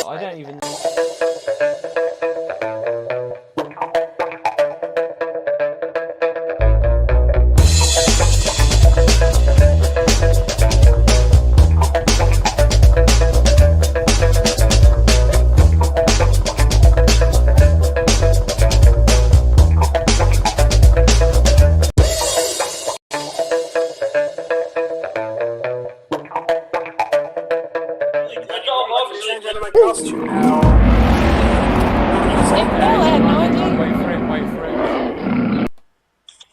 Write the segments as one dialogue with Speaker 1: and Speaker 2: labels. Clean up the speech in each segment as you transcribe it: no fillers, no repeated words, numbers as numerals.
Speaker 1: I don't even know.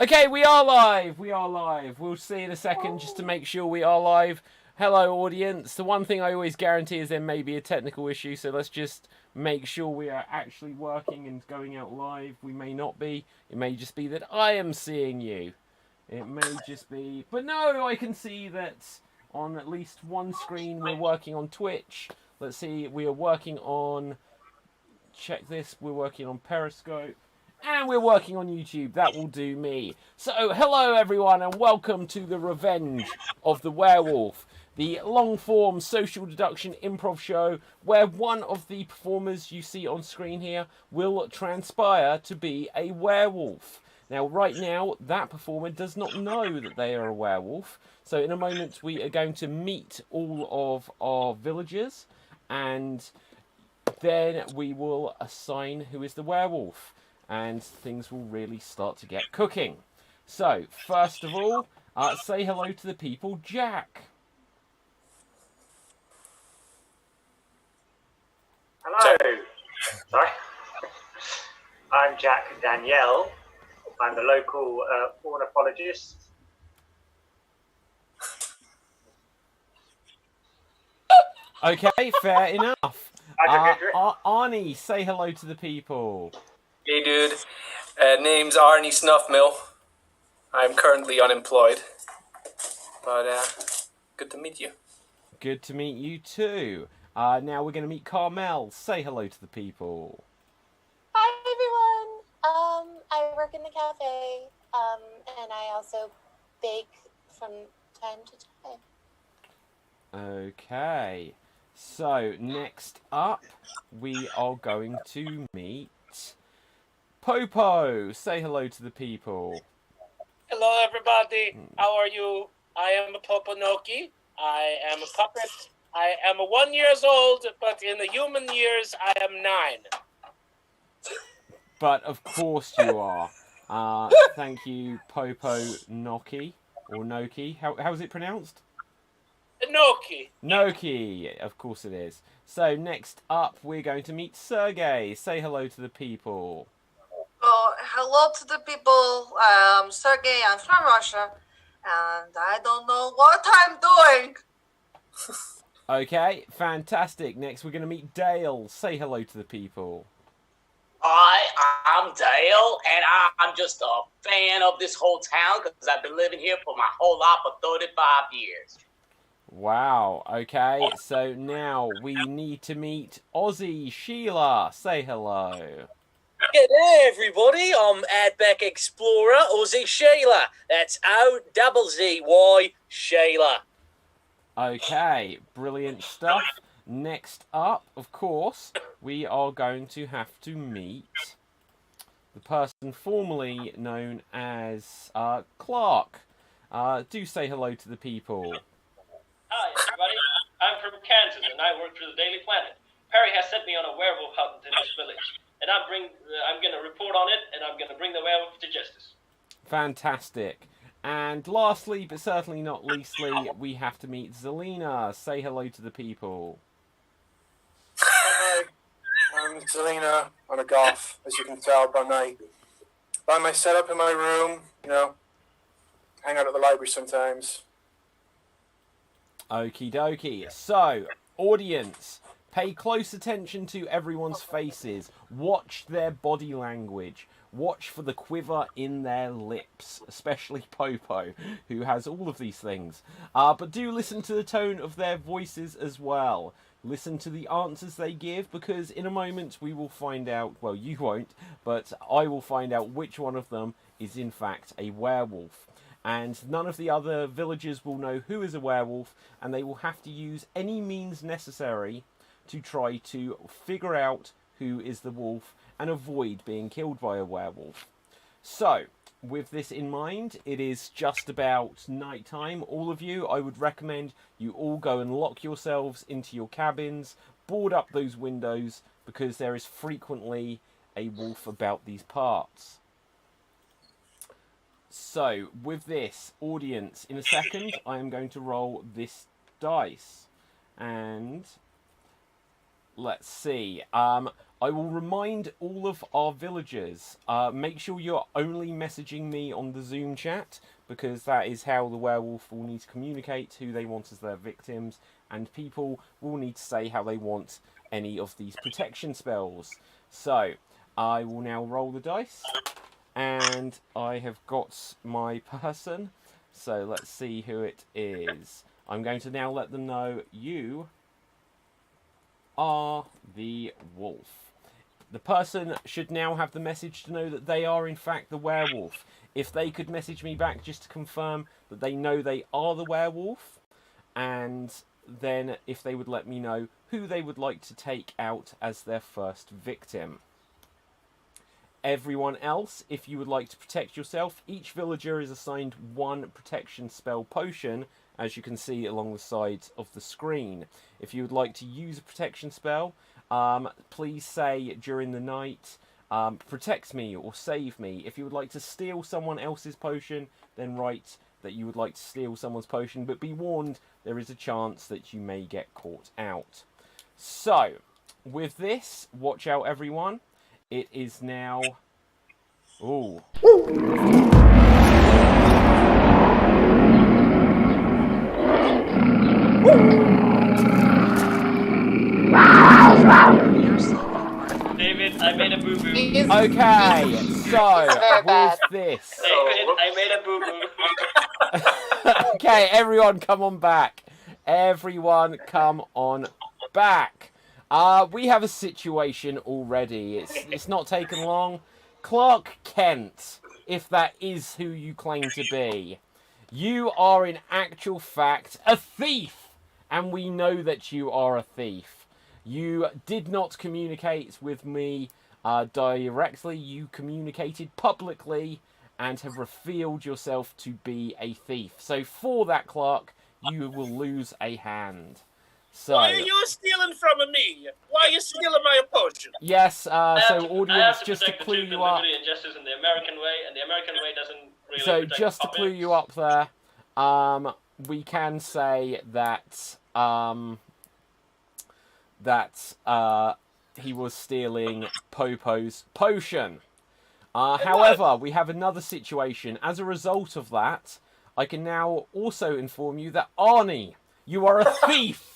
Speaker 1: Okay, we are live. We'll see in a second just to make sure we are live. Hello, audience. The one thing I always guarantee is there may be a technical issue, so let's just make sure we are actually working and going out live. We may not be. It may just be that I am seeing you. It may just be... But no, I can see that on at least one screen we're working on Twitch. Let's see, we are working on... Check this. We're working on Periscope. And we're working on YouTube. That will do me. So, hello everyone, and welcome to the Revenge of the Werewolf, the long-form social deduction improv show where one of the performers you see on screen here will transpire to be a werewolf. Now, right now, that performer does not know that they are a werewolf. So, in a moment, we are going to meet all of our villagers, and then we will assign who is the werewolf. And things will really start to get cooking. So, first of all, say hello to the people. Jack.
Speaker 2: Hello. Sorry. I'm Jack Danielle. I'm the local ornithologist.
Speaker 1: Okay, fair enough. Arnie, say hello to the people.
Speaker 3: Hey dude, name's Arnie Snuffmill. I'm currently unemployed, but good to meet you.
Speaker 1: Good to meet you too. Now we're going to meet Carmel. Say hello to the people.
Speaker 4: Hi everyone. I work in the cafe, and I also bake from time to time.
Speaker 1: Okay, so next up we are going to meet Popo. Say hello to the people.
Speaker 5: Hello, everybody. How are you? I am a Poponoki. I am a puppet. I am 1 year old, but in the human years, I am 9.
Speaker 1: But of course you are. Thank you, Popo Noki or Noki. How is it pronounced?
Speaker 5: Noki.
Speaker 1: Noki. Of course it is. So next up, we're going to meet Sergey. Say hello to the people.
Speaker 6: Oh, hello to the people. I'm Sergey. I'm from Russia, and I don't know what I'm doing.
Speaker 1: Okay, fantastic. Next, we're going to meet Dale. Say hello to the people.
Speaker 7: Hi, I'm Dale, and I'm just a fan of this whole town because I've been living here for my whole life for 35 years.
Speaker 1: Wow. Okay, so now we need to meet Ozzy Sheila. Say hello.
Speaker 8: G'day everybody, I'm Outback Explorer Ozzy Sheila. That's O-double-Z-Y Sheila.
Speaker 1: Okay, brilliant stuff. Next up, of course, we are going to have to meet the person formerly known as Clark. Do say hello to the people.
Speaker 9: Hi everybody, I'm from Kansas and I work for the Daily Planet. Perry has sent me on a werewolf hunt in this village. And I'm going to report on it, and I'm going to bring the werewolf to justice.
Speaker 1: Fantastic. And lastly, but certainly not leastly, we have to meet Zelina. Say hello to the people.
Speaker 10: Hi, I'm Zelina. I'm a goth, as you can tell by my setup in my room. You know, hang out at the library sometimes.
Speaker 1: Okie dokie. So, audience, pay close attention to everyone's faces. Watch their body language. Watch for the quiver in their lips, especially Popo, who has all of these things. But do listen to the tone of their voices as well. Listen to the answers they give, because in a moment we will find out, well, you won't, but I will find out which one of them is in fact a werewolf. And none of the other villagers will know who is a werewolf, and they will have to use any means necessary to try to figure out who is the wolf and avoid being killed by a werewolf. So, with this in mind, it is just about night time. All of you, I would recommend you all go and lock yourselves into your cabins, board up those windows, because there is frequently a wolf about these parts. So, with this, audience, in a second, I am going to roll this dice. And let's see. I will remind all of our villagers, make sure you're only messaging me on the Zoom chat, because that is how the werewolf will need to communicate who they want as their victims, and people will need to say how they want any of these protection spells. So, I will now roll the dice, and I have got my person, so let's see who it is. I'm going to now let them know you are the wolf. The person should now have the message to know that they are in fact the werewolf. If they could message me back just to confirm that they know they are the werewolf, and then if they would let me know who they would like to take out as their first victim. Everyone else, if you would like to protect yourself, each villager is assigned one protection spell potion, as you can see along the sides of the screen. If you would like to use a protection spell, please say during the night, protect me or save me. If you would like to steal someone else's potion, then write that you would like to steal someone's potion, but be warned, there is a chance that you may get caught out. So, with this, watch out everyone. It is now... Ooh.
Speaker 9: David, I made a boo-boo.
Speaker 1: Okay, so, with this...
Speaker 9: David, I made a boo-boo.
Speaker 1: Okay, everyone come on back. Everyone come on back. We have a situation already. It's not taken long. Clark Kent, if that is who you claim to be, you are in actual fact a thief, and we know that you are a thief. You did not communicate with me directly. You communicated publicly and have revealed yourself to be a thief. So for that, Clark, you will lose a hand. So,
Speaker 5: why are you stealing from me? Why are you stealing my potion?
Speaker 1: yes, so audience, just to clue you up.
Speaker 9: And justice in the American way, and the American way doesn't really
Speaker 1: So
Speaker 9: protect
Speaker 1: just to clue you up there, we can say that he was stealing Popo's potion. However, we have another situation. As a result of that, I can now also inform you that Arnie, you are a thief.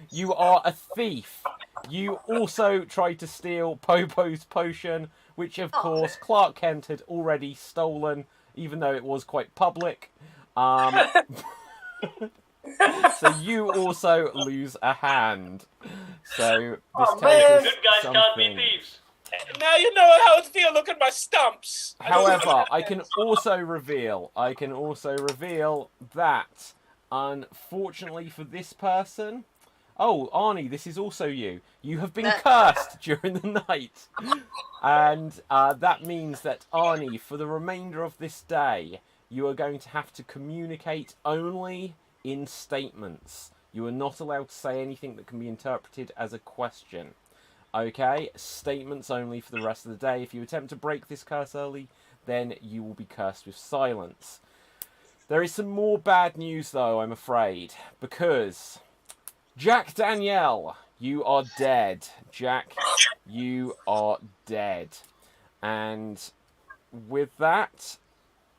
Speaker 1: You are a thief. You also tried to steal Popo's potion, which of course Clark Kent had already stolen, even though it was quite public. So you also lose a hand. So this tells us
Speaker 9: good guys
Speaker 1: something.
Speaker 9: can't be thieves.
Speaker 5: Now you know how it feels. Look at my stumps.
Speaker 1: However, I can also reveal that, unfortunately for this person, oh, Arnie, this is also you. You have been cursed during the night. And that means that, Arnie, for the remainder of this day, you are going to have to communicate only in statements. You are not allowed to say anything that can be interpreted as a question. Okay? Statements only for the rest of the day. If you attempt to break this curse early, then you will be cursed with silence. There is some more bad news, though, I'm afraid, because... Jack Danielle, you are dead. Jack, you are dead. And with that,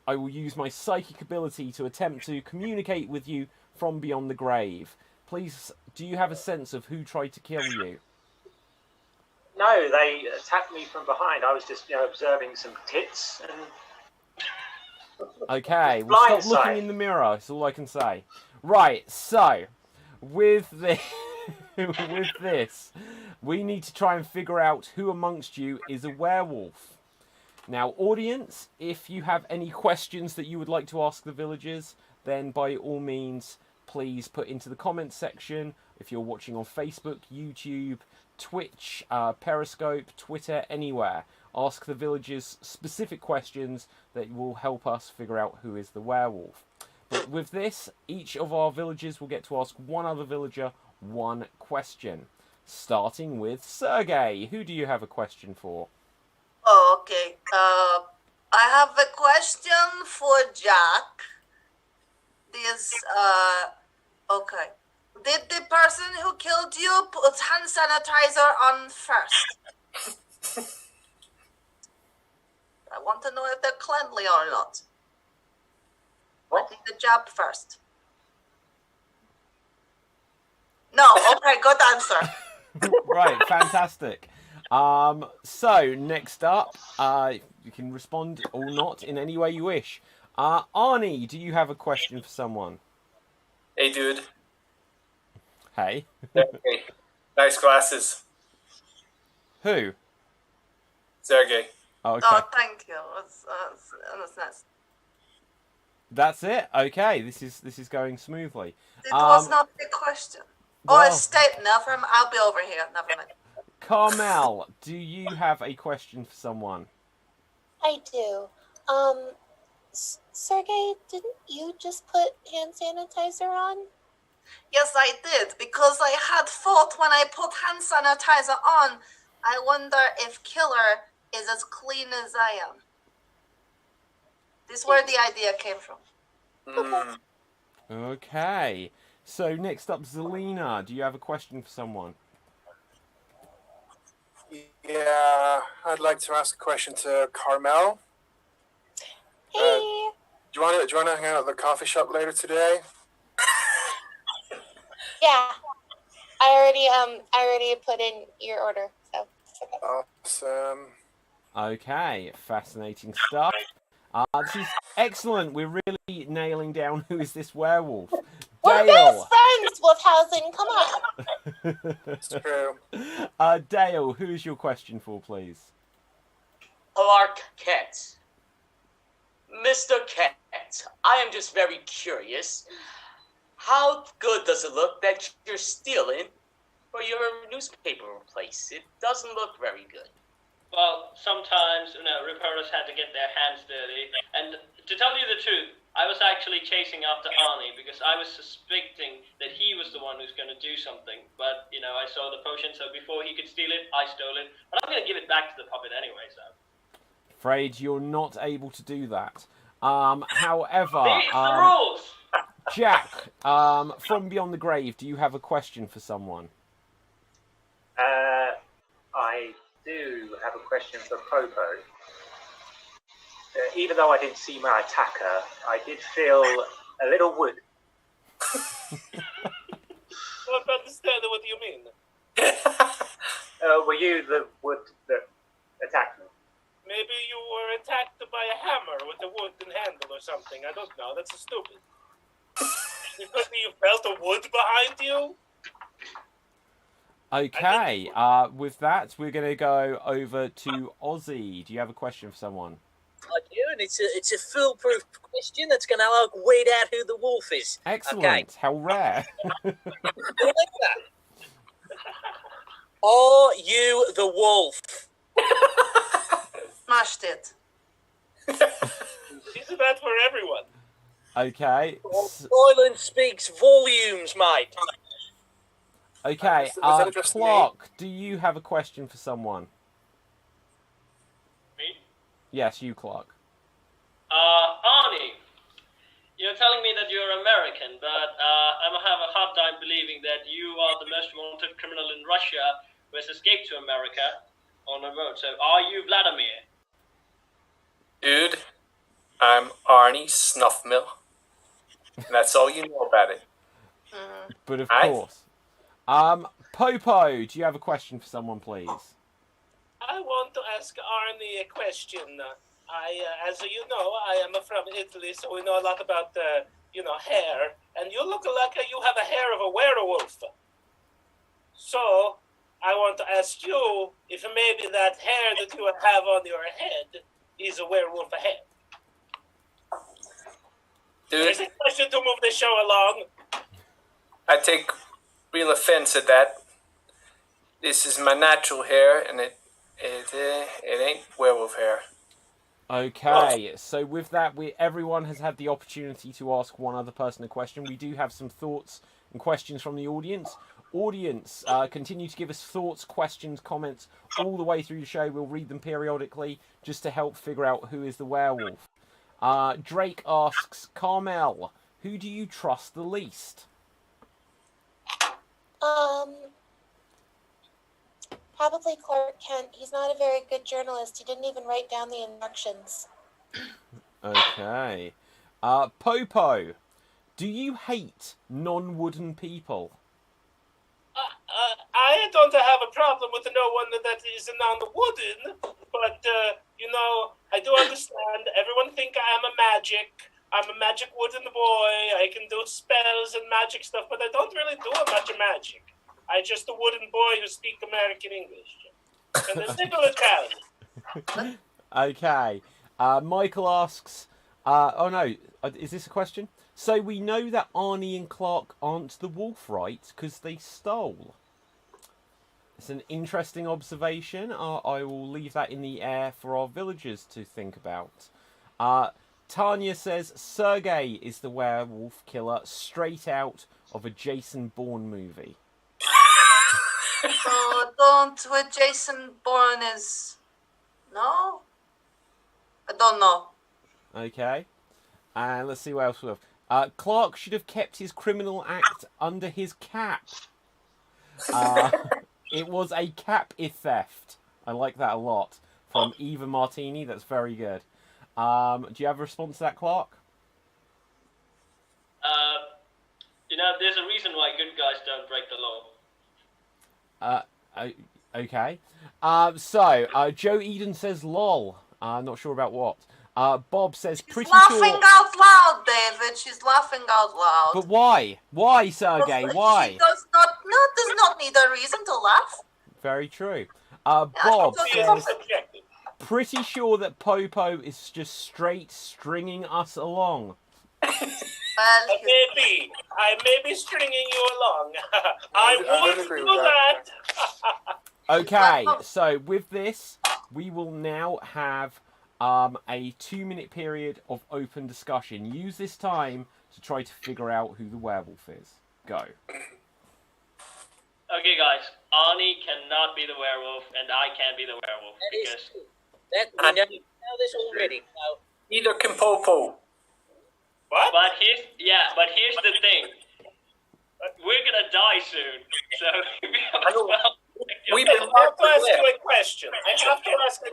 Speaker 1: I will use my psychic ability to attempt to communicate with you from beyond the grave. Please, do you have a sense of who tried to kill you?
Speaker 2: No, they attacked me from behind. I was just, observing some tits and...
Speaker 1: Okay, well, stop looking in the mirror. That's all I can say. Right, so... With this, we need to try and figure out who amongst you is a werewolf. Now, audience, if you have any questions that you would like to ask the villagers, then by all means, please put into the comments section if you're watching on Facebook, YouTube, Twitch, Periscope, Twitter, anywhere. Ask the villagers specific questions that will help us figure out who is the werewolf. But with this, each of our villagers will get to ask one other villager one question. Starting with Sergey. Who do you have a question for?
Speaker 6: Oh, okay. I have a question for Jack. Okay. Did the person who killed you put hand sanitizer on first? I want to know if they're cleanly or not. What did the job first? No. Okay, good answer.
Speaker 1: Right, fantastic. So, next up, you can respond or not in any way you wish. Arnie, do you have a question for someone?
Speaker 3: Hey, dude.
Speaker 1: Hey.
Speaker 3: Sergey. Nice glasses.
Speaker 1: Who?
Speaker 3: Sergey.
Speaker 1: Oh, okay.
Speaker 6: Oh, thank you. That's nice.
Speaker 1: That's it? Okay, this is going smoothly.
Speaker 6: It was not the question.
Speaker 1: Well,
Speaker 6: it's state. Never mind. I'll be over here. Never mind.
Speaker 1: Carmel, do you have a question for someone?
Speaker 4: I do. Sergey, didn't you just put hand sanitizer on?
Speaker 6: Yes, I did, because I had thought when I put hand sanitizer on, I wonder if Killer is as clean as I am. This is where the idea came from.
Speaker 1: Okay. So next up, Zelina, do you have a question for someone?
Speaker 10: Yeah, I'd like to ask a question to Carmel.
Speaker 4: Hey.
Speaker 10: Do you want to hang out at the coffee shop later today?
Speaker 4: Yeah. I already put in your order, so it's okay.
Speaker 10: Awesome.
Speaker 1: Okay, fascinating stuff. This is excellent. We're really nailing down who is this werewolf.
Speaker 4: We're
Speaker 1: Dale.
Speaker 4: best friends, Wolfhausen. Come on.
Speaker 10: It's true.
Speaker 1: Dale, who is your question for, please?
Speaker 7: Clark Kent. Mr. Kent, I am just very curious. How good does it look that you're stealing for your newspaper place? It doesn't look very good.
Speaker 9: Well, sometimes, reporters had to get their hands dirty. And to tell you the truth, I was actually chasing after Arnie because I was suspecting that he was the one who's going to do something. But, I saw the potion, so before he could steal it, I stole it. But I'm going to give it back to the puppet anyway, so.
Speaker 1: Afraid you're not able to do that. However,
Speaker 9: These are the rules!
Speaker 1: Jack, from Beyond the Grave, do you have a question for someone?
Speaker 2: I do have a question for Popo. Even though I didn't see my attacker, I did feel a little wood.
Speaker 5: I don't understand what you mean.
Speaker 2: Were you the wood that attacked me?
Speaker 5: Maybe you were attacked by a hammer with a wooden handle or something. I don't know. That's stupid. Because you felt a wood behind you?
Speaker 1: Okay, with that, we're going to go over to Ozzy. Do you have a question for someone?
Speaker 8: I do, and it's a foolproof question that's going to weed out who the wolf is.
Speaker 1: Excellent.
Speaker 8: Okay.
Speaker 1: How rare.
Speaker 8: Are you the wolf?
Speaker 6: Smashed it.
Speaker 5: Isn't that for everyone?
Speaker 1: Okay.
Speaker 8: Silence speaks volumes, mate.
Speaker 1: Okay,
Speaker 10: Does that address me?
Speaker 1: Clark, do you have a question for someone?
Speaker 9: Me?
Speaker 1: Yes, you, Clark.
Speaker 9: Arnie, you're telling me that you're American, but I'm gonna have a hard time believing that you are the most wanted criminal in Russia who has escaped to America on the road. So, are you Vladimir?
Speaker 3: Dude, I'm Arnie Snuffmill. And that's all you know about it.
Speaker 1: But of
Speaker 3: Aye.
Speaker 1: course. Popo, do you have a question for someone, please?
Speaker 5: I want to ask Arnie a question. As you know, I am from Italy, so we know a lot about, hair. And you look like you have a hair of a werewolf. So, I want to ask you if maybe that hair that you have on your head is a werewolf hair.
Speaker 3: Dude,
Speaker 5: There's a question to move the show along.
Speaker 3: I take real offense at that. This is my natural hair, and it ain't werewolf hair.
Speaker 1: Okay, so with that, everyone has had the opportunity to ask one other person a question. We do have some thoughts and questions from the audience. Audience, continue to give us thoughts, questions, comments all the way through the show. We'll read them periodically just to help figure out who is the werewolf. Drake asks, Carmel, who do you trust the least?
Speaker 4: Probably Clark Kent. He's not a very good journalist. He didn't even write down the instructions.
Speaker 1: Okay. Popo, do you hate non-wooden people?
Speaker 5: I don't have a problem with no one that is non-wooden, but, I do understand. Everyone think I'm a magic wooden boy. I can do spells and magic stuff, but I don't really do much of magic. I'm just a wooden boy who speaks American English. And a little Italian.
Speaker 1: Okay. Michael asks, is this a question? So we know that Arnie and Clark aren't the wolf, right? Because they stole. It's an interesting observation. I will leave that in the air for our villagers to think about. Tanya says, Sergey is the werewolf killer straight out of a Jason Bourne movie.
Speaker 6: Oh, don't with Jason Bourne is... No? I don't know.
Speaker 1: Okay. And let's see what else we have. Clark should have kept his criminal act under his cap. It was a cap theft. I like that a lot. From Eva Martini. That's very good. Do you have a response to that, Clark?
Speaker 9: There's a reason why good guys don't break the law.
Speaker 1: Okay. Joe Eden says lol. Not sure about what. Bob says
Speaker 6: She's
Speaker 1: pretty
Speaker 6: laughing
Speaker 1: sure...
Speaker 6: out loud, David. She's laughing out loud.
Speaker 1: But why? Why, Sergey? Why?
Speaker 6: She does not need a reason to laugh.
Speaker 1: Very true. Bob says pretty sure that Popo is just straight stringing us along.
Speaker 5: I may be stringing you along. I won't do that.
Speaker 1: Okay, so with this, we will now have a 2-minute period of open discussion. Use this time to try to figure out who the werewolf is. Go.
Speaker 9: Okay, guys. Arnie cannot be the werewolf, and I can't be the werewolf.
Speaker 8: We know this already. No.
Speaker 3: Neither can Popo.
Speaker 5: What?
Speaker 9: But here's the thing. We're gonna die soon, so
Speaker 5: I have to ask you a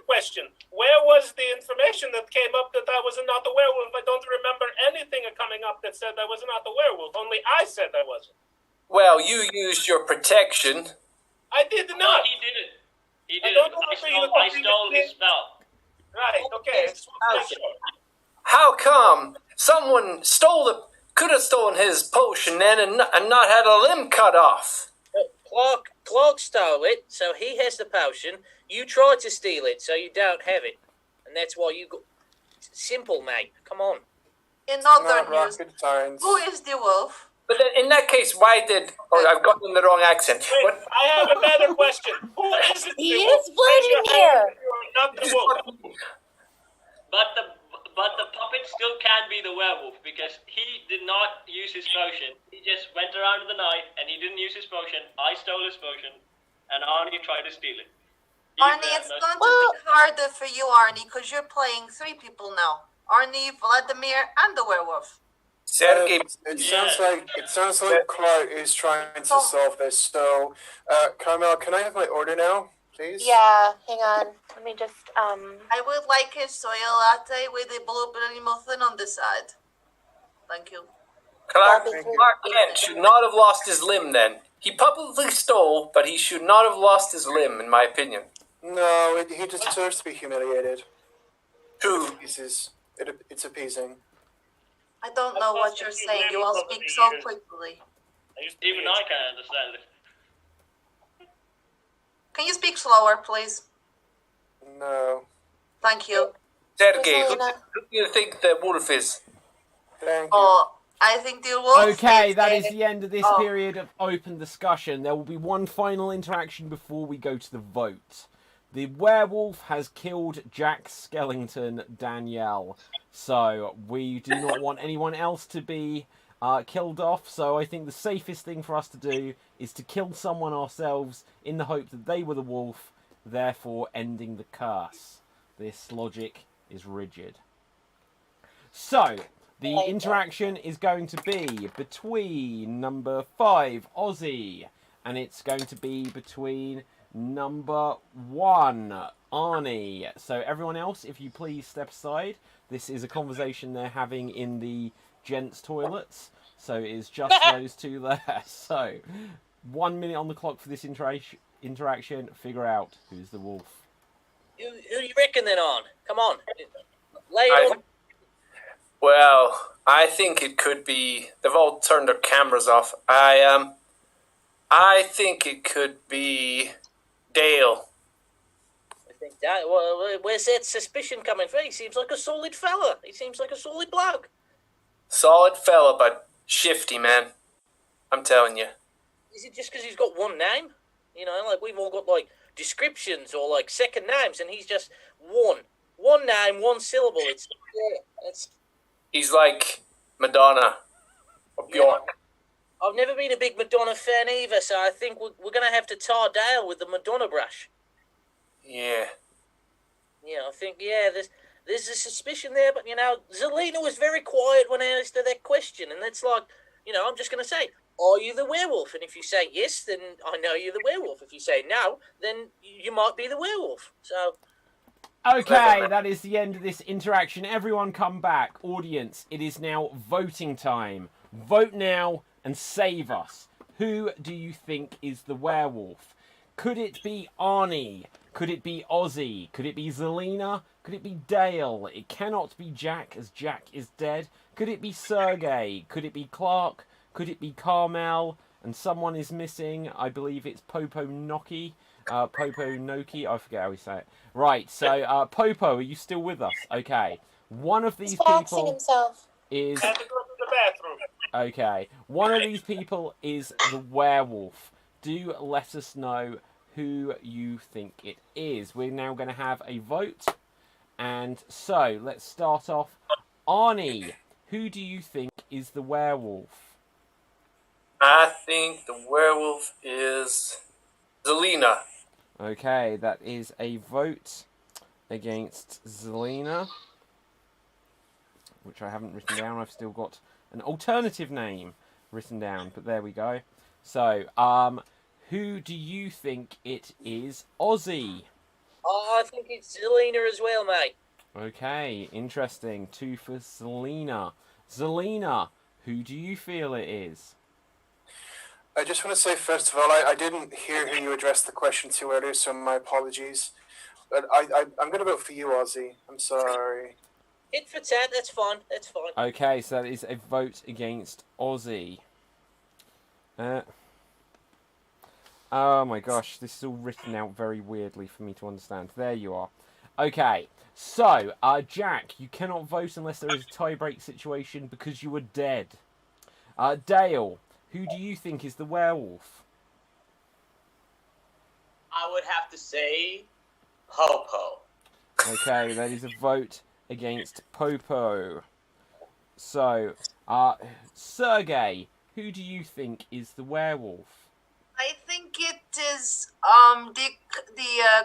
Speaker 5: question. Where was the information that came up that I was not a werewolf? I don't remember anything coming up that said I was not a werewolf. Only I said I wasn't.
Speaker 3: Well, you used your protection.
Speaker 5: I did not.
Speaker 9: No, he didn't. He didn't. I stole his spell.
Speaker 5: Right. Okay.
Speaker 3: How come someone could have stolen his potion then and not had a limb cut off?
Speaker 8: Clark stole it, so he has the potion. You tried to steal it, so you don't have it. And that's why you got... Simple, mate. Come on.
Speaker 6: In other news, who is the wolf?
Speaker 3: But then in that case, why did... Oh, I've gotten the wrong accent.
Speaker 5: Wait, I have a better question. Who is it?
Speaker 4: He is bleeding here.
Speaker 5: Not the wolf.
Speaker 9: But the puppet still can be the werewolf because he did not use his potion. He just went around in the night and he didn't use his potion. I stole his potion and Arnie tried to steal it.
Speaker 6: Arnie, it's going to be harder for you, Arnie, because you're playing 3 people now. Arnie, Vladimir, and the werewolf.
Speaker 3: Sergey,
Speaker 10: it sounds like Clark is trying to solve this. So, Carmel, can I have my order now, please?
Speaker 4: Yeah, hang on. Let me just,
Speaker 6: I would like a soy latte with a blueberry muffin on the side. Thank you.
Speaker 3: Clark Kent should not have lost his limb then. He publicly stole, but he should not have lost his limb, in my opinion.
Speaker 10: No, he deserves to be humiliated.
Speaker 3: True.
Speaker 10: It's appeasing.
Speaker 6: I don't know what you're saying. You all speak so quickly.
Speaker 9: Even I can't understand it.
Speaker 6: Can you speak slower, please?
Speaker 10: No.
Speaker 6: Thank you.
Speaker 3: Sergey, who do you think the wolf is?
Speaker 10: Thank you.
Speaker 6: Oh, I think the wolf.
Speaker 1: Okay, that is the end of this period of open discussion. There will be one final interaction before we go to the vote. The werewolf has killed Jack Skellington Danielle, so we do not want anyone else to be killed off. So I think the safest thing for us to do is to kill someone ourselves in the hope that they were the wolf, therefore ending the curse. This logic is rigid. So the interaction is going to be between number 5, Ozzy, and it's going to be between number 1, Arnie. So everyone else, if you please step aside. This is a conversation they're having in the gents' toilets, so it is just those two there. So 1 minute on the clock for this interaction. Figure out who's the wolf.
Speaker 8: Who you reckon then, on? Come on. Lay it on.
Speaker 3: Well, I think it could be. They've all turned their cameras off. I think it could be Dale.
Speaker 8: I think that. Well, where's that suspicion coming from? He seems like a solid fella. He seems like a solid bloke.
Speaker 3: Solid fella, but shifty, man. I'm telling you.
Speaker 8: Is it just because he's got one name? You know, like we've all got like descriptions or like second names, and he's just one name, one syllable. It's.
Speaker 3: He's like Madonna or Bjork.
Speaker 8: I've never been a big Madonna fan either, so I think we're going to have to tar Dale with the Madonna brush.
Speaker 3: Yeah.
Speaker 8: Yeah, I think, there's a suspicion there, but, you know, Zelina was very quiet when I asked her that question, and it's like, you know, I'm just going to say, are you the werewolf? And if you say yes, then I know you're the werewolf. If you say no, then you might be the werewolf. So...
Speaker 1: Okay, that is the end of this interaction. Everyone come back. Audience, it is now voting time. Vote now and save us. Who do you think is the werewolf? Could it be Arnie? Could it be Ozzy? Could it be Zelina? Could it be Dale? It cannot be Jack, as Jack is dead. Could it be Sergey? Could it be Clark? Could it be Carmel? And someone is missing. I believe it's Popo Noki. Popo Noki, I forget how we say it. Right, so Popo, are you still with us? Okay. One of these people
Speaker 4: himself.
Speaker 1: is...
Speaker 5: Had to go to the bathroom.
Speaker 1: Okay. One of these people is the werewolf. Do let us know who you think it is. We're now going to have a vote. And so, let's start off. Arnie, who do you think is the werewolf?
Speaker 3: I think the werewolf is Zelina.
Speaker 1: Okay, that is a vote against Zelina, which I haven't written down. I've still got an alternative name written down, but there we go. So, who do you think it is? Ozzy.
Speaker 8: Oh, I think it's Zelina as well, mate.
Speaker 1: Okay, interesting. 2 for Zelina. Zelina, who do you feel it is?
Speaker 10: I just want to say, first of all, I didn't hear who you addressed the question to earlier, so my apologies. But I'm going to vote for you, Ozzy. I'm sorry.
Speaker 8: Hit for tat, that's fine. That's fine.
Speaker 1: Okay, so that is a vote against Ozzy. Oh my gosh, this is all written out very weirdly for me to understand. There you are. Okay, so, Jack, you cannot vote unless there is a tie-break situation because you were dead. Dale, who do you think is the werewolf?
Speaker 7: I would have to say Popo.
Speaker 1: Okay, that is a vote against Popo. So, Sergey, who do you think is the werewolf?
Speaker 6: I think it is the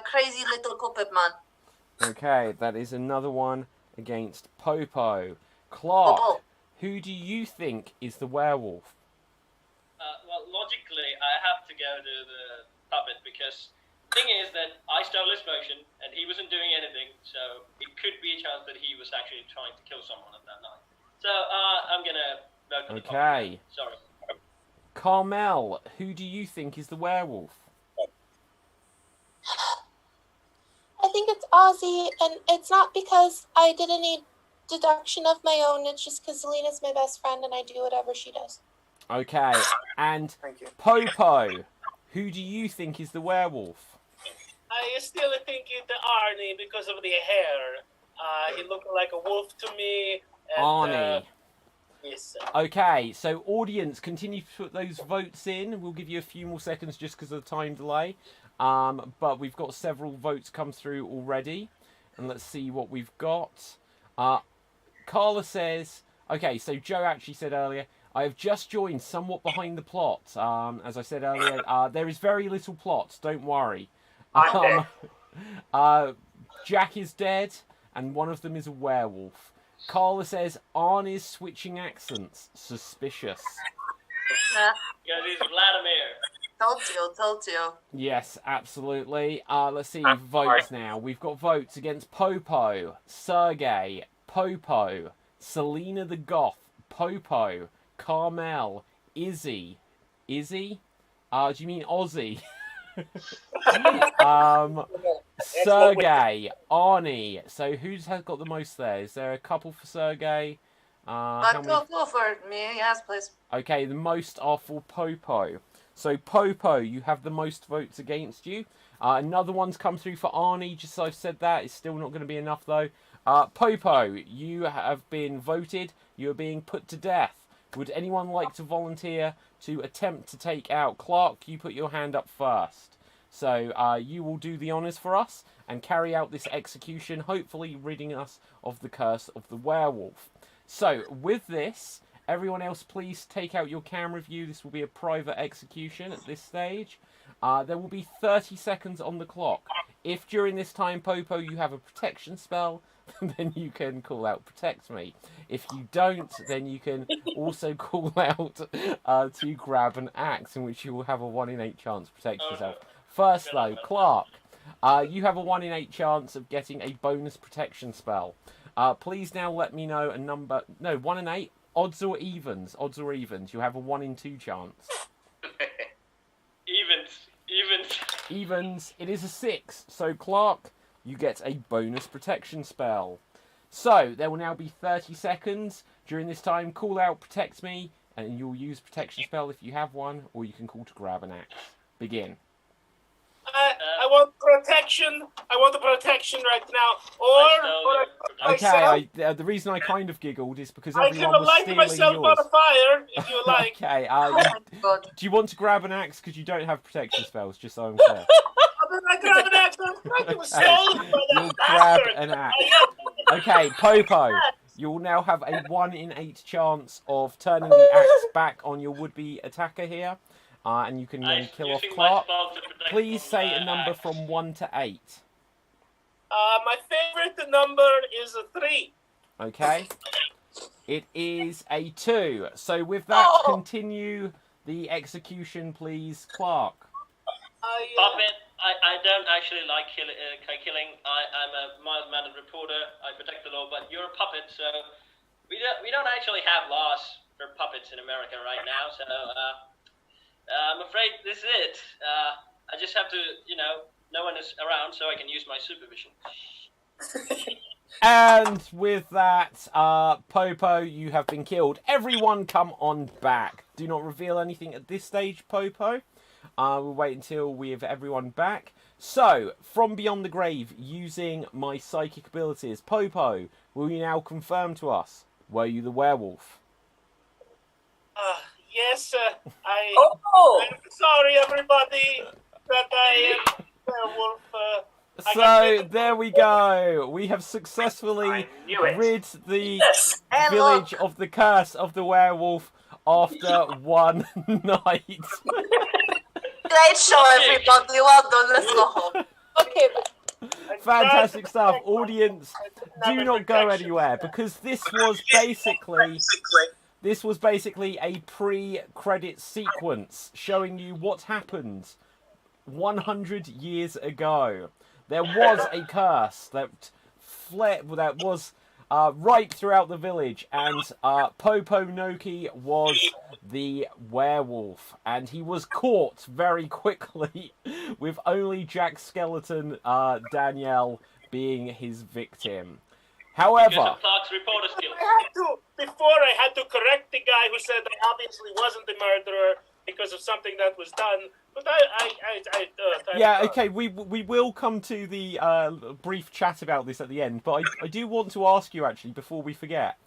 Speaker 6: crazy little puppet man.
Speaker 1: Okay, that is another one against Popo. Clark,
Speaker 6: Popo.
Speaker 1: who do you think is the werewolf?
Speaker 9: Well, logically, I have to go to the puppet because the thing is that I stole his potion and he wasn't doing anything, so it could be a chance that he was actually trying to kill someone at that night. So I'm gonna vote for the puppet.
Speaker 1: Okay.
Speaker 9: Sorry.
Speaker 1: Carmel, who do you think is the werewolf?
Speaker 4: I think it's Ozzy, and it's not because I didn't need deduction of my own. It's just because Zelina's my best friend, and I do whatever she does.
Speaker 1: Okay, and
Speaker 10: Thank you.
Speaker 1: Popo, who do you think is the werewolf?
Speaker 5: I still think it's Arnie because of the hair. He looked like a wolf to me. And,
Speaker 1: Arnie.
Speaker 5: Yes, sir.
Speaker 1: Okay, so audience, continue to put those votes in. We'll give you a few more seconds just because of the time delay. But we've got several votes come through already. And let's see what we've got. Carla says, okay, so Joe actually said earlier, I have just joined somewhat behind the plot. As I said earlier, there is very little plot, don't worry. Jack is dead, and one of them is a werewolf. Carla says, Arnie's switching accents. Suspicious.
Speaker 9: Because he's Vladimir.
Speaker 6: Told you.
Speaker 1: Yes, absolutely. Let's see votes now. We've got votes against Popo, Sergey, Popo, Selena the Goth, Popo, Carmel, Izzy. Izzy? Do you mean Ozzy? Sergey, Arnie. So who's got the most there? Is there a couple for Sergey?
Speaker 6: Go for me. Yes, please.
Speaker 1: Okay, the most are for Popo. So Popo, you have the most votes against you. Another one's come through for Arnie, just so I've said that. It's still not going to be enough though. Popo, you have been voted. You are being put to death. Would anyone like to volunteer to attempt to take out Clark? You put your hand up first. So you will do the honours for us and carry out this execution, hopefully ridding us of the curse of the werewolf. So with this, everyone else please take out your camera view. This will be a private execution at this stage. There will be 30 seconds on the clock. If during this time, Popo, you have a protection spell, then you can call out protect me. If you don't, then you can also call out to grab an axe, in which you will have a 1 in 8 chance to protect yourself. First though, Clark, you have a 1 in 8 chance of getting a bonus protection spell. Please now let me know a number. No, 1 in 8. Odds or evens? Odds or evens? You have a 1 in 2 chance.
Speaker 9: Evens.
Speaker 1: Evens. It is a 6. So Clark, you get a bonus protection spell. So there will now be 30 seconds. During this time, call out protect me, and you'll use protection spell if you have one, or you can call to grab an axe. Begin.
Speaker 5: I want protection. I want the protection right now.
Speaker 1: Okay, the reason I kind of giggled is because
Speaker 5: I
Speaker 1: everyone
Speaker 5: can
Speaker 1: was
Speaker 5: light
Speaker 1: stealing
Speaker 5: myself
Speaker 1: yours.
Speaker 5: on fire if you like.
Speaker 1: Okay, do you want to grab an axe because you don't have protection spells, just so I'm clear?
Speaker 5: I grab an axe. I was stolen by that
Speaker 1: You'll grab
Speaker 5: bastard.
Speaker 1: an axe. Okay, Popo, you will now have a 1 in 8 chance of turning the axe back on your would-be attacker here. And you can then kill off Clark. Please say a number from 1 to 8.
Speaker 5: My favorite number is a 3.
Speaker 1: Okay. It is a 2. So with that, continue the execution, please, Clark.
Speaker 9: Puppet, I don't actually like killing. I'm a mild-mannered reporter. I protect the law, but you're a puppet, so we don't actually have laws for puppets in America right now. So I'm afraid this is it. I just have to, no one is around, so I can use my supervision.
Speaker 1: And with that, Popo, you have been killed. Everyone come on back. Do not reveal anything at this stage, Popo. We'll wait until we have everyone back. So, from beyond the grave, using my psychic abilities, Popo, will you now confirm to us, were you the werewolf?
Speaker 5: Yes, I'm sorry, everybody, that I am werewolf.
Speaker 1: So, there we go. We have successfly rid the village of the curse of the werewolf after one night.
Speaker 6: Great show, everybody. Well done. Let's go home.
Speaker 4: Okay, bye.
Speaker 1: Fantastic stuff. Audience, do not go anywhere, because this was basically a pre-credit sequence showing you what happened 100 years ago. There was a curse that was right throughout the village, and Popo Noki was the werewolf, and he was caught very quickly with only Jack Skeleton Danielle being his victim. However,
Speaker 5: Before I had to correct the guy who said I obviously wasn't the murderer because of something that was done. But
Speaker 1: okay, we will come to the brief chat about this at the end. But I do want to ask you, actually, before we forget.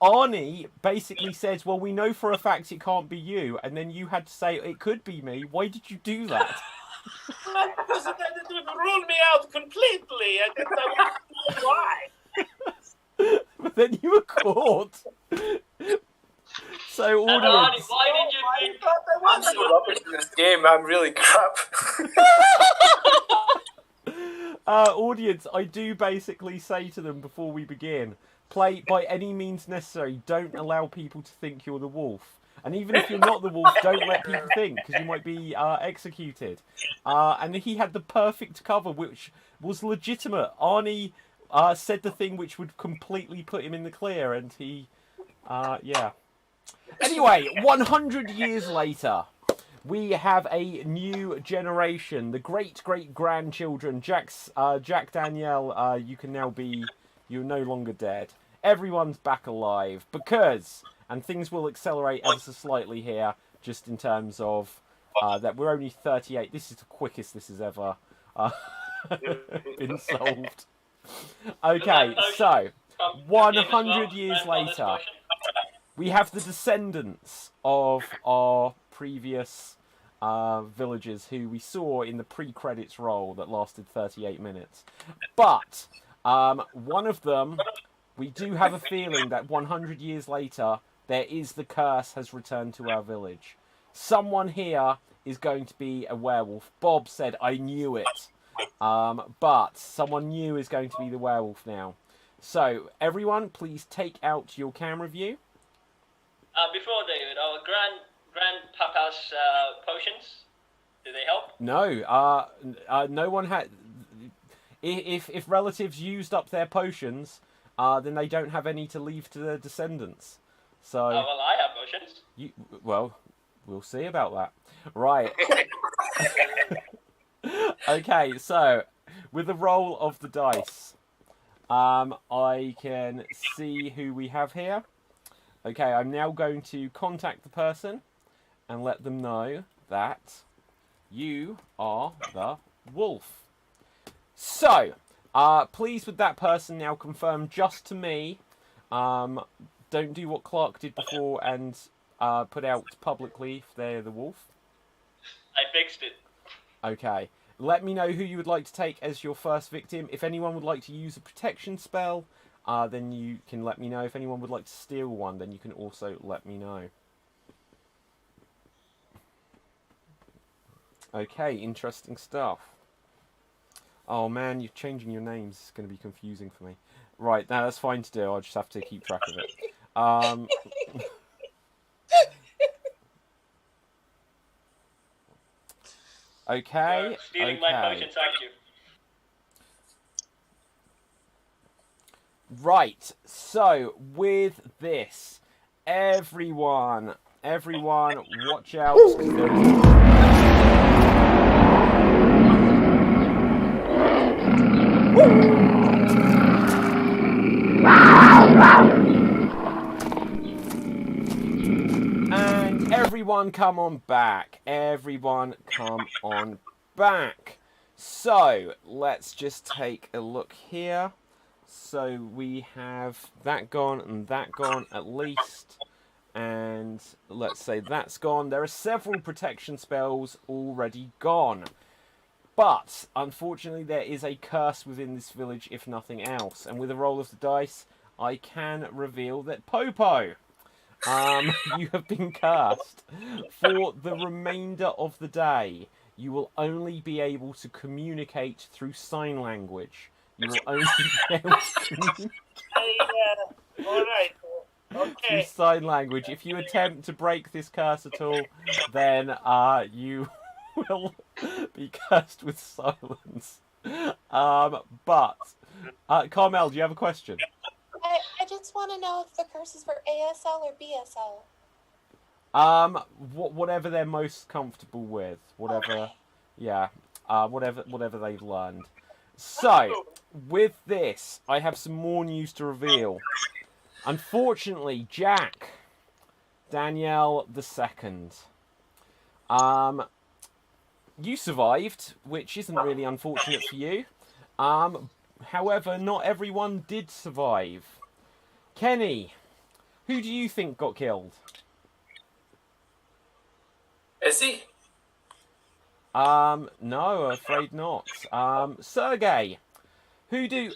Speaker 1: Arnie basically says, well, we know for a fact it can't be you, and then you had to say it could be me. Why did you do that?
Speaker 5: Because it would rule me out completely. I didn't know why.
Speaker 1: But then you were caught. So,
Speaker 9: And Arnie,
Speaker 1: audience,
Speaker 9: why did you think...
Speaker 3: I'm so rubbish in this game. I'm really crap.
Speaker 1: audience, I do basically say to them before we begin, play by any means necessary. Don't allow people to think you're the wolf. And even if you're not the wolf, don't let people think, because you might be executed. And he had the perfect cover, which was legitimate. Arnie said the thing which would completely put him in the clear, and he, yeah. Anyway, 100 years later, we have a new generation. The great-great-grandchildren. Jack Danielle, you can now be... You're no longer dead. Everyone's back alive, because... And things will accelerate ever so slightly here, just in terms of that we're only 38. This is the quickest this has ever been solved. Okay, so 100 years later, we have the descendants of our previous villagers who we saw in the pre-credits roll that lasted 38 minutes. But one of them, we do have a feeling that 100 years later, there is the curse has returned to our village. Someone here is going to be a werewolf. Bob said, I knew it. But someone new is going to be the werewolf now. So, everyone, please take out your camera view.
Speaker 9: Before, David, our grandpapa's potions, do they help?
Speaker 1: No, no one had... If relatives used up their potions, then they don't have any to leave to their descendants. So,
Speaker 9: well, I have potions.
Speaker 1: Well, we'll see about that. Right. Okay, so with the roll of the dice, I can see who we have here. Okay, I'm now going to contact the person and let them know that you are the wolf. So, please would that person now confirm just to me, don't do what Clark did before and put out publicly if they're the wolf.
Speaker 9: I fixed it.
Speaker 1: Okay. Let me know who you would like to take as your first victim. If anyone would like to use a protection spell, then you can let me know. If anyone would like to steal one, then you can also let me know. Okay, interesting stuff. Oh man, you're changing your names. It's going to be confusing for me. Right, now that's fine to do. I'll just have to keep track of it. Okay.
Speaker 9: Stealing my potions, aren't you?
Speaker 1: Right, so with this, everyone, watch out. And everyone come on back. Everyone come on back. So, let's just take a look here. So, we have that gone and that gone at least. And let's say that's gone. There are several protection spells already gone. But, unfortunately, there is a curse within this village, if nothing else. And with a roll of the dice, I can reveal that Popo, you have been cursed. For the remainder of the day, you will only be able to communicate through sign language. You will only be able to communicate
Speaker 5: Alright. Okay.
Speaker 1: through sign language. If you attempt to break this curse at all, then you will be cursed with silence. But Carmel, do you have a question?
Speaker 4: I just want to know if the curse is for ASL or BSL.
Speaker 1: Whatever they're most comfortable with, whatever,
Speaker 4: Okay.
Speaker 1: yeah, whatever they've learned. So, with this, I have some more news to reveal. Unfortunately, Jack Danielle II, you survived, which isn't really unfortunate for you. However, not everyone did survive. Kenny, Who do you think got killed?
Speaker 3: Is he?
Speaker 1: No, afraid not. Sergey.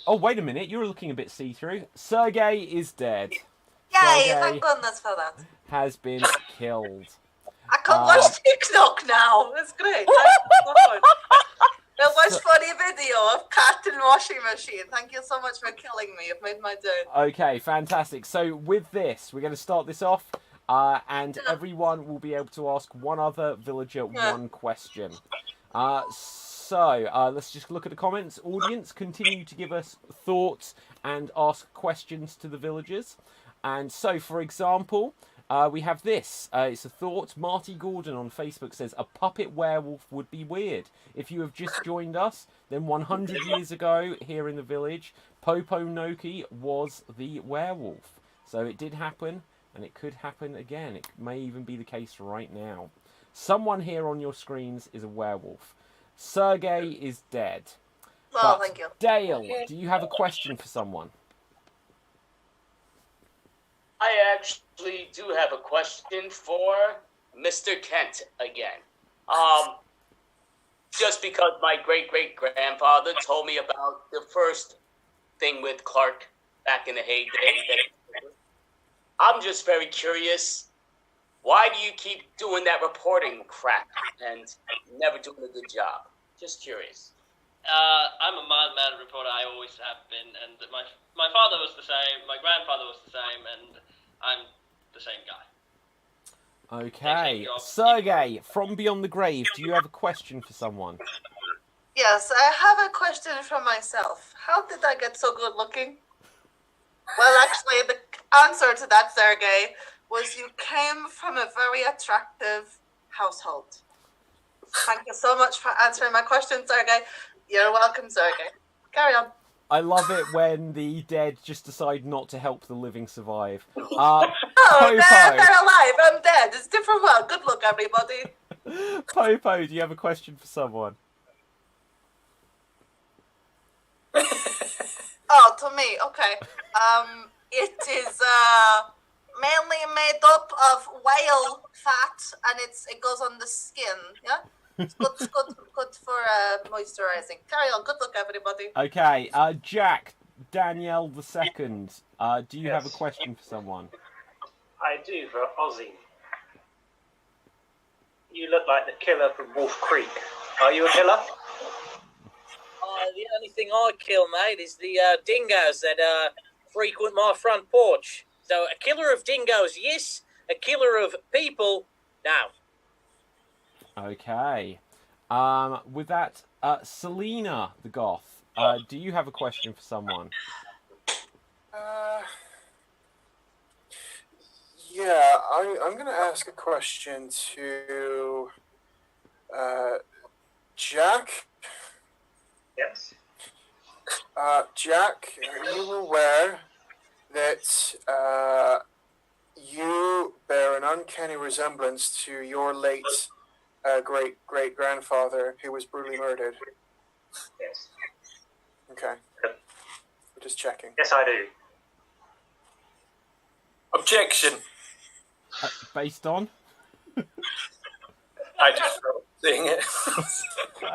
Speaker 1: Oh, wait a minute. You're looking a bit see-through. Sergey is dead.
Speaker 6: Yay,
Speaker 1: Sergey
Speaker 6: thank goodness for that.
Speaker 1: has been killed.
Speaker 6: I can watch TikTok now. It's great. Thank you so much. It was funny video of cat and washing machine. Thank you so much for killing me. You've made my day.
Speaker 1: Okay, fantastic. So with this, we're going to start this off, and everyone will be able to ask one other villager one question. So let's just look at the comments. Audience, continue to give us thoughts and ask questions to the villagers. And so, for example, we have this. It's a thought. Marty Gordon on Facebook says, a puppet werewolf would be weird. If you have just joined us, then 100 years ago here in the village, Popo Noki was the werewolf. So it did happen, and it could happen again. It may even be the case right now. Someone here on your screens is a werewolf. Sergey is dead.
Speaker 6: Well, thank you.
Speaker 1: Dale, do you have a question for someone?
Speaker 7: I actually do have a question for Mr. Kent again. Just because my great-great-grandfather told me about the first thing with Clark back in the heyday. I'm just very curious. Why do you keep doing that reporting crap and never doing a good job? Just curious.
Speaker 9: I'm a mild-mannered reporter. I always have been, and my father was the same, my grandfather was the same, and I'm the same guy.
Speaker 1: Okay. Sergey, from Beyond the Grave, do you have a question for someone?
Speaker 6: Yes, I have a question for myself. How did I get so good looking? Well, actually, the answer to that, Sergey, was you came from a very attractive household. Thank you so much for answering my question, Sergey. You're welcome, Sergey. Carry on.
Speaker 1: I love it when the dead just decide not to help the living survive.
Speaker 6: Oh, they're alive. I'm dead. It's a different world. Good luck, everybody.
Speaker 1: Popo, do you have a question for someone?
Speaker 6: Oh, to me. Okay. It is mainly made up of whale fat, and it goes on the skin. Yeah. It's good for moisturizing. Carry on. Good luck, everybody.
Speaker 1: Okay, Jack, Danielle II, do you have a question for someone?
Speaker 2: I do, for Ozzy. You look like the killer from Wolf Creek. Are you a killer?
Speaker 8: The only thing I kill, mate, is the dingoes that frequent my front porch. So a killer of dingoes, yes. A killer of people, no.
Speaker 1: Okay. With that, Selena the Goth, do you have a question for someone?
Speaker 10: Yeah, I'm going to ask a question to Jack.
Speaker 2: Yes.
Speaker 10: Jack, are you aware that you bear an uncanny resemblance to your late great-great-grandfather who was brutally murdered?
Speaker 2: Yes.
Speaker 10: Okay. We're just checking.
Speaker 2: Yes, I do.
Speaker 3: Objection.
Speaker 1: Based on?
Speaker 3: I just wrote seeing it.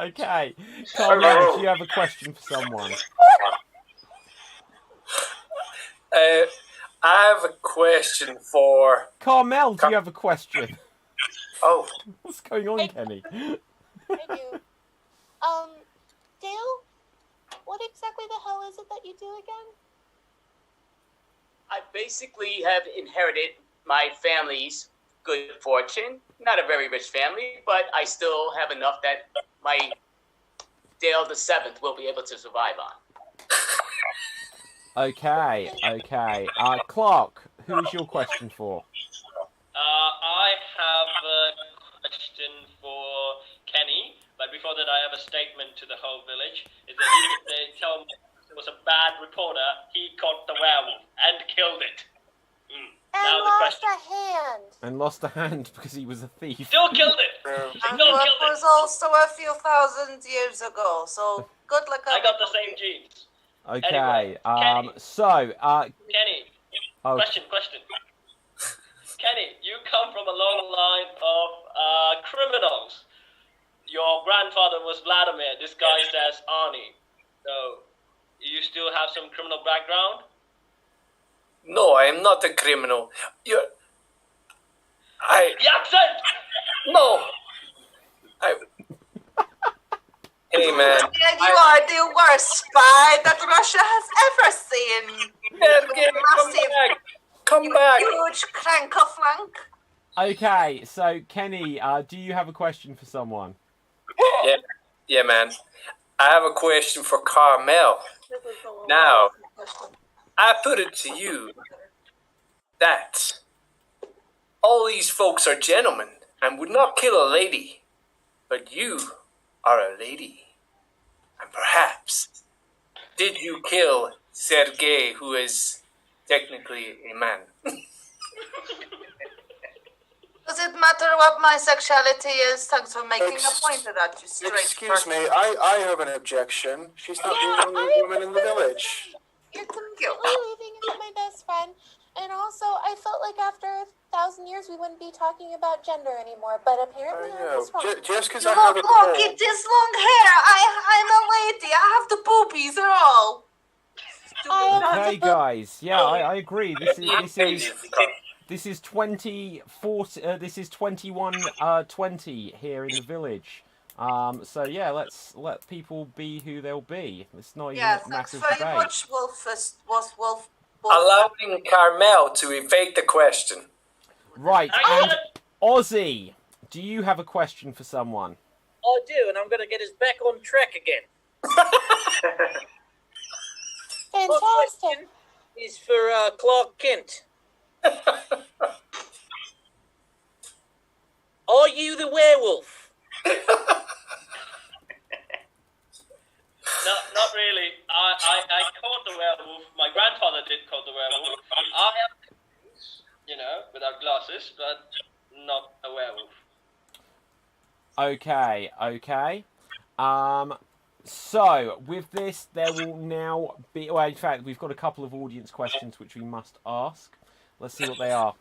Speaker 1: Okay. Carmel, do you have a question for someone?
Speaker 3: I have a question for...
Speaker 1: Carmel, do you have a question?
Speaker 3: Oh.
Speaker 1: What's going on, Kenny?
Speaker 4: I do. Dale, what exactly the hell is it that you do again?
Speaker 7: I basically have inherited my family's good fortune. Not a very rich family, but I still have enough that my Dale the Seventh will be able to survive on.
Speaker 1: Okay. Clark, who is your question for?
Speaker 9: I have a question for Kenny, but before that I have a statement to the whole village. Is that they tell me it was a bad reporter, he caught the werewolf and killed it.
Speaker 4: And lost a hand.
Speaker 1: And lost a hand because he was a thief.
Speaker 9: Still killed it!
Speaker 6: And that was also a few thousand years ago, so good luck.
Speaker 9: I got the same genes.
Speaker 1: Okay,
Speaker 9: Anyway, Kenny.
Speaker 1: so...
Speaker 9: Kenny,
Speaker 1: Oh.
Speaker 9: question. Kenny, you come from a long line of criminals. Your grandfather was Vladimir, disguised as Arnie. So, you still have some criminal background?
Speaker 3: No, I am not a criminal. The
Speaker 9: accent!
Speaker 3: No! Hey, man.
Speaker 6: You are the worst spy that Russia has ever seen.
Speaker 3: Come back.
Speaker 6: Huge crank-a-flank.
Speaker 1: Okay, so Kenny, do you have a question for someone?
Speaker 3: Yeah, man. I have a question for Carmel. Now, I put it to you that all these folks are gentlemen and would not kill a lady, but you are a lady. And perhaps, did you kill Sergei, who is technically a man?
Speaker 6: Does it matter what my sexuality is? Thanks for making a point of that, you straight
Speaker 10: Excuse me, I have an objection. She's not the only woman in the village.
Speaker 6: Thank you.
Speaker 4: Leaving is my best friend, and also I felt like after 1,000 years we wouldn't be talking about gender anymore. But apparently I was wrong.
Speaker 10: Just because I have a
Speaker 6: Look, it is long hair. I'm a lady. I have the boobies and all.
Speaker 1: Okay, guys. Yeah, I agree. This is 21:20 here in the village. So yeah, let's let people be who they'll be. It's not even a massive
Speaker 6: thanks very
Speaker 1: debate.
Speaker 6: much, Wolf.
Speaker 3: Allowing Carmel to evade the question.
Speaker 1: Right, and Ozzy, do you have a question for someone?
Speaker 8: I do, and I'm going to get us back on track again.
Speaker 4: Fantastic.
Speaker 8: My question is for Clark Kent. Are you the werewolf?
Speaker 9: No, not really. I caught the werewolf. My grandfather did caught the werewolf. I am, without glasses, but not a werewolf.
Speaker 1: Okay. So with this, there will now be. Well, in fact, we've got a couple of audience questions which we must ask. Let's see what they are.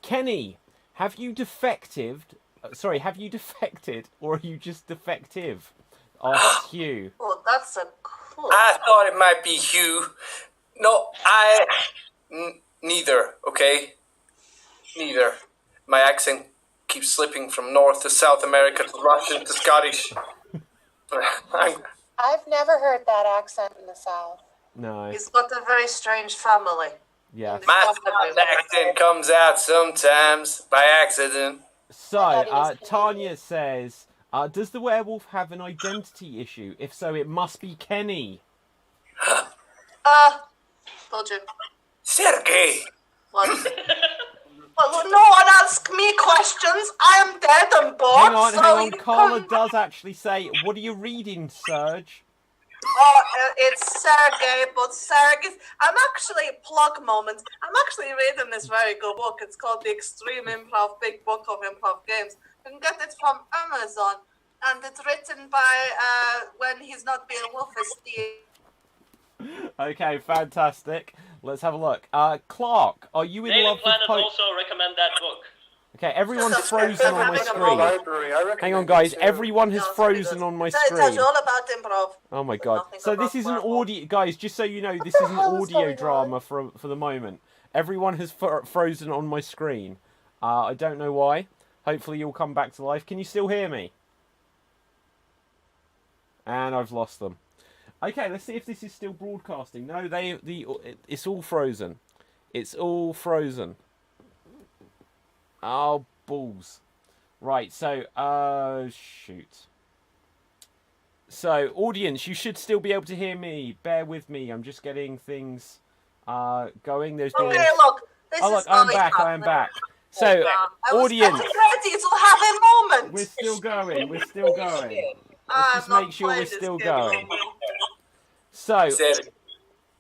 Speaker 1: Kenny, have you defected, or are you just defective? Asks Hugh.
Speaker 6: Oh, that's a cool.
Speaker 3: I thought it might be Hugh. No, neither, okay? Neither. My accent keeps slipping from North to South America to Russian to Scottish.
Speaker 4: I've never heard that accent in the South.
Speaker 1: No.
Speaker 6: He's got a very strange family.
Speaker 1: Yeah.
Speaker 3: My accent comes out sometimes by accident.
Speaker 1: So, Tanya says, does the werewolf have an identity issue? If so, it must be Kenny.
Speaker 6: Told you.
Speaker 3: Sergei!
Speaker 6: What? Well, no one asks me questions. I am dead and bored.
Speaker 1: Hang on. Carla does actually say, what are you reading, Serge?
Speaker 6: Oh, it's Sergei, but Sergei. I'm actually, plug moment. I'm actually reading this very good book. It's called The Extreme Improv Big Book of Improv Games. You can get it from Amazon. And it's written by, when he's not being Wolfestein.
Speaker 1: Okay, fantastic. Let's have a look. Clark, are you in
Speaker 9: Daily
Speaker 1: love with
Speaker 9: Planet
Speaker 1: Poke?
Speaker 9: also recommend that book.
Speaker 1: Okay, everyone's frozen on my screen. Hang on, guys. Everyone has frozen on my
Speaker 6: It's
Speaker 1: screen.
Speaker 6: all about improv.
Speaker 1: Oh my god. So this is an audio... Guys, just so you know, this is an audio drama for the moment. Everyone has frozen on my screen. I don't know why. Hopefully you'll come back to life. Can you still hear me? And I've lost them. Okay, let's see if this is still broadcasting. No, it's all frozen. It's all frozen. Oh, balls. Right, so, shoot. So, audience, you should still be able to hear me. Bear with me. I'm just getting things going. There's been...
Speaker 6: Okay, look.
Speaker 1: I'm back. So, audience.
Speaker 6: I was ready to have a moment.
Speaker 1: We're still going. Let's just make sure we're still going. So,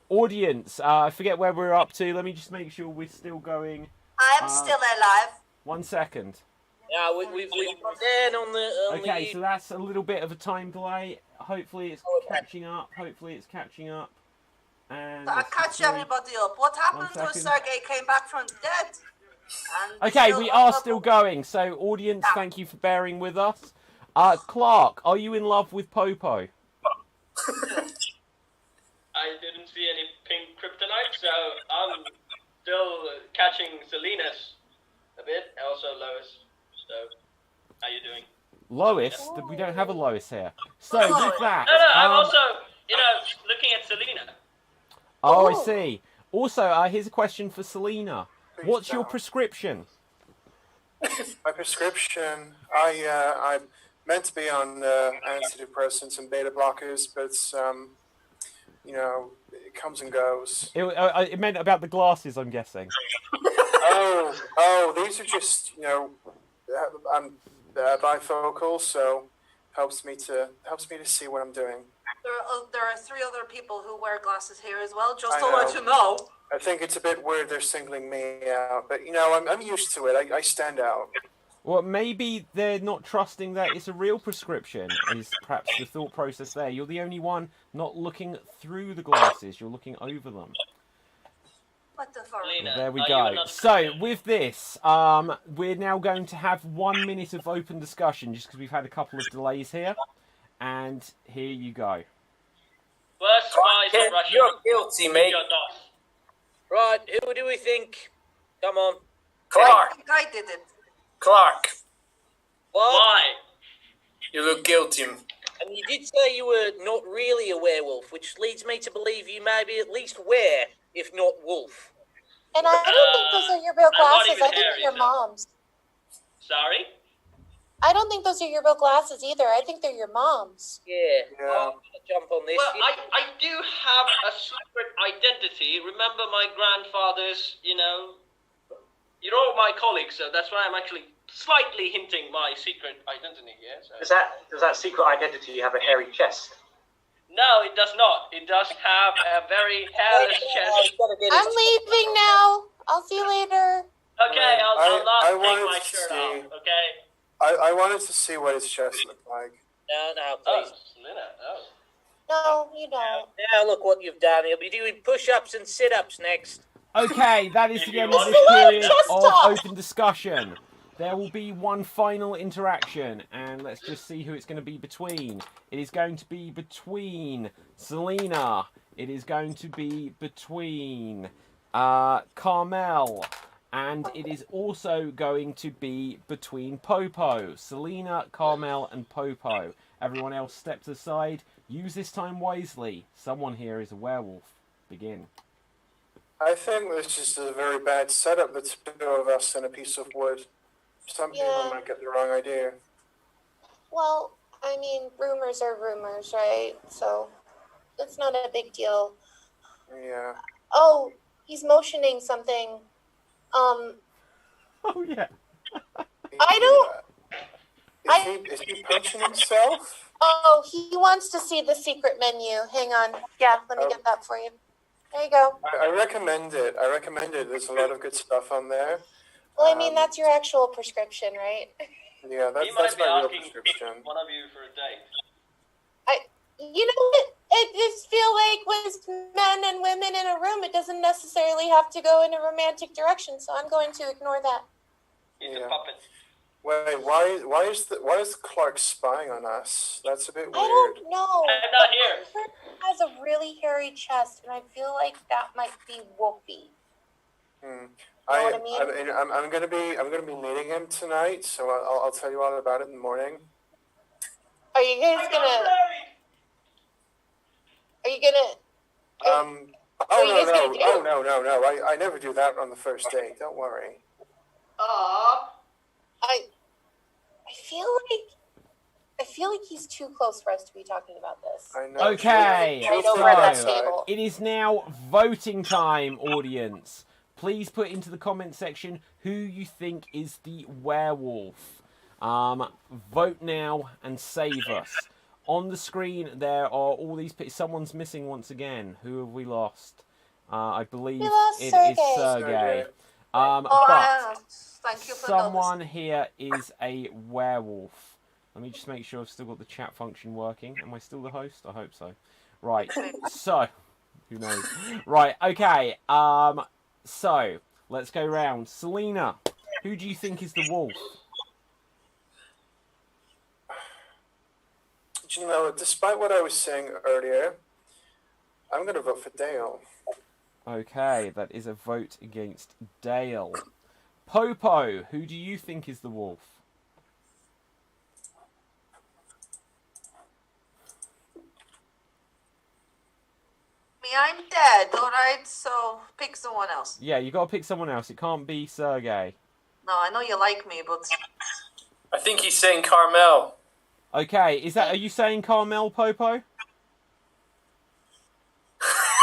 Speaker 1: audience, I forget where we're up to. Let me just make sure we're still going.
Speaker 6: I'm still alive.
Speaker 1: 1 second.
Speaker 8: Yeah, we've down on the
Speaker 1: Okay, so that's a little bit of a time delay. Hopefully it's catching up. And
Speaker 6: I'll catch everybody up. What happened to Sergei came back from the dead? And
Speaker 1: Okay,
Speaker 6: still
Speaker 1: we are
Speaker 6: honorable.
Speaker 1: still going. So, audience, thank you for bearing with us. Clark, are you in love with Popo?
Speaker 9: I didn't see any pink kryptonite, so I'm still catching Selena's a bit. Also Lois. So, how you doing?
Speaker 1: Lois? We don't have a Lois here. So, with that...
Speaker 9: No, I'm also, looking at Selena.
Speaker 1: Oh, I see. Also, here's a question for Selena. What's your prescription?
Speaker 10: My prescription, I'm meant to be on antidepressants and beta blockers, but it's, it comes and goes.
Speaker 1: It meant about the glasses, I'm guessing.
Speaker 10: These are just, I'm bifocal, so helps me to see what I'm doing.
Speaker 6: There are 3 other people who wear glasses here as well, just
Speaker 10: I
Speaker 6: to let
Speaker 10: know.
Speaker 6: you know.
Speaker 10: I think it's a bit weird they're singling me out, but I'm used to it. I stand out.
Speaker 1: Well, maybe they're not trusting that it's a real prescription, is perhaps the thought process there. You're the only one not looking through the glasses, you're looking over them.
Speaker 6: What the fuck?
Speaker 1: There we go. So, with this, we're now going to have 1 minute of open discussion, just because we've had a couple of delays here. And here you go.
Speaker 9: Worst spies are Russian.
Speaker 3: You're guilty, mate.
Speaker 9: You're not.
Speaker 8: Right, who do we think? Come on.
Speaker 3: Clark.
Speaker 6: I think I did it.
Speaker 3: Clark.
Speaker 8: What?
Speaker 9: Why?
Speaker 3: You look guilty.
Speaker 8: And you did say you were not really a werewolf, which leads me to believe you may be at least were, if not wolf.
Speaker 4: And I don't think those are your real
Speaker 9: I'm not
Speaker 4: glasses.
Speaker 9: even
Speaker 4: I think
Speaker 9: hairy,
Speaker 4: they're your
Speaker 9: so-
Speaker 4: mom's.
Speaker 9: Sorry?
Speaker 4: I don't think those are your real glasses either. I think they're your mom's.
Speaker 8: Yeah.
Speaker 10: Yeah.
Speaker 8: I'm gonna jump on this.
Speaker 9: Well, I do have a secret identity. Remember my grandfather's, you're all my colleagues, so that's why I'm actually slightly hinting my secret identity here. So.
Speaker 2: Does that secret identity have a hairy chest?
Speaker 9: No, it does not. It does have a very hairless chest.
Speaker 4: I'm leaving now. I'll see you later.
Speaker 9: Okay, I'll not
Speaker 10: I
Speaker 9: take
Speaker 10: wanted
Speaker 9: my
Speaker 10: to
Speaker 9: shirt
Speaker 10: see-
Speaker 9: off, okay?
Speaker 10: I wanted to see what his chest looked like.
Speaker 8: No,
Speaker 9: Oh,
Speaker 8: please.
Speaker 9: Selena, oh.
Speaker 4: No, you don't.
Speaker 8: Now look what you've done. He'll be doing push-ups and sit-ups next.
Speaker 1: Okay, that is
Speaker 9: If
Speaker 1: the
Speaker 9: you
Speaker 1: end of
Speaker 9: want
Speaker 1: this
Speaker 9: to-
Speaker 1: period
Speaker 4: Just
Speaker 1: of
Speaker 4: talk.
Speaker 1: open discussion. There will be one final interaction, and let's just see who it's going to be between. It is going to be between Selena. It is going to be between Carmel. And it is also going to be between Popo. Selena, Carmel, and Popo. Everyone else steps aside. Use this time wisely. Someone here is a werewolf. Begin.
Speaker 10: I think this is a very bad setup, the 2 of us and a piece of wood. Some
Speaker 4: Yeah.
Speaker 10: people might get the wrong idea.
Speaker 4: Well, I mean, rumors are rumors, right? So it's not a big deal.
Speaker 10: Yeah.
Speaker 4: Oh, he's motioning something.
Speaker 1: Oh, yeah.
Speaker 4: I don't-
Speaker 10: Is he punching himself?
Speaker 4: Oh, he wants to see the secret menu. Hang on. Yeah, let me get that for you. There you go.
Speaker 10: I recommend it. There's a lot of good stuff on there.
Speaker 4: Well, I mean, that's your actual prescription, right?
Speaker 10: Yeah,
Speaker 9: He
Speaker 10: that's
Speaker 9: might be
Speaker 10: my real
Speaker 9: asking
Speaker 10: prescription.
Speaker 9: one of you for a date.
Speaker 4: You know what? I just feel like with men and women in a room, it doesn't necessarily have to go in a romantic direction, so I'm going to ignore that.
Speaker 9: He's
Speaker 10: Yeah.
Speaker 9: a puppet.
Speaker 10: Wait, why is Clark spying on us? That's a bit weird.
Speaker 4: I don't know.
Speaker 9: I'm not here.
Speaker 4: He has a really hairy chest, and I feel like that might be wolfy.
Speaker 10: Hmm.
Speaker 4: Know what I mean?
Speaker 10: I'm gonna be meeting him tonight, so I'll tell you all about it in the morning.
Speaker 4: Are you guys gonna? Are you gonna?
Speaker 10: Oh
Speaker 4: you guys gonna do?
Speaker 10: no. I never do that on the first date. Don't worry.
Speaker 6: Aww.
Speaker 4: I feel like he's too close for us to be talking about this.
Speaker 10: I know.
Speaker 1: Okay,
Speaker 4: Right over at that
Speaker 1: so
Speaker 4: table.
Speaker 1: it is now voting time, audience. Please put into the comment section who you think is the werewolf. Vote now and save us. On the screen, there are all these... Someone's missing once again. Who have we lost? I believe
Speaker 4: We lost
Speaker 1: it is
Speaker 4: Sergey.
Speaker 1: Sergey.
Speaker 6: Oh,
Speaker 1: But
Speaker 6: thank you for
Speaker 1: someone here is a werewolf. Let me just make sure I've still got the chat function working. Am I still the host? I hope so. Right. So, who knows? Right. Okay. So Let's go round. Selena, who do you think is the wolf?
Speaker 10: You know, despite what I was saying earlier, I'm going to vote for Dale.
Speaker 1: Okay, that is a vote against Dale. Popo, who do you think is the wolf?
Speaker 6: I'm dead, alright? So pick someone else.
Speaker 1: Yeah, you got to pick someone else. It can't be Sergey.
Speaker 6: No, I know you like me, but
Speaker 3: I think he's saying Carmel.
Speaker 1: Okay, are you saying Carmel, Popo?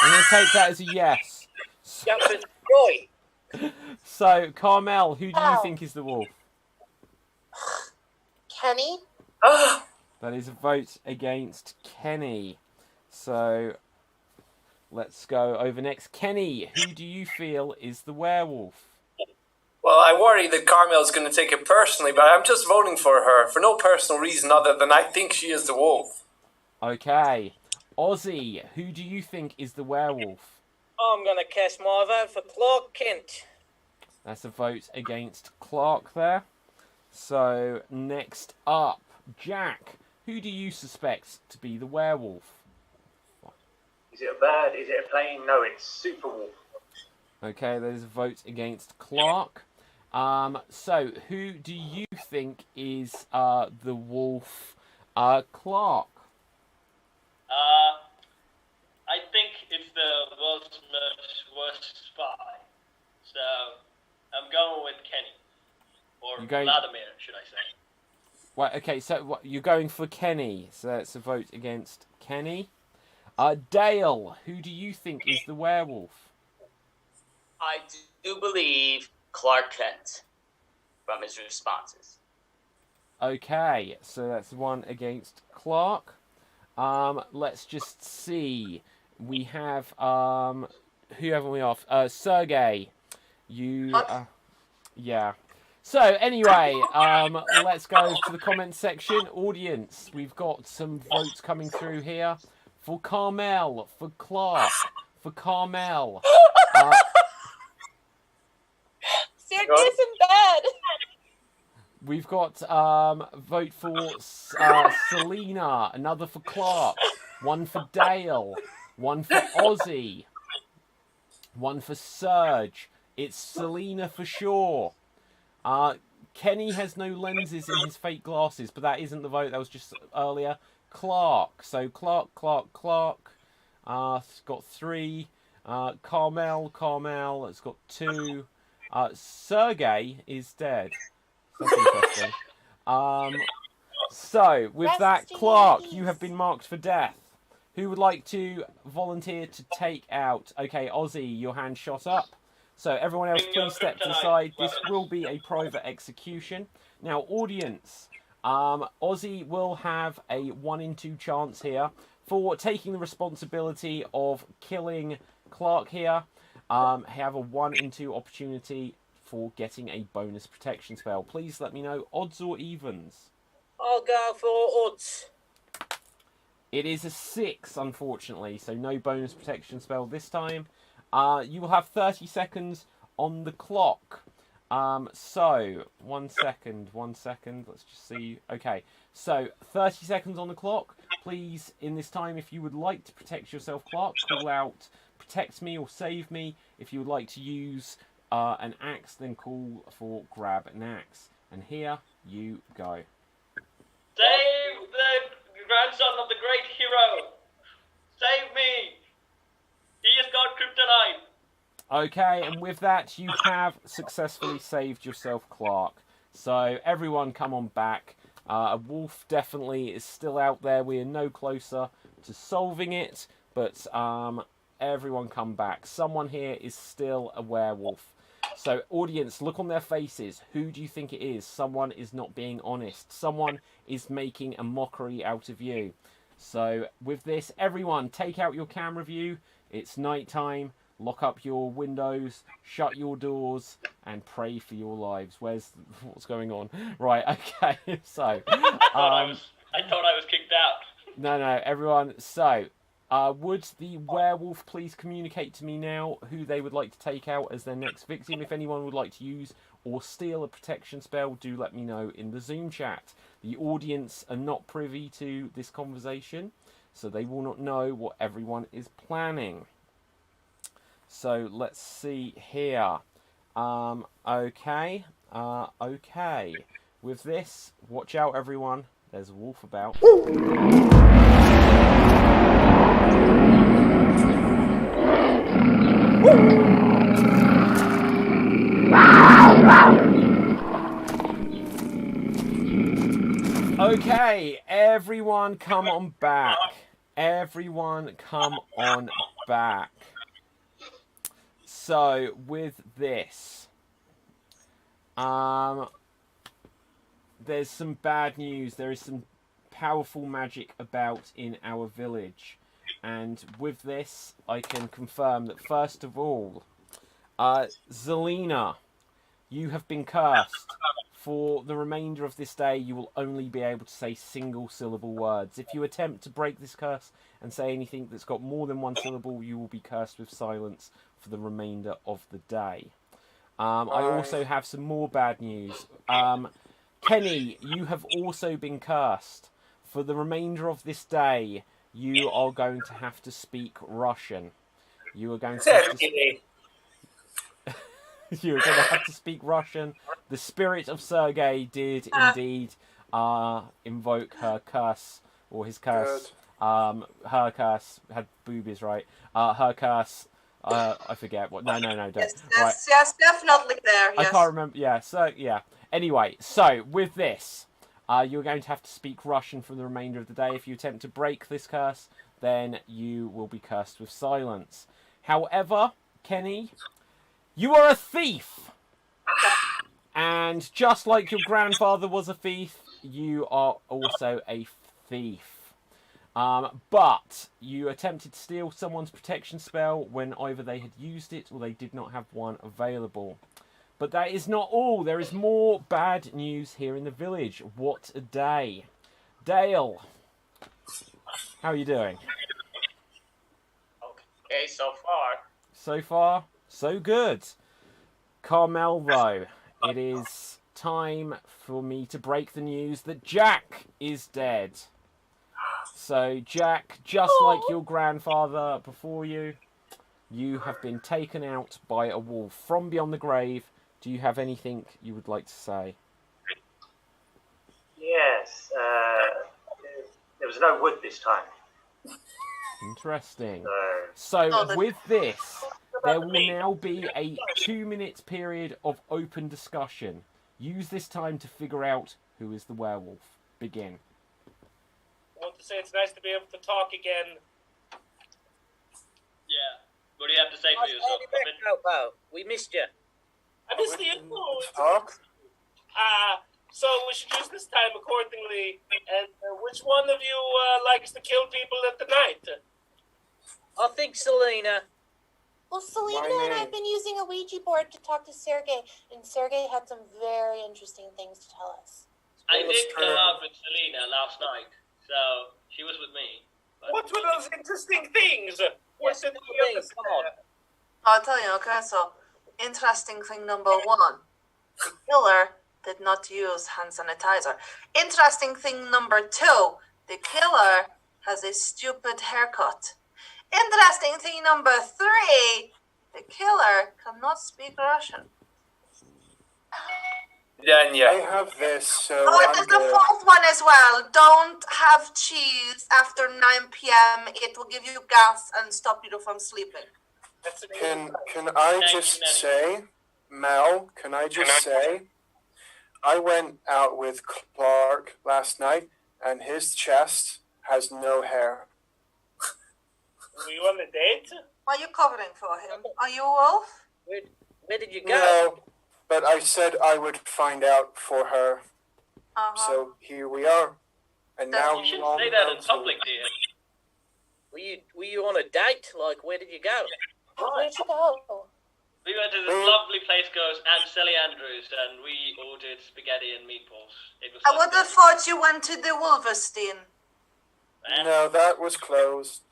Speaker 1: I'm going to take that as a yes.
Speaker 8: Roy.
Speaker 1: So, Carmel, who do you think is the wolf?
Speaker 4: Kenny?
Speaker 1: That is a vote against Kenny. So, let's go over next. Kenny, who do you feel is the werewolf?
Speaker 3: Well, I worry that Carmel's going to take it personally, but I'm just voting for her for no personal reason other than I think she is the wolf.
Speaker 1: Okay. Ozzy, who do you think is the werewolf?
Speaker 8: I'm going to cast my vote for Clark Kent.
Speaker 1: That's a vote against Clark there. So, next up, Jack, who do you suspect to be the werewolf?
Speaker 2: Is it a bird? Is it a plane? No, it's Super Wolf.
Speaker 1: Okay, there's a vote against Clark. So, who do you think is the wolf? Clark.
Speaker 9: I think it's the world's worst spy. So I'm going with Kenny. Or Vladimir, should I say.
Speaker 1: Well, okay, so you're going for Kenny. So that's a vote against Kenny. Dale, who do you think is the werewolf?
Speaker 7: I do believe Clark Kent from his responses.
Speaker 1: Okay, so that's one against Clark. Let's just see. We have who haven't we off? Sergey. You yeah. So anyway, let's go to the comments section. Audience, we've got some votes coming through here. For Carmel, for Clark, for Carmel.
Speaker 4: Sergey's in bed.
Speaker 1: We've got vote for Selena, another for Clark, one for Dale, one for Ozzy, one for Serge. It's Selena for sure. Kenny has no lenses in his fake glasses, but that isn't the vote. That was just earlier. Clark. So Clark. It's got 3. Carmel. It's got 2. Sergey is dead. That's interesting. So, with that, Clark, you have been marked for death. Who would like to volunteer to take out? Okay, Ozzy, your hand shot up. So, everyone else, please step to the side. This will be a private execution. Now, audience, Ozzy will have a 1 in 2 chance here for taking the responsibility of killing Clark here. Have a 1 in 2 opportunity for getting a bonus protection spell. Please let me know odds or evens.
Speaker 8: I'll go for odds.
Speaker 1: It is a 6, unfortunately, so no bonus protection spell this time. You will have 30 seconds on the clock. So, 1 second. Let's just see. Okay, so 30 seconds on the clock. Please, in this time, if you would like to protect yourself, Clark, call out protect me or save me. If you would like to use an axe, then call for grab an axe. And here you go.
Speaker 9: Save the grandson of the great hero. Save me. He has got kryptonite.
Speaker 1: Okay, and with that, you have successfully saved yourself, Clark. So everyone come on back. A wolf definitely is still out there. We are no closer to solving it, but everyone come back. Someone here is still a werewolf. So, audience, look on their faces. Who do you think it is? Someone is not being honest. Someone is making a mockery out of you. So, with this, everyone, take out your camera view. It's night time. Lock up your windows, shut your doors, and pray for your lives. What's going on? Right, okay, so...
Speaker 9: I thought I was kicked out.
Speaker 1: No, everyone. So, Would the werewolf please communicate to me now who they would like to take out as their next victim? If anyone would like to use or steal a protection spell, do let me know in the Zoom chat. The audience are not privy to this conversation, so they will not know what everyone is planning. So let's see here. Okay. With this, watch out, everyone. There's a wolf about. Okay, everyone come on back. Everyone come on back. So, with this, there's some bad news. There is some powerful magic about in our village. And with this, I can confirm that first of all, Zelina, you have been cursed. For the remainder of this day, you will only be able to say single-syllable words. If you attempt to break this curse and say anything that's got more than one syllable, you will be cursed with silence for the remainder of the day. I also have some more bad news. Kenny, you have also been cursed. For the remainder of this day, you are going to have to speak Russian. You are going to have to... You're going to have to speak Russian. The spirit of Sergei did indeed invoke her curse, or his curse. Her curse had boobies, right? Her curse. I forget what. No, don't.
Speaker 6: Yes, definitely there. Yes.
Speaker 1: I can't remember. Yeah. So yeah. Anyway, so with this, you're going to have to speak Russian for the remainder of the day. If you attempt to break this curse, then you will be cursed with silence. However, Kenny, you are a thief! And just like your grandfather was a thief, you are also a thief. But you attempted to steal someone's protection spell when either they had used it or they did not have one available. But that is not all. There is more bad news here in the village. What a day. Dale, how are you doing?
Speaker 7: Okay, so far.
Speaker 1: So far, so good. Carmel, though, it is time for me to break the news that Jack is dead. So, Jack, just like your grandfather before you, you have been taken out by a wolf from beyond the grave. Do you have anything you would like to say?
Speaker 2: Yes. There was no wood this time.
Speaker 1: Interesting. So, with this, there will now be a 2-minute period of open discussion. Use this time to figure out who is the werewolf. Begin.
Speaker 5: I want to say it's nice to be able to talk again.
Speaker 9: Yeah. What do you have to say for yourself?
Speaker 8: We missed you.
Speaker 5: I missed the info.
Speaker 10: Talk?
Speaker 5: So we should use this time accordingly. And which one of you likes to kill people at the night?
Speaker 8: I think Selena.
Speaker 4: Well, Selena and I have been using a Ouija board to talk to Sergei, and Sergei had some very interesting things to tell us.
Speaker 9: I did go out with Selena last night, so she was with me.
Speaker 5: What were those interesting things? What did you understand?
Speaker 8: Come on.
Speaker 6: I'll tell you, okay, so interesting thing number one. The killer did not use hand sanitizer. Interesting thing number two. The killer has a stupid haircut. Interesting thing number three. The killer cannot speak Russian.
Speaker 3: Danya.
Speaker 10: I have this, so
Speaker 6: Oh,
Speaker 10: I'm
Speaker 6: there's the
Speaker 10: good.
Speaker 6: fourth one as well. Don't have cheese after 9 p.m. It will give you gas and stop you from sleeping.
Speaker 10: Can I just say, Mel, can I just say, I went out with Clark last night, and his chest has no hair.
Speaker 5: Were you on a date?
Speaker 6: What are you covering for him? Are you a wolf?
Speaker 8: Where did you go?
Speaker 10: No, but I said I would find out for her. So here we are. And now
Speaker 9: You shouldn't
Speaker 10: all
Speaker 9: say that
Speaker 10: know
Speaker 9: in
Speaker 10: to-
Speaker 9: public, dear.
Speaker 8: Were you on a date? Like, where did you go?
Speaker 4: Where'd you go?
Speaker 9: We went to this lovely place called Sally Andrews, and we ordered spaghetti and meatballs. It was
Speaker 6: I would have thought you went to the Wolverstein.
Speaker 10: No, that was closed.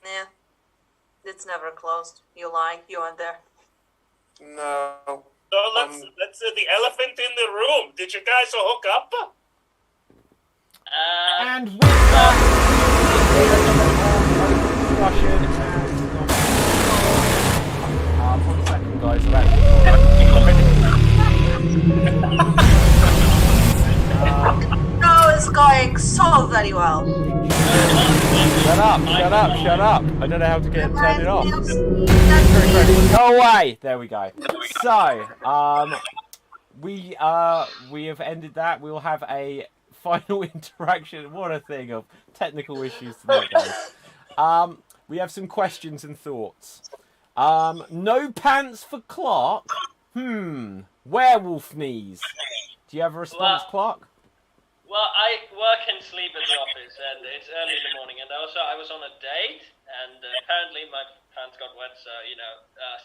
Speaker 6: Yeah. It's never closed. You lie. You aren't there.
Speaker 10: No.
Speaker 5: So let's the elephant in the room. Did you guys hook up?
Speaker 1: And with that, discussion and 1 second, guys.
Speaker 6: No, it's going so very well.
Speaker 1: Shut up. I don't know how to turn it off. Go away. There we go. So, we have ended that. We'll have a final interaction. What a thing of technical issues tonight, guys. We have some questions and thoughts. No pants for Clark. Werewolf knees. Do you have a response, Clark?
Speaker 9: Well, I work and sleep at the office, and it's early in the morning, and also I was on a date, and apparently my pants got wet, so,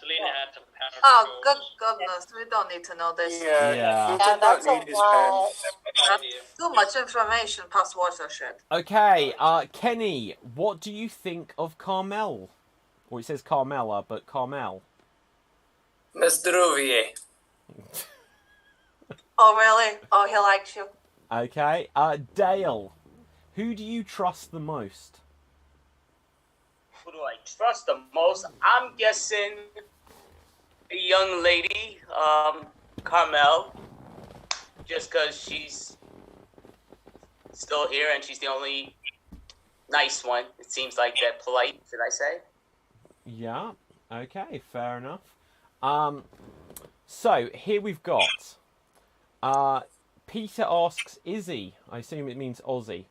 Speaker 9: Selena had some pants.
Speaker 6: Oh, good goodness. We don't need to know this.
Speaker 10: Yeah. He did not need his pants.
Speaker 6: That's too much information past watershed.
Speaker 1: Okay, Kenny, what do you think of Carmel? Or it says Carmela, but Carmel.
Speaker 3: Zdrowie.
Speaker 6: Oh, really? Oh, he likes you.
Speaker 1: Okay, Dale, who do you trust the most?
Speaker 7: Who do I trust the most? I'm guessing a young lady, Carmel, just because she's still here and she's the only nice one. It seems like that polite, should I say?
Speaker 1: Yeah, okay, fair enough. So, here we've got, Peter asks Izzy, I assume it means Ozzy.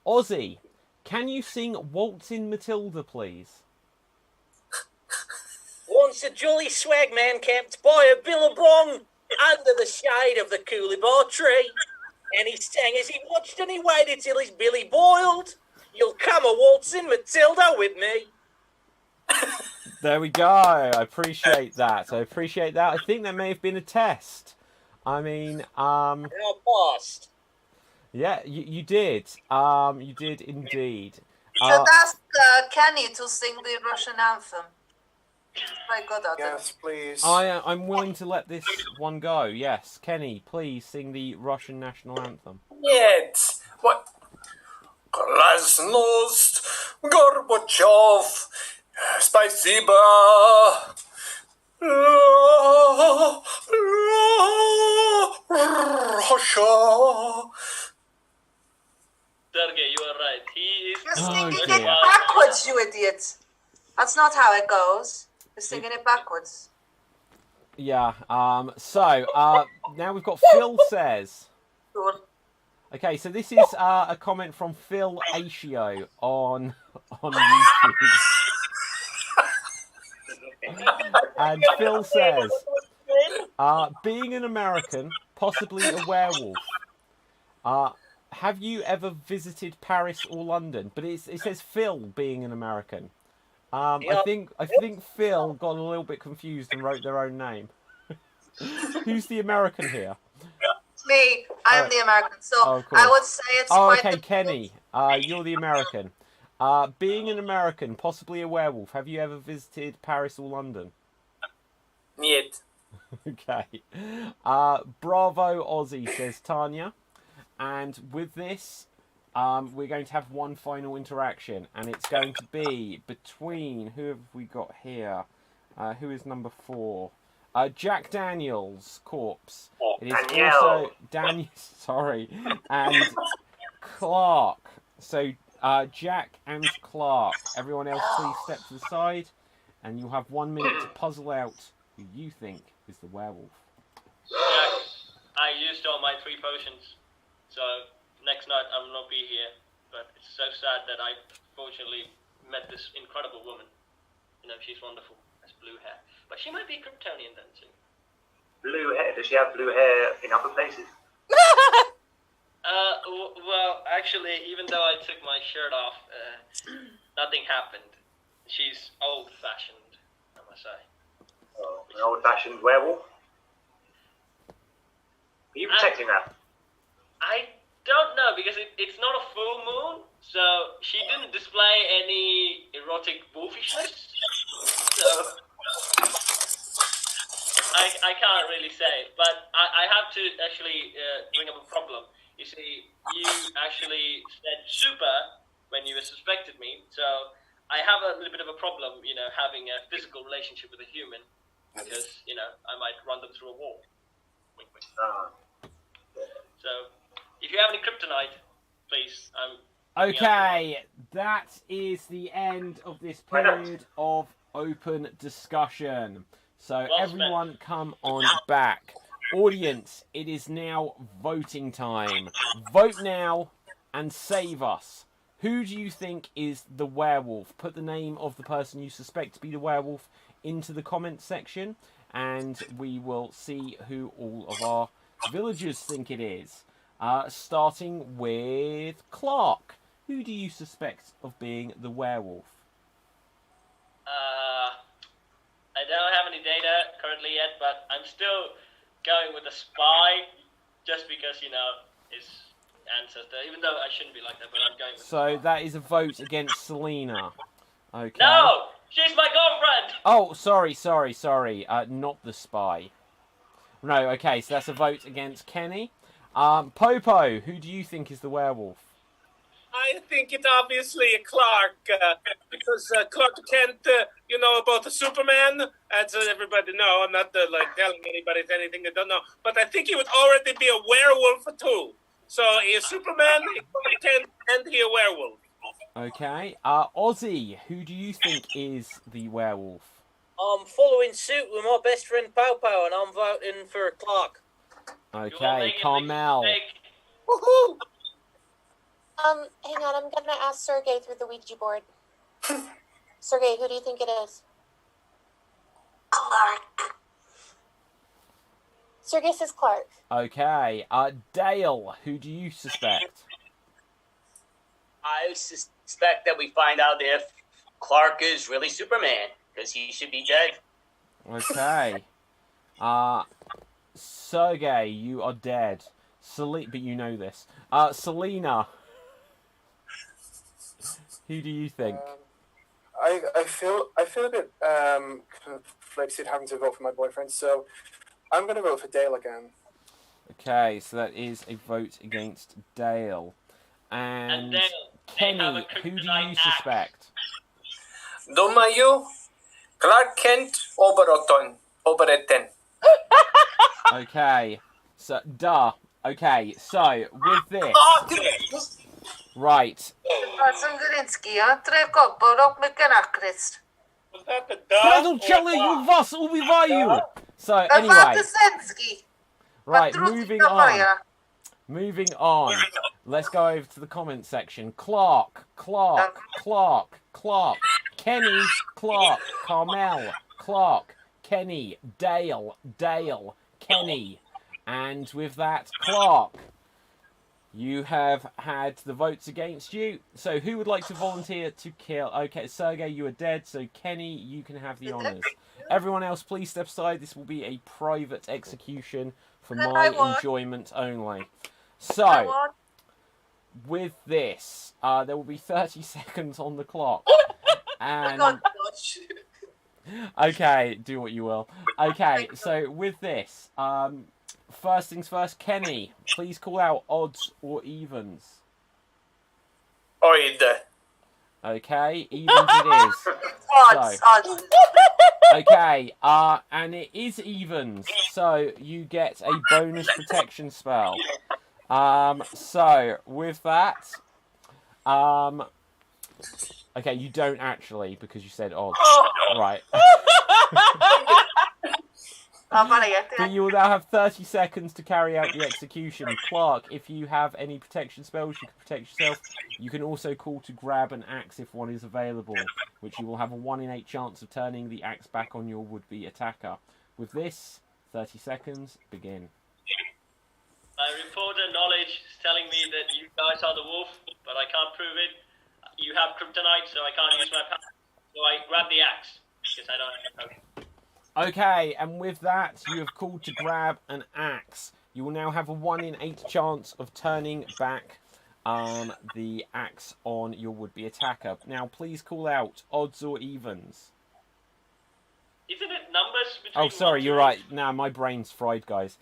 Speaker 1: Ozzy, can you sing Waltz in Matilda, please?
Speaker 8: Once a jolly swag man camped by a billabong under the shade of the Coolibah tree. And he sang as he watched and he waited till his billy boiled. You'll come a waltzing Matilda with me.
Speaker 1: There we go. I appreciate that. I think that may have been a test. I mean,
Speaker 8: Now passed.
Speaker 1: yeah, you did. You did indeed.
Speaker 6: You should ask Kenny to sing the Russian anthem. He's very good at it.
Speaker 10: Yes, please.
Speaker 1: I'm willing to let this one go. Yes, Kenny, please sing the Russian national anthem.
Speaker 3: Нет. What? Glasnost, Gorbachev, спасибо. Russia.
Speaker 9: Sergey, you are right. He is...
Speaker 6: You're
Speaker 1: Oh,
Speaker 6: singing
Speaker 1: dear.
Speaker 6: it backwards, you idiot. That's not how it goes. You're singing it backwards.
Speaker 1: Yeah. So now we've got Phil says.
Speaker 6: Good.
Speaker 1: Okay, so this is a comment from Phil Asio on YouTube. And Phil says, being an American, possibly a werewolf, have you ever visited Paris or London? But it says Phil being an American. I think Phil got a little bit confused and wrote their own name. Who's the American here?
Speaker 6: Me. I'm the American. So
Speaker 1: of course.
Speaker 6: I would say it's
Speaker 1: Oh,
Speaker 6: quite
Speaker 1: okay, Kenny. You're the American. Being an American, possibly a werewolf, have you ever visited Paris or London?
Speaker 3: Нет.
Speaker 1: Okay. Bravo Aussie, says Tanya. And with this, we're going to have one final interaction. And it's going to be between... Who have we got here? Who is number 4? Jack Daniels' corpse. It is also Daniel... Sorry. And Clark. So... Jack and Clark. Everyone else, please step to the side, and you'll have 1 minute to puzzle out who you think is the werewolf.
Speaker 9: Jack, I used all my 3 potions, so next night I will not be here. But it's so sad that I fortunately met this incredible woman. You know, she's wonderful. Has blue hair, but she might be Kryptonian then too.
Speaker 2: Blue hair? Does she have blue hair in other places?
Speaker 9: Well, actually, even though I took my shirt off, nothing happened. She's old-fashioned, I must say.
Speaker 2: Oh, an old-fashioned werewolf? Are you protecting her?
Speaker 9: I don't know, because it's not a full moon, So she didn't display any erotic wolfishness. So I can't really say, but I have to actually bring up a problem. You see, you actually said super when you suspected me, so I have a little bit of a problem, having a physical relationship with a human, because, I might run them through a wall. Wink, wink. So, if you have any kryptonite, please,
Speaker 1: Okay, that is the end of this period of open discussion. So everyone come on back. Audience, it is now voting time. Vote now and save us. Who do you think is the werewolf? Put the name of the person you suspect to be the werewolf into the comments section, and we will see who all of our villagers think it is. Starting with Clark. Who do you suspect of being the werewolf?
Speaker 9: I don't have any data currently yet, but I'm still going with the spy, just because, his ancestor, even though I shouldn't be like that, but I'm going with
Speaker 1: So that is a vote against Selena. Okay.
Speaker 9: No! She's my girlfriend!
Speaker 1: Oh, sorry. Not the spy. No, okay, so that's a vote against Kenny. Popo, who do you think is the werewolf?
Speaker 5: I think it's obviously Clark, because Clark Kent, about the Superman, as everybody know. I'm not telling anybody anything they don't know, but I think he would already be a werewolf too. So he's Superman, Clark Kent, and he a werewolf.
Speaker 1: Okay, Ozzy, who do you think is the werewolf?
Speaker 8: I'm following suit with my best friend Popo, and I'm voting for Clark.
Speaker 1: Okay, Carmel.
Speaker 5: Woohoo!
Speaker 4: Hang on, I'm gonna ask Sergey through the Ouija board. Sergey, who do you think it is?
Speaker 6: Clark.
Speaker 4: Sergey says Clark.
Speaker 1: Okay, Dale, who do you suspect?
Speaker 7: I suspect that we find out if Clark is really Superman, because he should be dead.
Speaker 1: Okay. Sergey, you are dead. But you know this. Selena, who do you think?
Speaker 10: I feel a bit conflicted having to vote for my boyfriend, so I'm going to vote for Dale again.
Speaker 1: Okay, so that is a vote against Dale. And
Speaker 9: Dale,
Speaker 1: Kenny, who do you suspect?
Speaker 3: Domayo, Clark Kent, Oberotten.
Speaker 1: Okay, so Okay, so with this, right.
Speaker 6: Was
Speaker 5: that the dog?
Speaker 1: So anyway, right, moving on. Let's go over to the comment section. Clark, Kenny, Clark, Carmel, Clark, Kenny, Dale, Kenny. And with that, Clark, you have had the votes against you. So who would like to volunteer to kill? Okay, Sergey, you are dead. So Kenny, you can have the honours. Everyone else, please step aside. This will be a private execution for my enjoyment only. So, with this, there will be 30 seconds on the clock. And okay, do what you will. Okay, so with this, first things first, Kenny, please call out odds or evens.
Speaker 3: Oid.
Speaker 1: Okay, evens it is.
Speaker 6: Odds.
Speaker 1: Okay, and it is evens, so you get a bonus protection spell. So with that, okay, you don't actually, because you said odds. Right. But you will now have 30 seconds to carry out the execution. Clark, if you have any protection spells, you can protect yourself. You can also call to grab an axe if one is available, which you will have a 1 in 8 chance of turning the axe back on your would-be attacker. With this, 30 seconds, begin.
Speaker 9: My reporter knowledge is telling me that you guys are the wolf, but I can't prove it. You have kryptonite, so I can't use my power. So I grab the axe, because I don't have a potion.
Speaker 1: Okay, and with that, you have called to grab an axe. You will now have a 1 in 8 chance of turning back the axe on your would-be attacker. Now, please call out odds or evens.
Speaker 9: Isn't it numbers between?
Speaker 1: Oh, sorry,
Speaker 9: 1 to
Speaker 1: you're
Speaker 9: 8?
Speaker 1: right. Now my brain's fried, guys.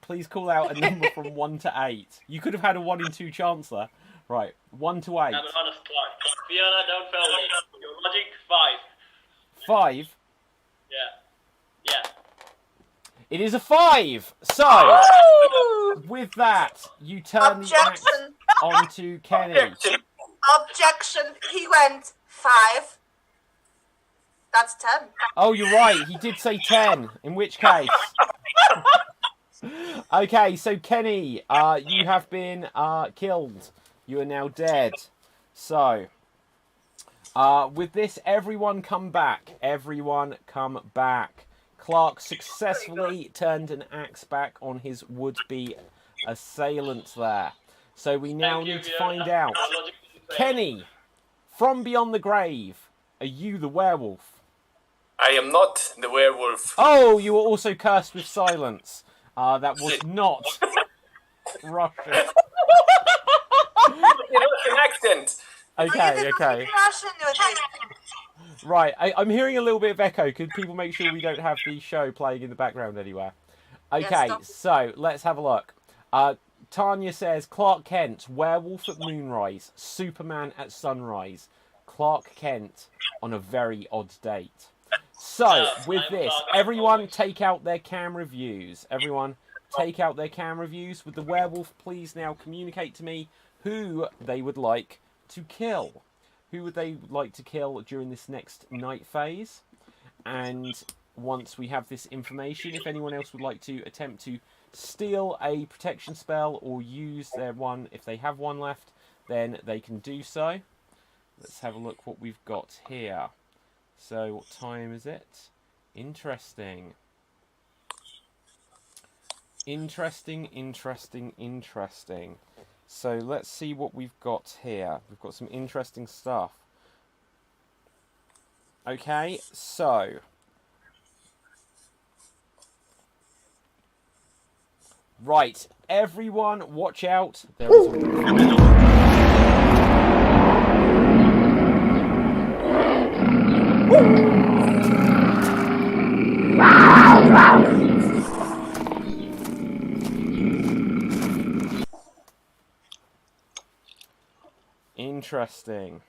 Speaker 1: Please call out a number from 1 to 8. You could have had a 1 in 2 chance there. Right, 1 to 8.
Speaker 9: I'm an honest Clark. Fiona, don't fail me. Your logic, 5.
Speaker 1: 5.
Speaker 9: Yeah. Yeah.
Speaker 1: It is a 5. So, with that, you turn the axe
Speaker 6: Objection.
Speaker 1: onto Kenny.
Speaker 6: Objection. He went 5. That's 10.
Speaker 1: Oh, you're right. He did say 10. In which case, okay. So Kenny, you have been killed. You are now dead. So, with this, everyone come back. Everyone come back. Clark successfully turned an axe back on his would-be assailant there. So we now need to find out. Kenny, from beyond the grave, are you the werewolf?
Speaker 3: I am not the werewolf.
Speaker 1: Oh, you were also cursed with silence. That was not Russian.
Speaker 3: It was an accent.
Speaker 1: Okay.
Speaker 6: Russian,
Speaker 1: Right, I'm hearing a little bit of echo. Could people make sure we don't have the show playing in the background anywhere? Okay,
Speaker 6: Yes,
Speaker 1: so let's have a look. Tanya says, Clark Kent, werewolf at moonrise, Superman at sunrise. Clark Kent on a very odd date. So, with this, everyone take out their camera views. Everyone take out their camera views. With the werewolf, please now communicate to me who they would like to kill. Who would they like to kill during this next night phase? And once we have this information, if anyone else would like to attempt to steal a protection spell or use their one, if they have one left, then they can do so. Let's have a look what we've got here. So, what time is it? Interesting. Interesting. So, let's see what we've got here. We've got some interesting stuff. Okay, so. Right, everyone, watch out. There is a... Interesting.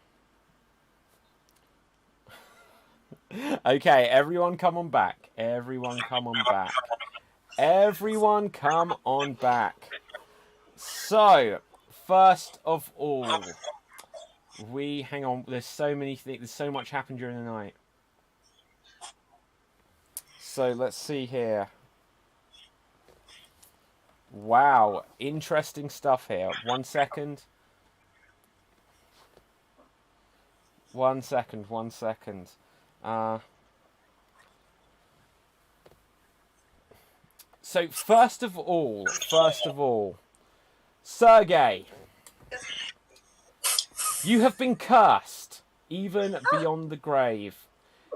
Speaker 1: Okay, everyone come on back. Everyone come on back. Everyone come on back. So, first of all, hang on, there's so many things, there's so much happened during the night. So, let's see here. Wow, interesting stuff here. 1 second. 1 second, 1 second. So, first of all, Sergey, you have been cursed, even beyond the grave.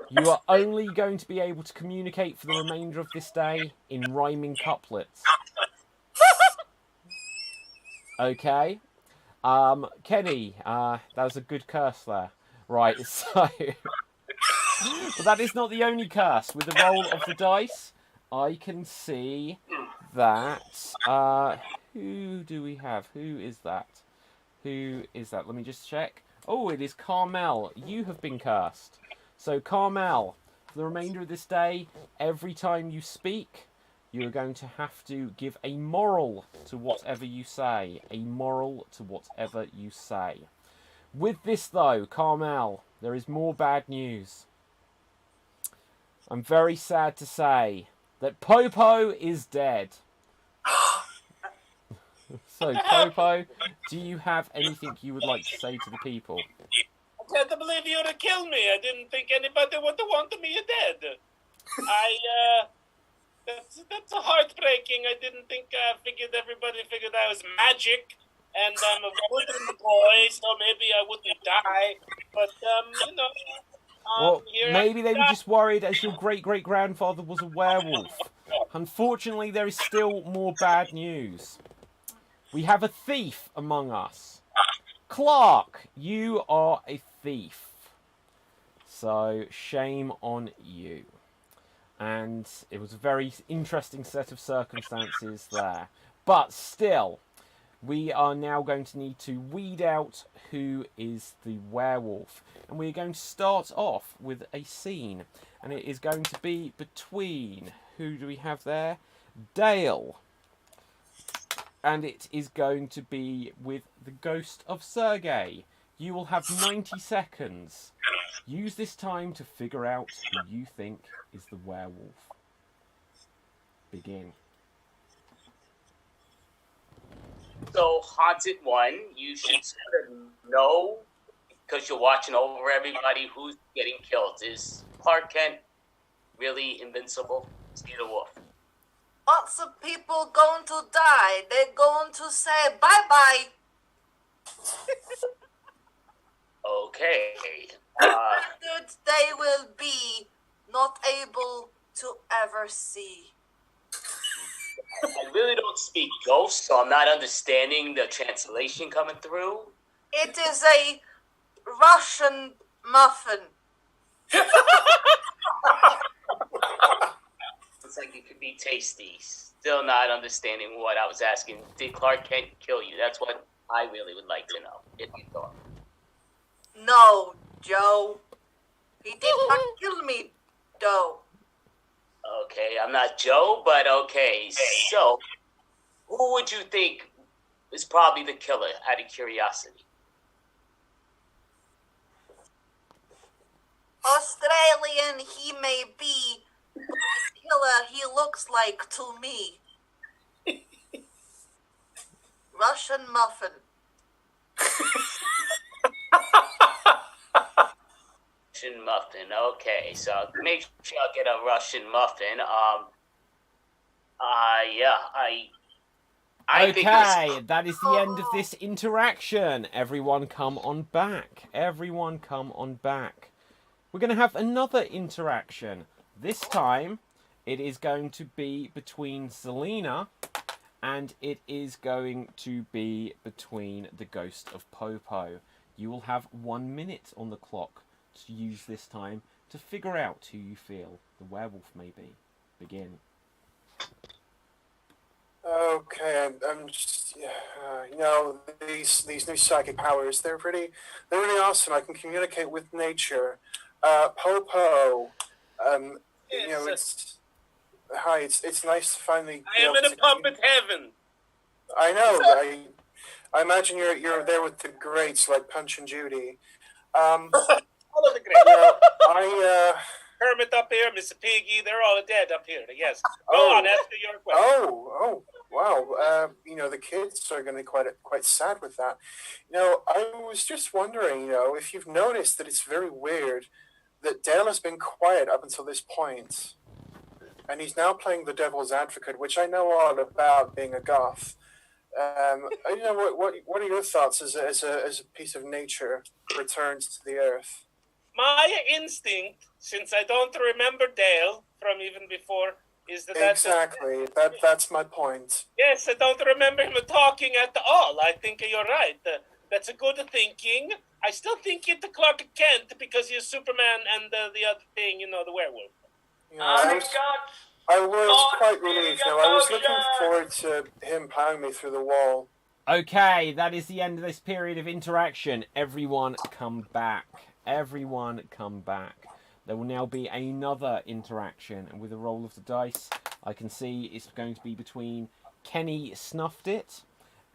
Speaker 1: You are only going to be able to communicate for the remainder of this day in rhyming couplets. Okay? Kenny, that was a good curse there. Right, so... But that is not the only curse. With the roll of the dice, I can see that... who do we have? Who is that? Who is that? Let me just check. Oh, it is Carmel. You have been cursed. So, Carmel, for the remainder of this day, every time you speak, you are going to have to give a moral to whatever you say. A moral to whatever you say. With this, though, Carmel, there is more bad news. I'm very sad to say that Popo is dead. So, Popo, do you have anything you would like to say to the people?
Speaker 5: I can't believe you would have killed me. I didn't think anybody would have wanted me dead. That's heartbreaking. I didn't think, everybody figured I was magic. And I'm a wooden boy, so maybe I wouldn't die. But,
Speaker 1: well, maybe they were just worried as your great-great-grandfather was a werewolf. Unfortunately, there is still more bad news. We have a thief among us. Clark, you are a thief. So, shame on you. And it was a very interesting set of circumstances there. But still, we are now going to need to weed out who is the werewolf. And we're going to start off with a scene. And it is going to be between, who do we have there? Dale. And it is going to be with the ghost of Sergei. You will have 90 seconds. Use this time to figure out who you think is the werewolf. Begin.
Speaker 7: So, Haunted One, you should sort of know, because you're watching over everybody, who's getting killed. Is Clark Kent really invincible? Is he the wolf?
Speaker 6: Lots of people going to die. They're going to say bye-bye.
Speaker 7: Okay.
Speaker 6: That they will be not able to ever see.
Speaker 7: I really don't speak ghost, so I'm not understanding the translation coming through.
Speaker 6: It is a Russian muffin.
Speaker 7: Looks like it could be tasty. Still not understanding what I was asking. Did Clark Kent kill you? That's what I really would like to know, if you thought.
Speaker 6: No, Joe. He did not kill me, though.
Speaker 7: Okay, I'm not Joe, but okay. So, who would you think is probably the killer, out of curiosity?
Speaker 6: Australian he may be, but the killer he looks like to me. Russian muffin.
Speaker 7: Russian muffin. Okay, so make sure I get a Russian muffin. Yeah, I think it was...
Speaker 1: that is the end of this interaction. Everyone come on back. Everyone come on back. We're going to have another interaction. This time, it is going to be between Zelina and it is going to be between the ghost of Popo. You will have 1 minute on the clock to use this time to figure out who you feel the werewolf may be. Begin.
Speaker 10: Okay, I'm just, you know, these new psychic powers, they're really awesome. I can communicate with nature. Popo, you know, it's nice to finally.
Speaker 5: I am in a puppet heaven.
Speaker 10: I know. I imagine you're there with the greats like Punch and Judy.
Speaker 5: All of the greats.
Speaker 10: You know,
Speaker 5: Kermit up here, Mr. Piggy, they're all dead up here. Yes. Go on, ask me your question.
Speaker 10: Oh, wow. You know, the kids are going to be quite sad with that. You know, I was just wondering, you know, if you've noticed that it's very weird that Dale has been quiet up until this point, and he's now playing the devil's advocate, which I know all about, being a goth. You know, what are your thoughts as a piece of nature returns to the earth?
Speaker 5: My instinct, since I don't remember Dale from even before, is that
Speaker 10: exactly that's my point.
Speaker 5: Yes, I don't remember him talking at all. I think you're right. That's a good thinking. I still think it's Clark Kent because he's Superman and the other thing, you know, the werewolf.
Speaker 10: You know, I was quite relieved. You know, I was looking forward to him plowing me through the wall.
Speaker 1: Okay, that is the end of this period of interaction. Everyone come back. Everyone come back. There will now be another interaction, and with a roll of the dice, I can see it's going to be between Kenny Snuffed It,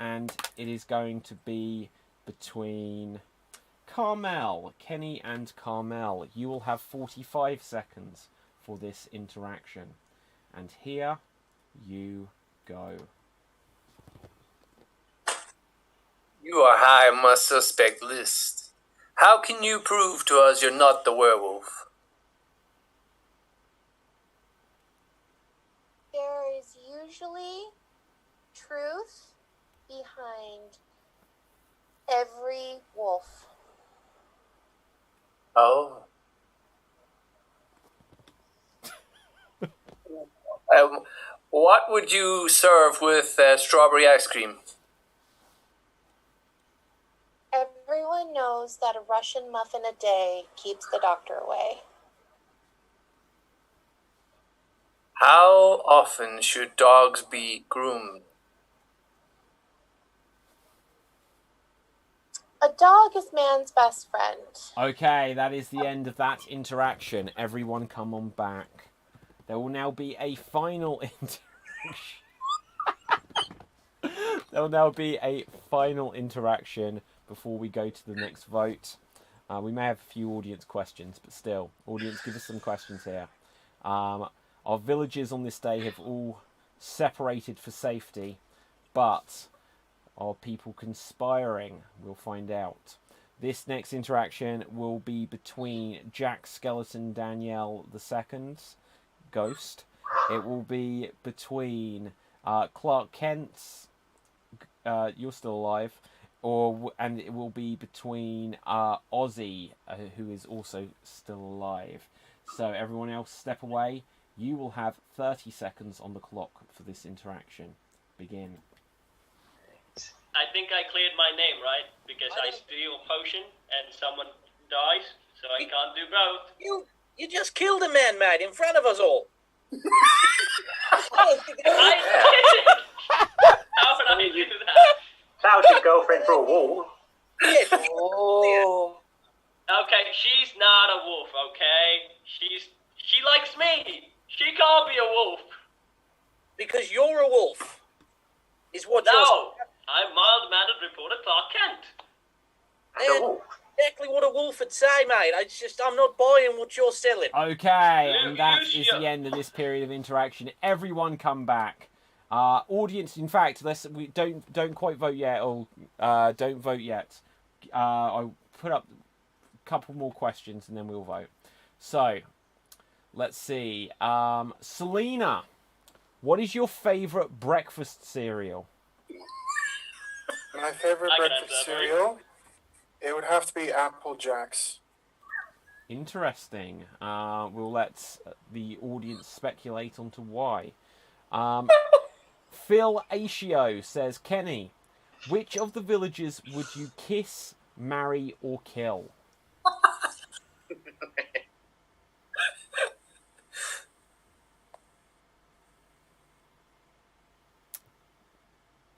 Speaker 1: and it is going to be between Carmel. Kenny and Carmel. You will have 45 seconds for this interaction. And here you go.
Speaker 3: You are high on my suspect list. How can you prove to us you're not the werewolf?
Speaker 4: There is usually truth behind every wolf.
Speaker 3: Oh. What would you serve with strawberry ice cream?
Speaker 4: Everyone knows that a Russian muffin a day keeps the doctor away.
Speaker 3: How often should dogs be groomed?
Speaker 4: A dog is man's best friend.
Speaker 1: Okay, that is the end of that interaction. Everyone come on back. There will now be a final interaction. There will now be a final interaction before we go to the next vote. We may have a few audience questions, but still, audience, give us some questions here. Our villagers on this day have all separated for safety, but are people conspiring? We'll find out. This next interaction will be between Jack Skeleton Danielle II's ghost. It will be between Clark Kent's you're still alive, and it will be between Ozzy, who is also still alive. So everyone else step away. You will have 30 seconds on the clock for this interaction. Begin.
Speaker 9: I think I cleared my name, right? Because I steal a potion and someone dies, so I can't do both.
Speaker 8: You just killed a man, mate, in front of us all.
Speaker 9: I did it! How would I do that?
Speaker 2: Found your girlfriend for a wall.
Speaker 9: Oh. Okay, she's not a wolf, okay? She likes me. She can't be a wolf.
Speaker 8: Because you're a wolf. Is what
Speaker 9: No,
Speaker 8: you're...
Speaker 9: I'm mild-mannered reporter Clark Kent.
Speaker 8: Exactly what a wolf would say, mate. I'm not buying what you're selling.
Speaker 1: Okay, and that is the end of this period of interaction. Everyone come back. Audience, in fact, we don't quite vote yet, or don't vote yet. I'll put up a couple more questions and then we'll vote. So, let's see. Selena, what is your favourite breakfast cereal?
Speaker 10: My favourite breakfast cereal? It would have to be Apple Jacks.
Speaker 1: Interesting. We'll let the audience speculate onto why. Phil Asio says, Kenny, which of the villagers would you kiss, marry, or kill?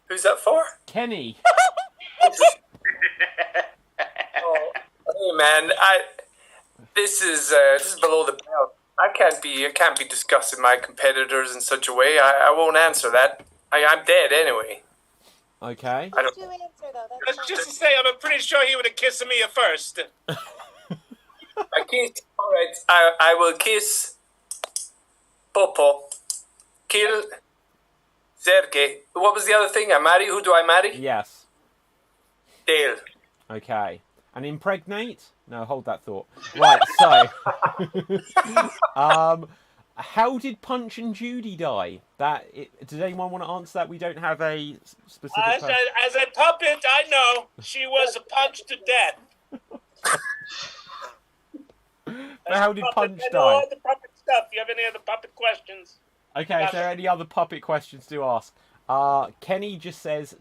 Speaker 3: Who's that for?
Speaker 1: Kenny.
Speaker 3: Hey man, this is below the belt. I can't be discussing my competitors in such a way. I won't answer that. I'm dead anyway.
Speaker 1: Okay.
Speaker 3: I don't.
Speaker 4: Do answer though.
Speaker 5: That's just to say, I'm pretty sure he would have kissed me first.
Speaker 3: I kiss. All right. I will kiss. Popo. Kill. Sergey. What was the other thing? I marry. Who do I marry?
Speaker 1: Yes.
Speaker 3: Dale.
Speaker 1: Okay. And impregnate? No, hold that thought. Right, so... how did Punch and Judy die? Does anyone want to answer that? We don't have a specific...
Speaker 5: As a puppet, I know. She was punched to death.
Speaker 1: But how did Punch die?
Speaker 5: All the puppet stuff. You have any other puppet questions?
Speaker 1: Okay, is there any other puppet questions to ask? Kenny just says...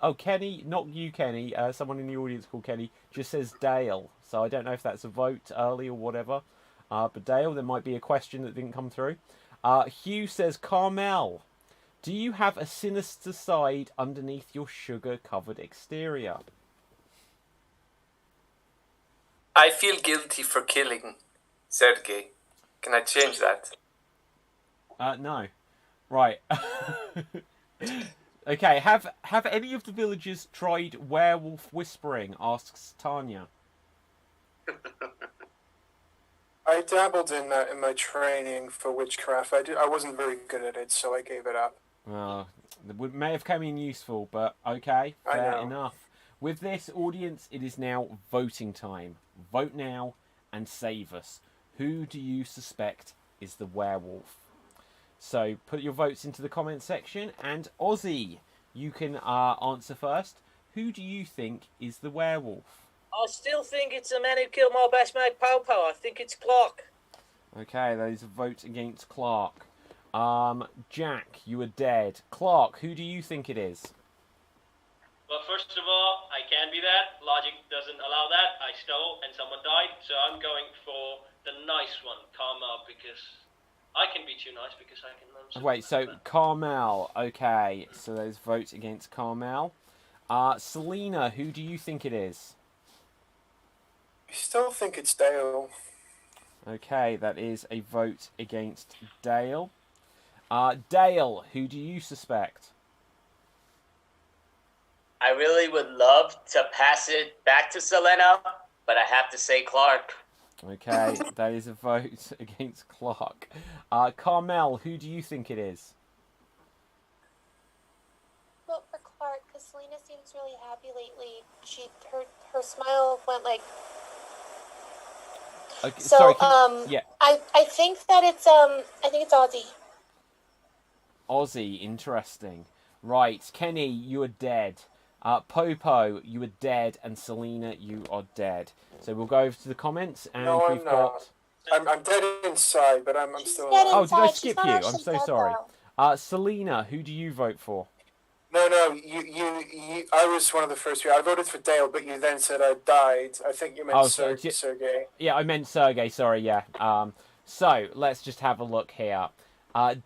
Speaker 1: Oh, Kenny, not you, Kenny. Someone in the audience called Kenny just says Dale. So I don't know if that's a vote early or whatever. But Dale, there might be a question that didn't come through. Hugh says, Carmel, do you have a sinister side underneath your sugar-covered exterior?
Speaker 3: I feel guilty for killing Sergey. Can I change that?
Speaker 1: No. Right. Okay, have any of the villagers tried werewolf whispering? Asks Tanya.
Speaker 10: I dabbled in that in my training for witchcraft. I wasn't very good at it, so I gave it up.
Speaker 1: It may have come in useful, but okay, fair enough. With this audience, it is now voting time. Vote now and save us. Who do you suspect is the werewolf? So put your votes into the comment section, and Ozzy, you can answer first. Who do you think is the werewolf?
Speaker 8: I still think it's the man who killed my best mate Popo. I think it's Clark.
Speaker 1: Okay, that is a vote against Clark. Jack, you are dead. Clark, who do you think it is?
Speaker 9: Well, first of all, I can't be that. Logic doesn't allow that. I stole and someone died, so I'm going for the nice one, Carmel, because I can be too nice because I can learn.
Speaker 1: Wait, so Carmel. Okay, so there's votes against Carmel. Selena, who do you think it is?
Speaker 10: I still think it's Dale.
Speaker 1: Okay, that is a vote against Dale. Dale, who do you suspect?
Speaker 7: I really would love to pass it back to Selena, but I have to say Clark.
Speaker 1: Okay, that is a vote against Clark. Carmel, who do you think it is?
Speaker 4: Vote for Clark because Selena seems really happy lately. Her smile went like.
Speaker 1: Okay,
Speaker 4: So
Speaker 1: sorry, yeah.
Speaker 4: I think that it's Ozzy.
Speaker 1: Ozzy, interesting. Right, Kenny, you are dead. Popo, you are dead, and Selena, you are dead. So we'll go over to the comments, and
Speaker 10: No,
Speaker 1: we've
Speaker 10: I'm
Speaker 1: got.
Speaker 10: not. I'm dead inside, but I'm still
Speaker 4: dead
Speaker 10: alive.
Speaker 1: Oh, did I
Speaker 4: inside. She's
Speaker 1: skip
Speaker 4: not
Speaker 1: you? I'm
Speaker 4: actually
Speaker 1: so
Speaker 4: dead,
Speaker 1: sorry.
Speaker 4: though.
Speaker 1: Selena, who do you vote for?
Speaker 10: No, you. I was one of the first few. I voted for Dale, but you then said I died. I think you meant Sergey.
Speaker 1: Yeah, I meant Sergey. Sorry, yeah. So let's just have a look here.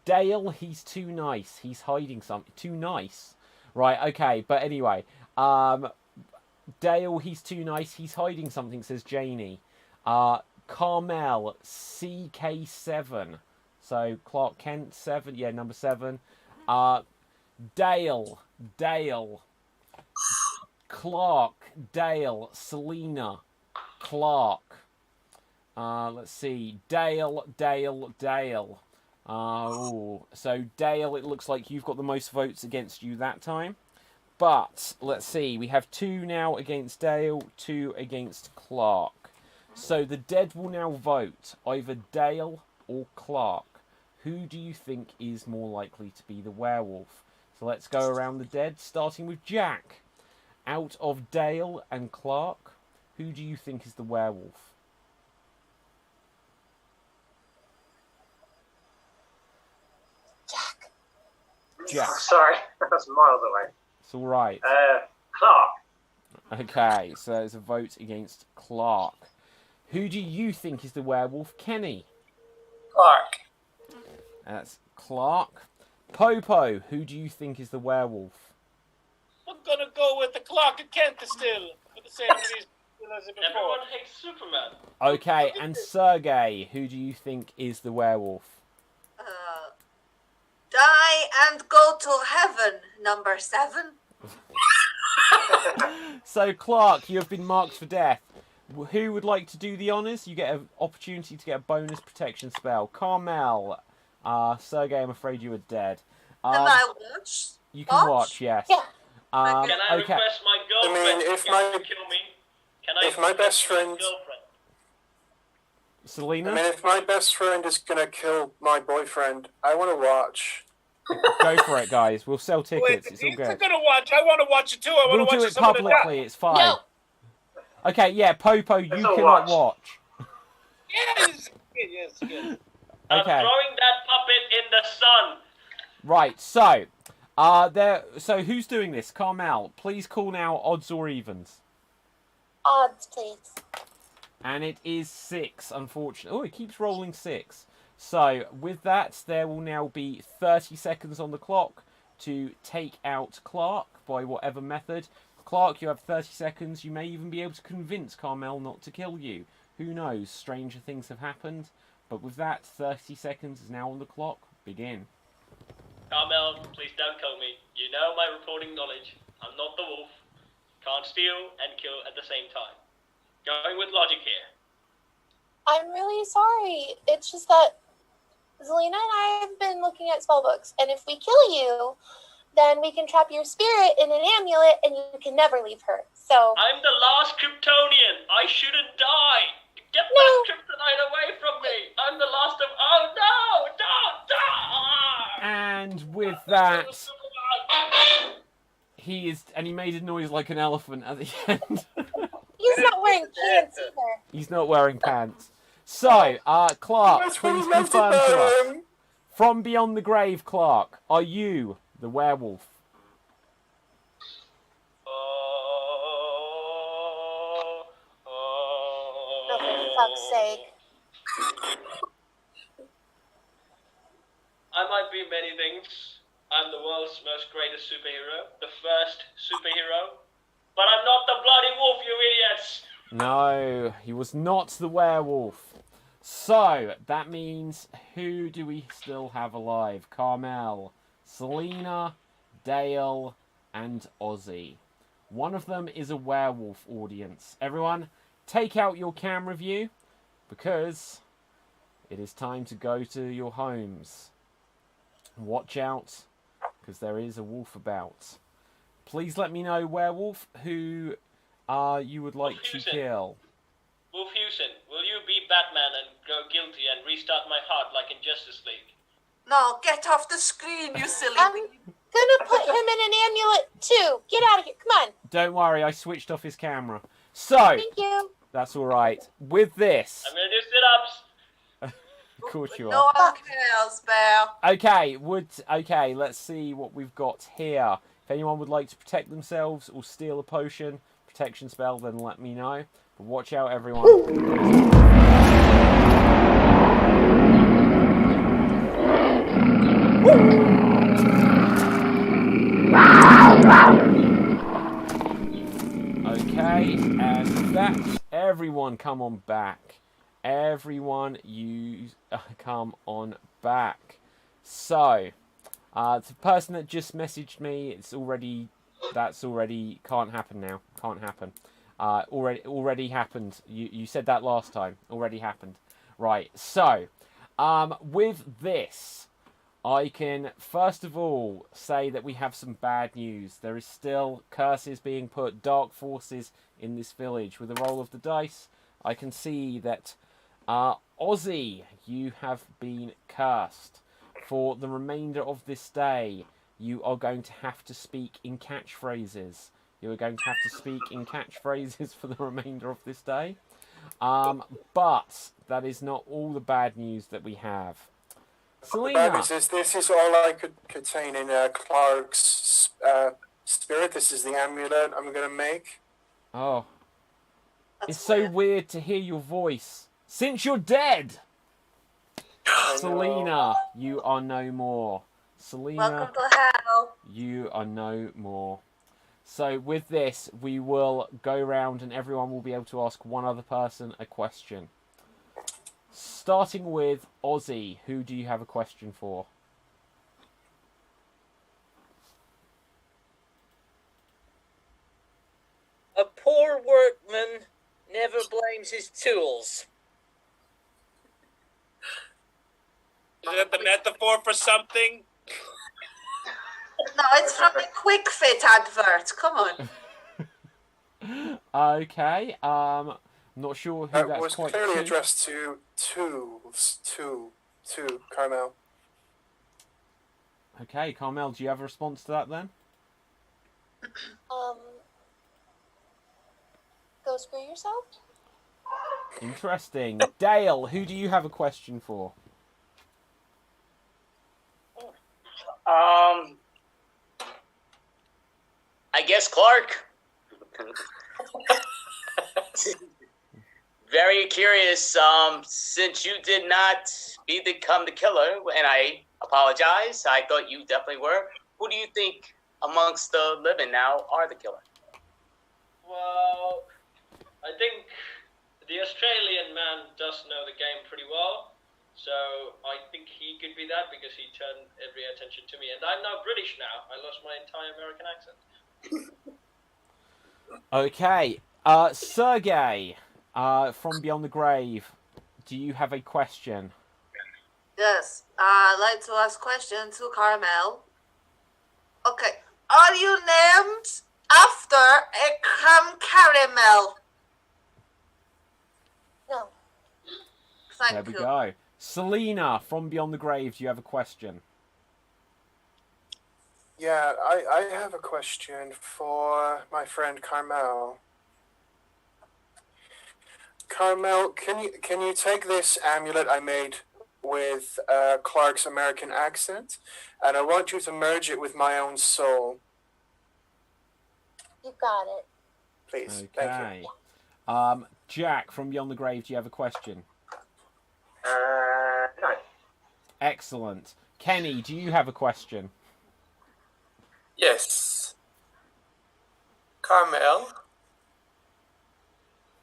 Speaker 1: Dale, he's too nice. He's hiding something. Too nice, right? Okay, but anyway, Dale, he's too nice. He's hiding something. Says Janie. Carmel, CK7. So Clark Kent 7. Yeah, number 7. Dale, Clark, Dale, Selena, Clark. Let's see, Dale. So Dale, it looks like you've got the most votes against you that time. But let's see, we have 2 now against Dale, 2 against Clark. So the dead will now vote either Dale or Clark. Who do you think is more likely to be the werewolf? So let's go around the dead, starting with Jack. Out of Dale and Clark, who do you think is the werewolf? Jack.
Speaker 2: Sorry, that's miles away.
Speaker 1: It's all right.
Speaker 2: Clark.
Speaker 1: Okay, so there's a vote against Clark. Who do you think is the werewolf? Kenny.
Speaker 3: Clark.
Speaker 1: That's Clark. Popo, who do you think is the werewolf?
Speaker 5: I'm gonna go with the Clark and Kent still. For the same reason as before.
Speaker 9: Everyone hates Superman.
Speaker 1: Okay, and Sergey, who do you think is the werewolf?
Speaker 6: Die and go to heaven, number 7.
Speaker 1: So, Clark, you have been marked for death. Who would like to do the honours? You get an opportunity to get a bonus protection spell. Carmel. Sergey, I'm afraid you are dead.
Speaker 6: Can I watch?
Speaker 1: You can watch, yes.
Speaker 4: Yeah.
Speaker 9: Can I
Speaker 1: okay.
Speaker 9: request my girlfriend to kill me? Can I
Speaker 10: if my best friend,
Speaker 1: Selena?
Speaker 10: I mean, if my best friend is gonna kill my boyfriend, I want to watch.
Speaker 1: Go for it, guys. We'll sell tickets. It's all
Speaker 5: He's
Speaker 1: good.
Speaker 5: gonna watch. I want to watch it too. I
Speaker 1: We'll
Speaker 5: want to
Speaker 1: do
Speaker 5: watch
Speaker 1: it
Speaker 5: some of the
Speaker 1: publicly. It's fine.
Speaker 4: No.
Speaker 1: Okay, yeah, Popo, you
Speaker 2: This'll
Speaker 1: cannot
Speaker 2: watch.
Speaker 1: watch.
Speaker 5: Yes.
Speaker 9: I'm
Speaker 1: Okay.
Speaker 9: throwing that puppet in the sun.
Speaker 1: Right, so who's doing this? Carmel, please call now odds or evens.
Speaker 4: Odds, please.
Speaker 1: And it is 6, unfortunately. Oh, it keeps rolling 6. So, with that, there will now be 30 seconds on the clock to take out Clark by whatever method. Clark, you have 30 seconds. You may even be able to convince Carmel not to kill you. Who knows? Stranger things have happened. But with that, 30 seconds is now on the clock. Begin.
Speaker 9: Carmel, please don't kill me. You know my reporting knowledge. I'm not the wolf. Can't steal and kill at the same time. Going with logic here.
Speaker 4: I'm really sorry. It's just that Zelina and I have been looking at spellbooks, and if we kill you, then we can trap your spirit in an amulet, and you can never leave her. So
Speaker 9: I'm the last Kryptonian. I shouldn't die. Get that kryptonite away from me. I'm the last of... Oh, no! Don't!
Speaker 1: And with that, he made a noise like an elephant at the end.
Speaker 4: he's not wearing pants either.
Speaker 1: He's not wearing pants. So, Clark, please confirm to us. From beyond the grave, Clark, are you the werewolf?
Speaker 4: fuck's sake.
Speaker 9: I might be many things. I'm the world's most greatest superhero, the first superhero. But I'm not the bloody wolf, you idiots!
Speaker 1: No, he was not the werewolf. So, that means, who do we still have alive? Carmel, Selena, Dale, and Ozzy. One of them is a werewolf, audience. Everyone, take out your camera view, because it is time to go to your homes. Watch out, because there is a wolf about. Please let me know, werewolf, who you would like to kill.
Speaker 9: Wolf Houston, will you be Batman and go guilty and restart my heart like in Justice League?
Speaker 6: No, get off the screen, you silly
Speaker 4: I'm
Speaker 6: thing.
Speaker 4: gonna put him in an amulet too. Get out of here. Come on.
Speaker 1: Don't worry, I switched off his camera. So,
Speaker 4: Thank you.
Speaker 1: that's alright. With this...
Speaker 9: I'm gonna do sit-ups!
Speaker 1: Of course you
Speaker 6: No
Speaker 1: are.
Speaker 6: one cares, Bear.
Speaker 1: Okay, let's see what we've got here. If anyone would like to protect themselves or steal a potion, protection spell, then let me know. But watch out, everyone. Okay, and with that, everyone come on back. Everyone, you come on back. So, the person that just messaged me, that's already can't happen now. Can't happen. Already happened. You said that last time. Already happened. Right. So, with this, I can first of all say that we have some bad news. There is still curses being put, dark forces in this village. With a roll of the dice, I can see that Ozzy, you have been cursed. For the remainder of this day, you are going to have to speak in catchphrases. You are going to have to speak in catchphrases for the remainder of this day. But that is not all the bad news that we have. Selena.
Speaker 10: The bad news is this is all I could contain in Clark's spirit. This is the amulet I'm going to make.
Speaker 1: Oh. It's so weird to hear your voice. Since you're dead! Selena, you are no more. Selena,
Speaker 6: Welcome to hell.
Speaker 1: you are no more. So with this, we will go round and everyone will be able to ask one other person a question. Starting with Ozzy, who do you have a question for?
Speaker 8: A poor workman never blames his tools.
Speaker 5: Is that the metaphor for something?
Speaker 6: No, it's from a Quick Fit advert. Come on.
Speaker 1: Okay, not sure who that's
Speaker 10: was
Speaker 1: quite
Speaker 10: clearly
Speaker 1: to.
Speaker 10: addressed to Carmel.
Speaker 1: Okay, Carmel, do you have a response to that then?
Speaker 4: Go screw yourself.
Speaker 1: Interesting. Dale, who do you have a question for?
Speaker 7: I guess Clark. Very curious. Since you did not become the killer, and I apologize, I thought you definitely were. Who do you think amongst the living now are the killer?
Speaker 9: Well, I think the Australian man does know the game pretty well. So I think he could be that because he turned every attention to me. And I'm now British now. I lost my entire American accent.
Speaker 1: Okay, Sergey, from Beyond the Grave, do you have a question?
Speaker 6: Yes, I'd like to ask a question to Carmel. Okay, are you named after a creme caramel?
Speaker 4: No.
Speaker 6: Thank
Speaker 1: There we
Speaker 6: you.
Speaker 1: go. Selena, from Beyond the Grave, do you have a question?
Speaker 10: Yeah, I have a question for my friend Carmel. Carmel, can you take this amulet I made with Clark's American accent, and I want you to merge it with my own soul.
Speaker 4: You got it.
Speaker 10: Please,
Speaker 1: Okay.
Speaker 10: thank you.
Speaker 1: Jack from Beyond the Grave, do you have a question?
Speaker 2: No.
Speaker 1: Excellent. Kenny, do you have a question?
Speaker 3: Yes. Carmel?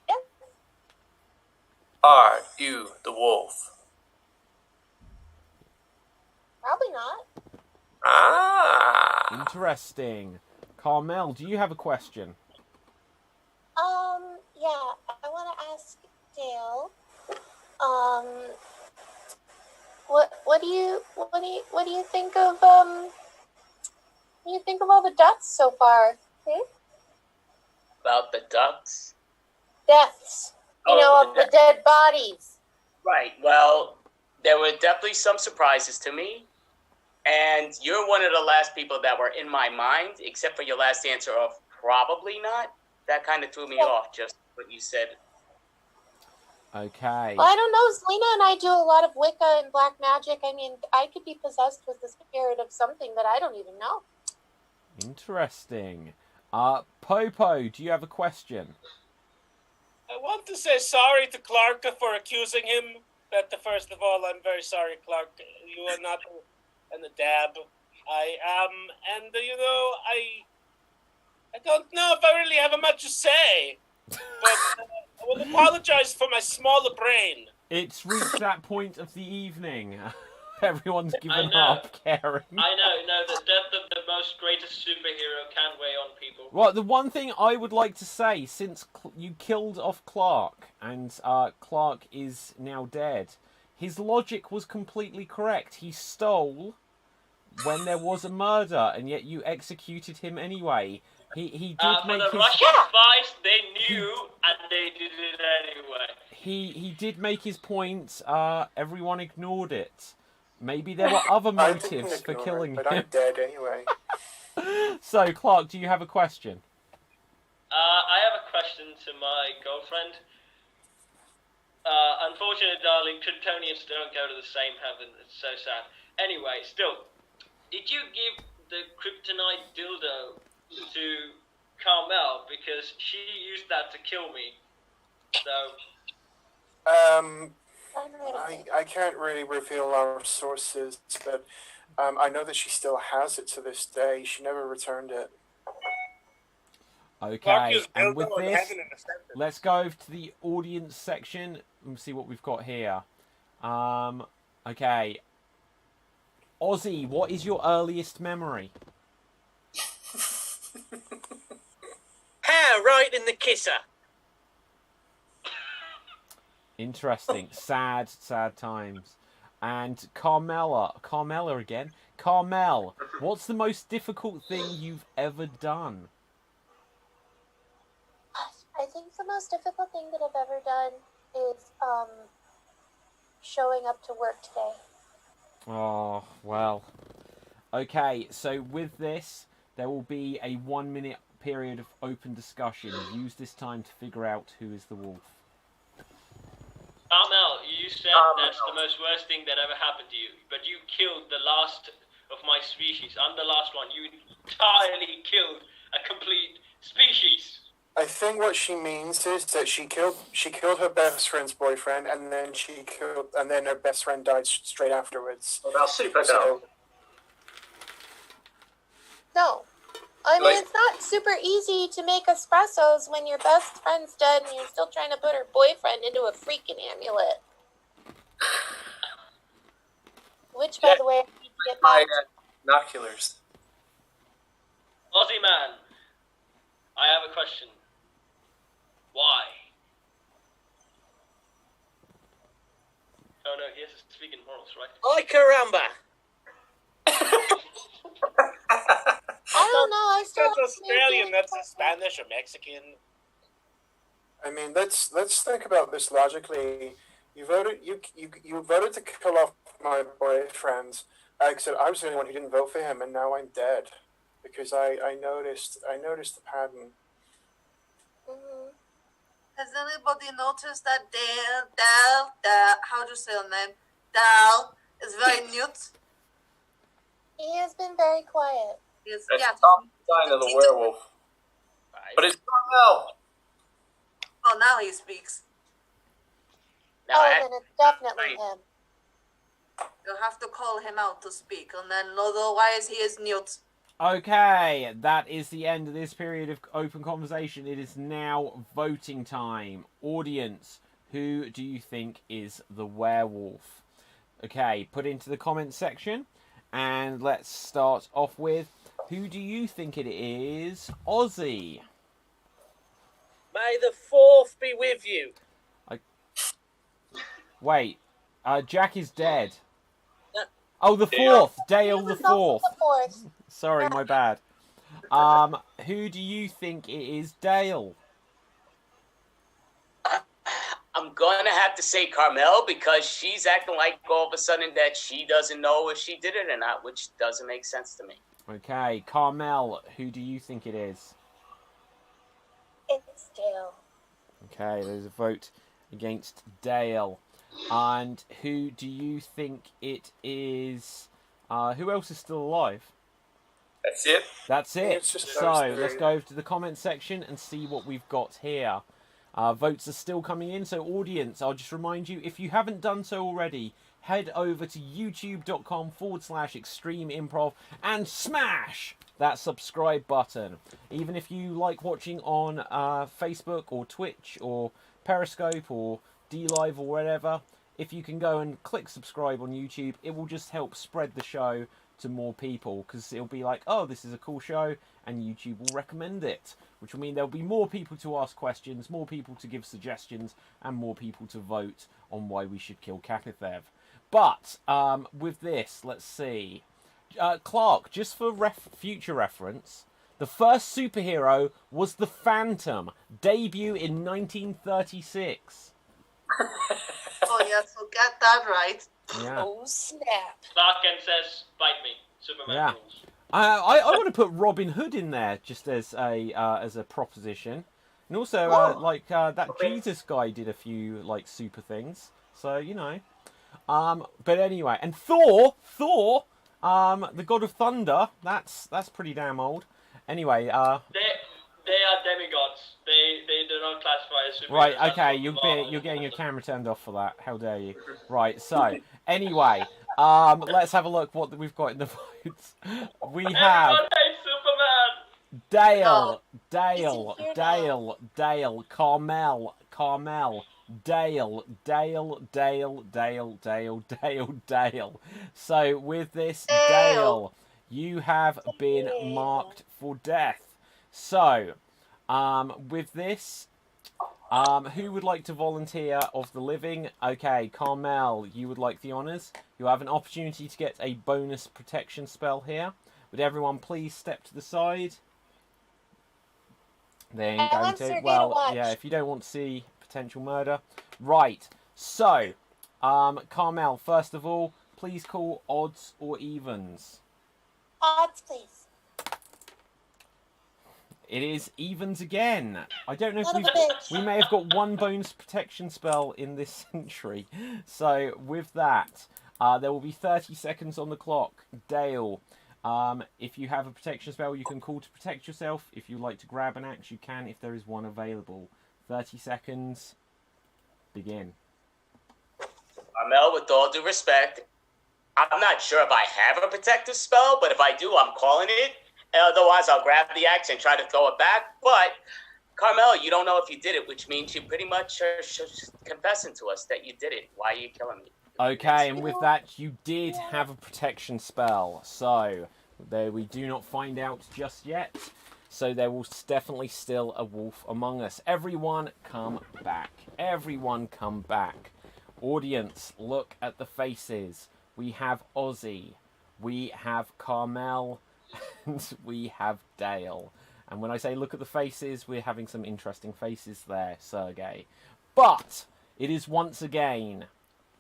Speaker 4: Yeah.
Speaker 3: Are you the wolf?
Speaker 4: Probably not.
Speaker 3: Ah.
Speaker 1: Interesting. Carmel, do you have a question?
Speaker 4: Yeah, I want to ask Dale. What do you think of what do you think of all the deaths so far?
Speaker 7: About the ducks?
Speaker 4: Deaths. You know,
Speaker 7: Oh,
Speaker 4: of the dead bodies.
Speaker 7: Right. Well, there were definitely some surprises to me. And you're one of the last people that were in my mind, except for your last answer of probably not. That kind of threw me off, just what you said.
Speaker 1: Okay.
Speaker 4: Well, I don't know. Zelina and I do a lot of Wicca and black magic. I mean, I could be possessed with the spirit of something that I don't even know.
Speaker 1: Interesting. Popo, do you have a question?
Speaker 5: I want to say sorry to Clark for accusing him. But first of all, I'm very sorry, Clark. You are not in the dab. I am, and I don't know if I really have much to say. But I will apologize for my smaller brain.
Speaker 1: It's reached that point of the evening. Everyone's given
Speaker 9: know.
Speaker 1: up caring.
Speaker 9: I know, the death of the most greatest superhero can weigh on people.
Speaker 1: Well, the one thing I would like to say, since you killed off Clark, and Clark is now dead, his logic was completely correct. He stole when there was a murder, and yet you executed him anyway. He did make
Speaker 9: for the
Speaker 1: his...
Speaker 9: Russian spies, they knew, and they did it anyway.
Speaker 1: He did make his point. Everyone ignored it. Maybe there were other motives for killing him.
Speaker 10: But I'm dead anyway.
Speaker 1: So, Clark, do you have a question?
Speaker 9: I have a question to my girlfriend. Unfortunately, darling, Kryptonians don't go to the same heaven. It's so sad. Anyway, still, did you give the kryptonite dildo to Carmel? Because she used that to kill me. So...
Speaker 10: I can't really reveal our sources, but I know that she still has it to this day. She never returned it.
Speaker 1: Okay, and with this, let's go over to the audience section and see what we've got here. Okay. Ozzy, what is your earliest memory?
Speaker 8: Right in the kisser.
Speaker 1: Interesting. Sad times. And Carmela again. Carmel, what's the most difficult thing you've ever done?
Speaker 4: I think the most difficult thing that I've ever done is showing up to work today.
Speaker 1: Oh, well. Okay, so with this, there will be a 1-minute period of open discussion. Use this time to figure out who is the wolf.
Speaker 9: Carmel, you said that's the most worst thing that ever happened to you, but you killed the last of my species. I'm the last one. You entirely killed a complete species.
Speaker 10: I think what she means is that she killed her best friend's boyfriend, and then her best friend died straight afterwards.
Speaker 2: What about Superkick?
Speaker 4: No. I mean, it's not super easy to make espressos when your best friend's dead and you're still trying to put her boyfriend into a freaking amulet. Which, by the way, I need to get back to.
Speaker 3: Binoculars.
Speaker 9: Aussie man, I have a question. Why? Oh no, he has to speak in morals, right?
Speaker 8: Ay caramba!
Speaker 4: I don't know. I still
Speaker 5: That's Australian. That's Spanish or Mexican.
Speaker 10: I mean, let's think about this logically. You voted to kill off my boyfriend. Except I was the only one who didn't vote for him, and now I'm dead because I noticed the pattern.
Speaker 6: Mm-hmm. Has anybody noticed that Dale, how do you say your name? Dale is very mute.
Speaker 4: He has been very quiet.
Speaker 6: Yes,
Speaker 3: That's
Speaker 6: yeah.
Speaker 3: the sign of the werewolf. But it's Carmel.
Speaker 6: Oh, now now he speaks.
Speaker 3: Now,
Speaker 4: then it's definitely him.
Speaker 6: You'll have to call him out to speak, and then otherwise he is mute.
Speaker 1: Okay, that is the end of this period of open conversation. It is now voting time. Audience, who do you think is the werewolf? Okay, put into the comments section. And let's start off with, who do you think it is? Ozzy.
Speaker 8: May the 4th be with you.
Speaker 1: Wait, Jack is dead.
Speaker 8: No.
Speaker 1: Oh, the 4th. Dale the 4th.
Speaker 4: The 4th.
Speaker 1: Sorry, my bad. Who do you think it is? Dale.
Speaker 7: I'm gonna have to say Carmel because she's acting like all of a sudden that she doesn't know if she did it or not, which doesn't make sense to me.
Speaker 1: Okay, Carmel, who do you think it is?
Speaker 4: It's Dale.
Speaker 1: Okay, there's a vote against Dale. And who do you think it is? Who else is still alive?
Speaker 3: That's it.
Speaker 1: That's it.
Speaker 10: It's just
Speaker 1: So
Speaker 10: those three.
Speaker 1: let's go over to the comment section and see what we've got here. Votes are still coming in, so audience, I'll just remind you, if you haven't done so already, head over to youtube.com/Extreme Improv and smash that subscribe button. Even if you like watching on Facebook or Twitch or Periscope or DLive or whatever, if you can go and click subscribe on YouTube, it will just help spread the show to more people, because it'll be like, oh, this is a cool show, and YouTube will recommend it, which will mean there'll be more people to ask questions, more people to give suggestions, and more people to vote on why we should kill Kapithev. But with this, let's see. Clark, just for future reference, the first superhero was the Phantom, debut in 1936.
Speaker 6: Oh, yes, so get that right.
Speaker 1: Yeah.
Speaker 4: Oh, snap.
Speaker 9: Clark Kent says, bite me. Superman
Speaker 1: Yeah.
Speaker 9: rules.
Speaker 1: I want to put Robin Hood in there just as a proposition, and also that Jesus guy did a few like super things, so you know. But anyway, and Thor, the god of thunder. That's pretty damn old. Anyway,
Speaker 9: They are demigods. They do not classify as superheroes.
Speaker 1: right, okay,
Speaker 9: That's
Speaker 1: you're getting your camera turned off for that. How dare you? Right, so anyway, let's have a look what we've got in the votes. We have
Speaker 9: Everyone hates Superman.
Speaker 1: Dale, Carmel, Dale. So with this, Dale, you have been marked for death. So, with this, who would like to volunteer of the living? Okay, Carmel, you would like the honours. You have an opportunity to get a bonus protection spell here. Would everyone please step to the side? They ain't going to. Well, yeah, if you don't want to see potential murder. Right, so, Carmel, first of all, please call odds or evens.
Speaker 4: Odds, please.
Speaker 1: It is evens again. I don't know if
Speaker 4: Son of a bitch.
Speaker 1: we may have got one bonus protection spell in this century. So with that, there will be 30 seconds on the clock. Dale, if you have a protection spell, you can call to protect yourself. If you like to grab an axe, you can if there is one available. 30 seconds. Begin.
Speaker 7: Carmel, with all due respect, I'm not sure if I have a protective spell, but if I do, I'm calling it. Otherwise, I'll grab the axe and try to throw it back. But, Carmel, you don't know if you did it, which means you pretty much are confessing to us that you did it. Why are you killing me?
Speaker 1: Okay, and with that, you did have a protection spell. So, there we do not find out just yet. So there was definitely still a wolf among us. Everyone come back. Everyone come back. Audience, look at the faces. We have Ozzy. We have Carmel. And we have Dale. And when I say look at the faces, we're having some interesting faces there, Sergey. But it is once again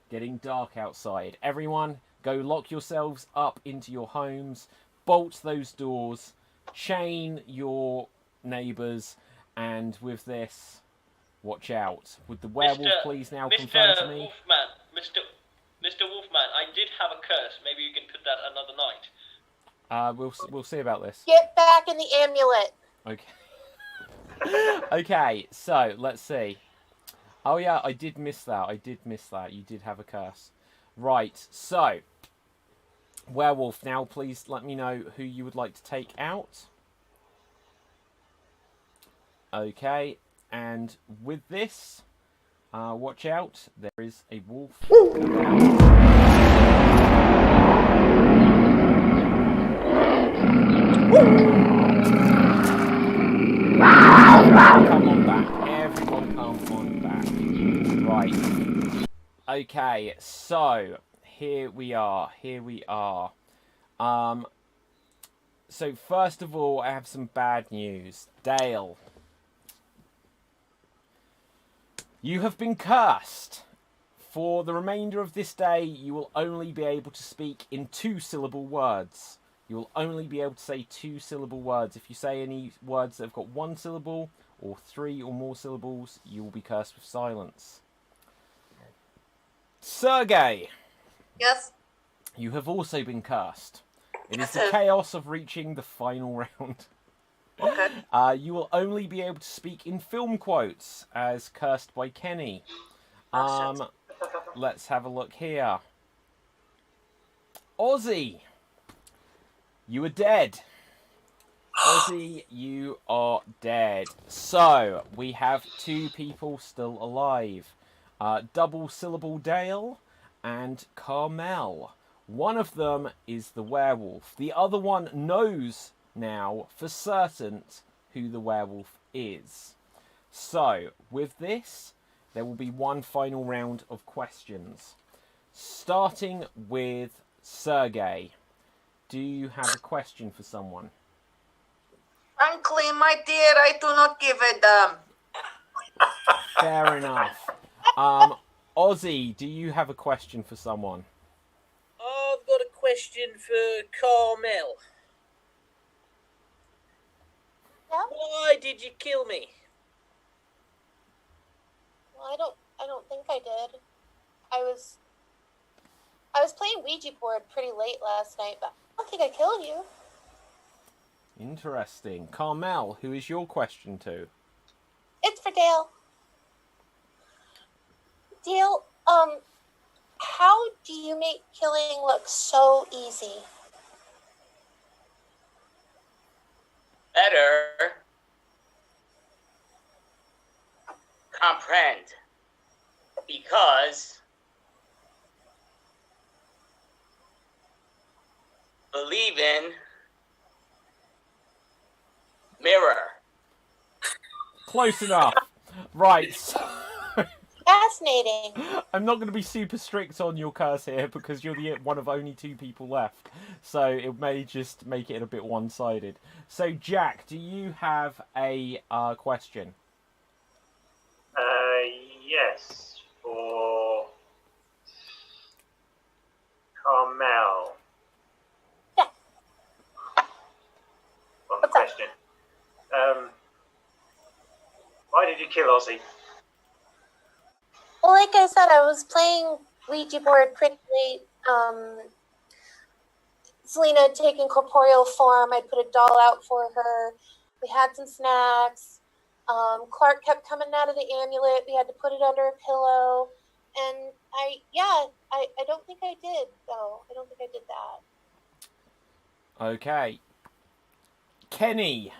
Speaker 1: getting dark outside. Everyone, go lock yourselves up into your homes, bolt those doors, chain your neighbours, and with this, watch out. Would the werewolf please now confirm to me?
Speaker 9: Mr. Wolfman, I did have a curse. Maybe you can put that another night.
Speaker 1: We'll see about this.
Speaker 4: Get back in the amulet.
Speaker 1: Okay. Okay, so let's see. Oh yeah, I did miss that. You did have a curse. Right, so Werewolf, now please let me know who you would like to take out. Okay, and with this, watch out, there is a wolf. Come on back. Everyone come on back. Right. Okay, so here we are. So first of all, I have some bad news. Dale, you have been cursed. For the remainder of this day, you will only be able to speak in 2-syllable words. You will only be able to say 2-syllable words. If you say any words that have got 1 syllable or 3 or more syllables, you will be cursed with silence. Sergey!
Speaker 6: Yes?
Speaker 1: You have also been cursed. It is the chaos of reaching the final round.
Speaker 6: Okay.
Speaker 1: You will only be able to speak in film quotes, as cursed by Kenny. Let's have a look here. Ozzy! You are dead. Ozzy, you are dead. So, we have 2 people still alive. Double syllable Dale and Carmel. One of them is the werewolf. The other one knows now for certain who the werewolf is. So, with this, there will be one final round of questions. Starting with Sergey. Do you have a question for someone?
Speaker 6: Frankly, my dear, I do not give a damn.
Speaker 1: Fair enough. Ozzy, do you have a question for someone?
Speaker 8: I've got a question for Carmel.
Speaker 4: Yeah?
Speaker 8: Why did you kill me?
Speaker 4: Well, I don't think I did. I was playing Ouija board pretty late last night, but I don't think I killed you.
Speaker 1: Interesting. Carmel, who is your question to?
Speaker 4: It's for Dale. Dale, how do you make killing look so easy?
Speaker 7: Better comprehend, because believe in mirror.
Speaker 1: Close enough. Right.
Speaker 4: Fascinating.
Speaker 1: I'm not going to be super strict on your curse here because you're the one of only 2 people left. So it may just make it a bit one-sided. So Jack, do you have a question?
Speaker 2: Yes, for Carmel.
Speaker 4: Yeah.
Speaker 2: One question. Why did you kill Ozzy?
Speaker 4: Well, like I said, I was playing Ouija board pretty late. Selena had taken corporeal form. I put a doll out for her. We had some snacks. Clark kept coming out of the amulet. We had to put it under a pillow. And I don't think I did, though. I don't think I did that.
Speaker 1: Okay. Kenny,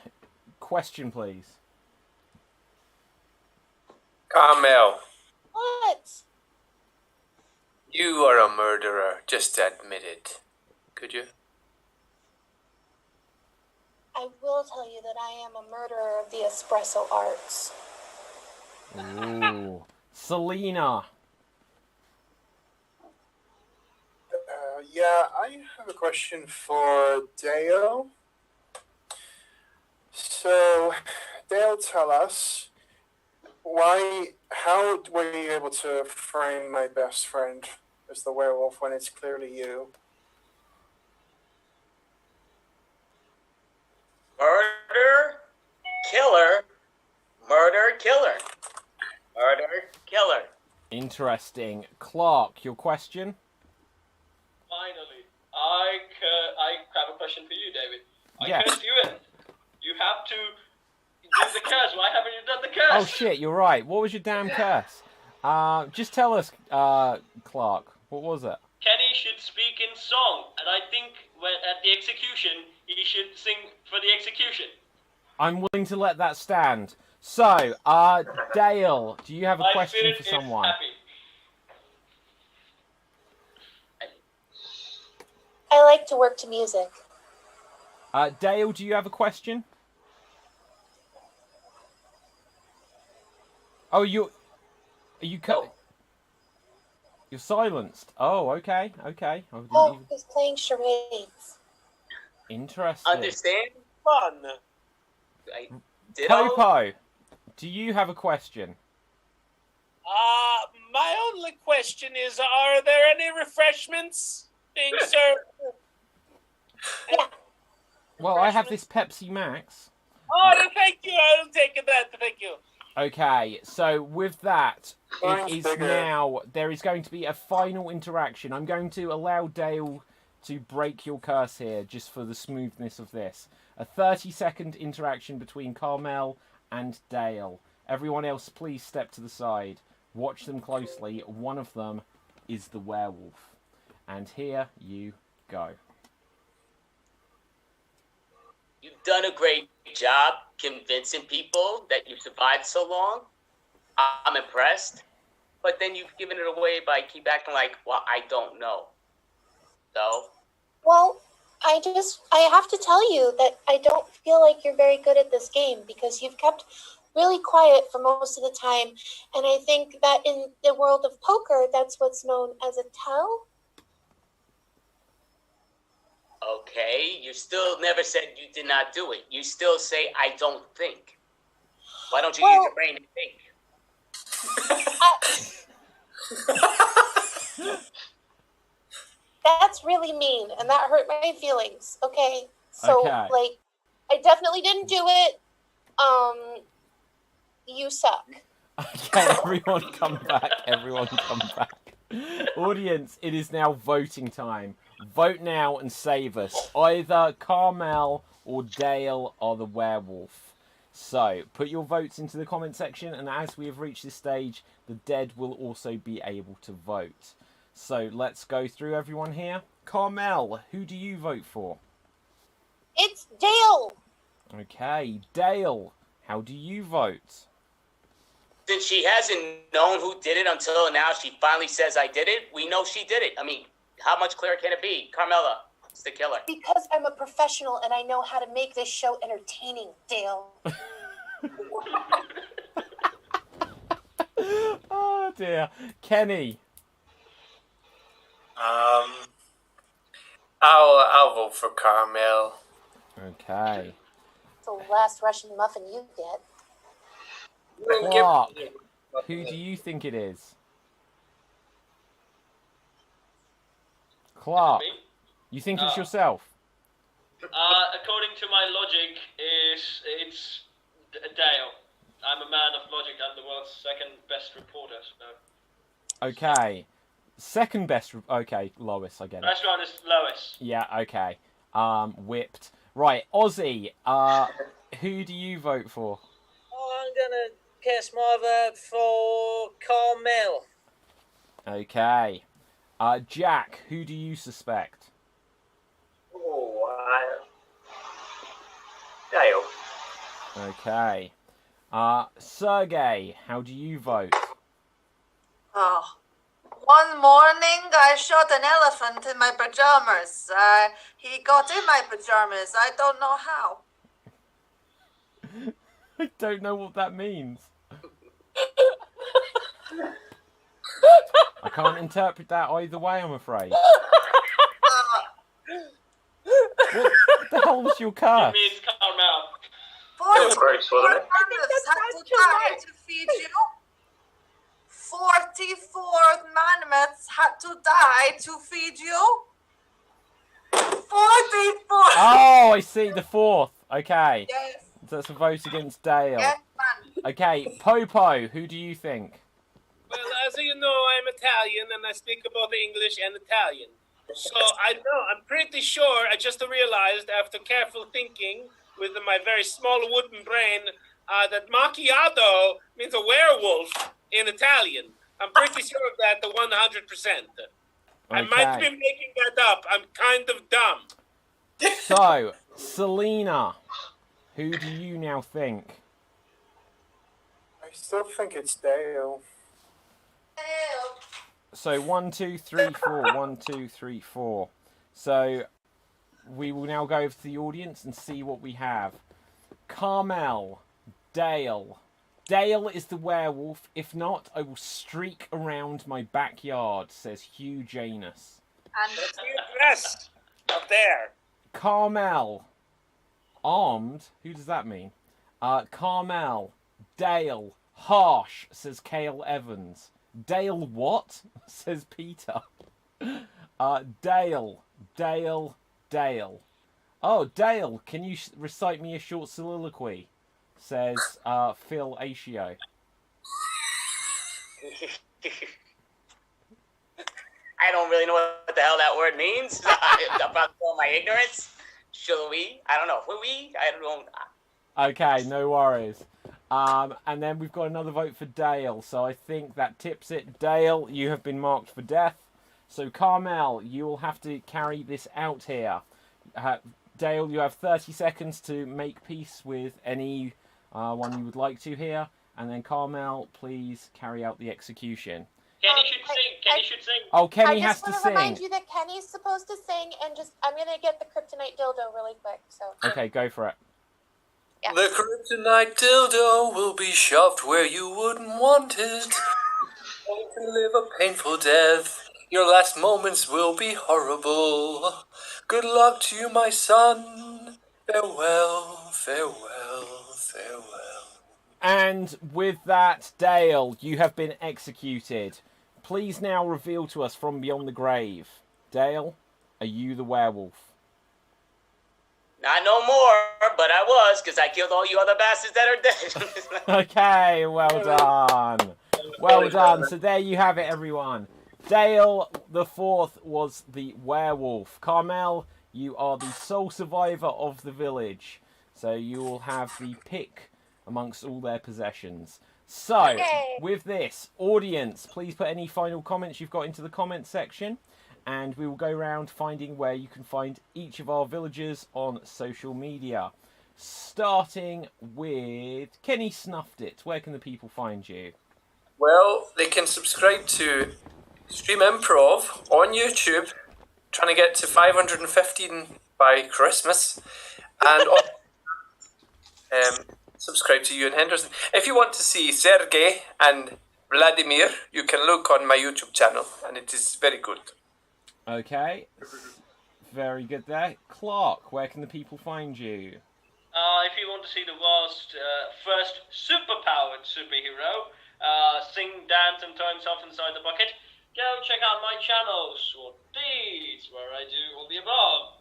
Speaker 1: question please.
Speaker 3: Carmel,
Speaker 4: What?
Speaker 3: you are a murderer. Just admit it. Could you?
Speaker 4: I will tell you that I am a murderer of the espresso arts.
Speaker 1: Ooh. Selena.
Speaker 10: Yeah, I have a question for Dale. So, Dale, tell us, how were you able to frame my best friend as the werewolf when it's clearly you?
Speaker 7: Murder, killer, murder, killer, murder, killer.
Speaker 1: Interesting. Clark, your question?
Speaker 9: Finally, I have a question for you, David. I
Speaker 1: Yes.
Speaker 9: cursed you in. You have to do the curse. Why haven't you done the curse?
Speaker 1: Oh shit, you're right. What was your damn curse? Just tell us, Clark. What was it?
Speaker 9: Kenny should speak in song, and I think when at the execution, he should sing for the execution.
Speaker 1: I'm willing to let that stand. So, Dale, do you have a question for someone?
Speaker 4: I like to work to music.
Speaker 1: Dale, do you have a question? Oh, you're silenced. Oh, okay.
Speaker 4: Oh, he's playing charades.
Speaker 1: Interesting.
Speaker 7: Understand?
Speaker 5: Fun.
Speaker 1: Popo, do you have a question?
Speaker 5: My only question is, are there any refreshments being served?
Speaker 4: Yeah.
Speaker 1: Well, I have this Pepsi Max.
Speaker 5: Oh, thank you. I'll take that. Thank you.
Speaker 1: Okay, so with that, it is now, there is going to be a final interaction. I'm going to allow Dale to break your curse here, just for the smoothness of this. A 30-second interaction between Carmel and Dale. Everyone else, please step to the side. Watch them closely. One of them is the werewolf. And here you go.
Speaker 7: You've done a great job convincing people that you've survived so long. I'm impressed. But then you've given it away by keep acting like, well, I don't know. So?
Speaker 4: Well, I have to tell you that I don't feel like you're very good at this game because you've kept really quiet for most of the time. And I think that in the world of poker, that's what's known as a tell.
Speaker 7: Okay, you still never said you did not do it. You still say, I don't think. Why don't you use your brain to think?
Speaker 4: That's really mean, and that hurt my feelings. Okay, so like, I definitely didn't do it. You suck.
Speaker 1: Okay, everyone come back. Everyone come back. Audience, it is now voting time. Vote now and save us. Either Carmel or Dale are the werewolf. So, put your votes into the comment section, and as we have reached this stage, the dead will also be able to vote. So, let's go through everyone here. Carmel, who do you vote for?
Speaker 4: It's Dale!
Speaker 1: Okay, Dale, how do you vote?
Speaker 7: Since she hasn't known who did it until now, she finally says I did it. We know she did it. I mean, how much clearer can it be? Carmela, it's the killer.
Speaker 4: Because I'm a professional and I know how to make this show entertaining, Dale.
Speaker 1: Oh dear. Kenny.
Speaker 3: I'll vote for Carmel.
Speaker 1: Okay.
Speaker 4: It's the last Russian muffin you get.
Speaker 1: Clark, who do you think it is? Clark, you think it's yourself?
Speaker 9: According to my logic, it's Dale. I'm a man of logic. I'm the world's second best reporter. So.
Speaker 1: Okay. Second best... Okay, Lois, I get it.
Speaker 9: Best one is Lois.
Speaker 1: Yeah, okay. Whipped. Right, Ozzy, who do you vote for?
Speaker 8: Oh, I'm going to cast my vote for Carmel.
Speaker 1: Okay. Jack, who do you suspect?
Speaker 2: Dale.
Speaker 1: Okay. Sergey, how do you vote?
Speaker 6: Oh. One morning, I shot an elephant in my pajamas. He got in my pajamas. I don't know how.
Speaker 1: I don't know what that means. I can't interpret that either way, I'm afraid. What the hell was your curse?
Speaker 9: It means Carmel.
Speaker 6: 44 mammoths had to die to feed you. 44 mammoths had to die to feed you. 44.
Speaker 1: Oh, I see, the fourth. Okay.
Speaker 6: Yes.
Speaker 1: That's a vote against Dale.
Speaker 6: Yes, man.
Speaker 1: Okay, Popo, who do you think?
Speaker 5: Well, as you know, I'm Italian and I speak both English and Italian. So I'm pretty sure, I just realized after careful thinking with my very small wooden brain that macchiato means a werewolf in Italian. I'm pretty sure of that, the 100%. I might be making that up. I'm kind of dumb.
Speaker 1: So, Selena, who do you now think?
Speaker 10: I still think it's Dale.
Speaker 1: So 1, 2, 3, 4. 1, 2, 3, 4. So we will now go over to the audience and see what we have. Carmel, Dale. Dale is the werewolf. If not, I will streak around my backyard, says Hugh Janus.
Speaker 6: And
Speaker 5: Yes, up there.
Speaker 1: Carmel, armed. Who does that mean? Carmel, Dale, harsh, says Cale Evans. Dale what? Says Peter. Dale. Oh, Dale, can you recite me a short soliloquy? Says Phil Asio.
Speaker 7: I don't really know what the hell that word means. I'm about to show my ignorance. Shall we? I don't know. Will we? I don't.
Speaker 1: Okay, no worries. And then we've got another vote for Dale, so I think that tips it. Dale, you have been marked for death. So Carmel, you will have to carry this out here. Dale, you have 30 seconds to make peace with any one you would like to here. And then Carmel, please carry out the execution.
Speaker 9: Kenny should sing.
Speaker 1: Oh, Kenny has to
Speaker 4: I just want to
Speaker 1: sing.
Speaker 4: remind you that Kenny's supposed to sing, and I'm going to get the kryptonite dildo really quick. So.
Speaker 1: Okay, go for it.
Speaker 4: Yeah.
Speaker 3: The kryptonite dildo will be shoved where you wouldn't want it. You can live a painful death. Your last moments will be horrible. Good luck to you, my son. Farewell, farewell, farewell.
Speaker 1: And with that, Dale, you have been executed. Please now reveal to us from beyond the grave. Dale, are you the werewolf?
Speaker 7: Not no more, but I was, because I killed all you other bastards that are dead.
Speaker 1: Okay, well done. Well done. So there you have it, everyone. Dale the Fourth was the werewolf. Carmel, you are the sole survivor of the village. So you will have the pick amongst all their possessions. So, with this, audience, please put any final comments you've got into the comments section. And we will go around finding where you can find each of our villagers on social media. Starting with Kenny Snuffed It. Where can the people find you?
Speaker 3: Well, they can subscribe to Extreme Improv on YouTube, trying to get to 515 by Christmas, and subscribe to Ewan Henderson. If you want to see Sergey and Vladimir, you can look on my YouTube channel, and it is very good.
Speaker 1: Okay, very good there. Clark, where can the people find you?
Speaker 9: If you want to see the world's first superpowered superhero sing, dance, and throw himself inside the bucket, go check out my channel, Sword Deeds, where I do all the above.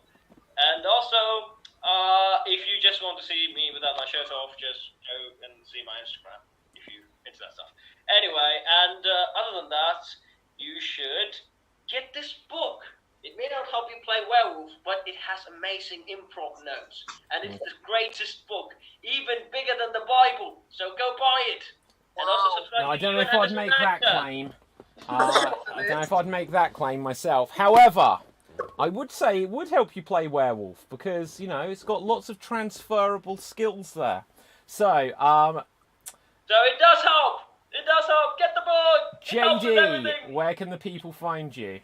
Speaker 9: And also, if you just want to see me without my shirt off, just go and see my Instagram, if you're into that stuff. Anyway, and other than that, you should get this book. It may not help you play werewolf, but it has amazing improv notes. And it's the greatest book, even bigger than the Bible. So go buy it. And also subscribe
Speaker 1: Now, I
Speaker 9: to
Speaker 1: don't know
Speaker 9: Ewan
Speaker 1: if I'd
Speaker 9: Henderson
Speaker 1: make that
Speaker 9: Actor.
Speaker 1: claim. I don't know if I'd make that claim myself. However, I would say it would help you play werewolf because, you know, it's got lots of transferable skills there. So,
Speaker 9: So it does help. It does help. Get the book. It helps with
Speaker 1: JD,
Speaker 9: everything.
Speaker 1: where can the people find you?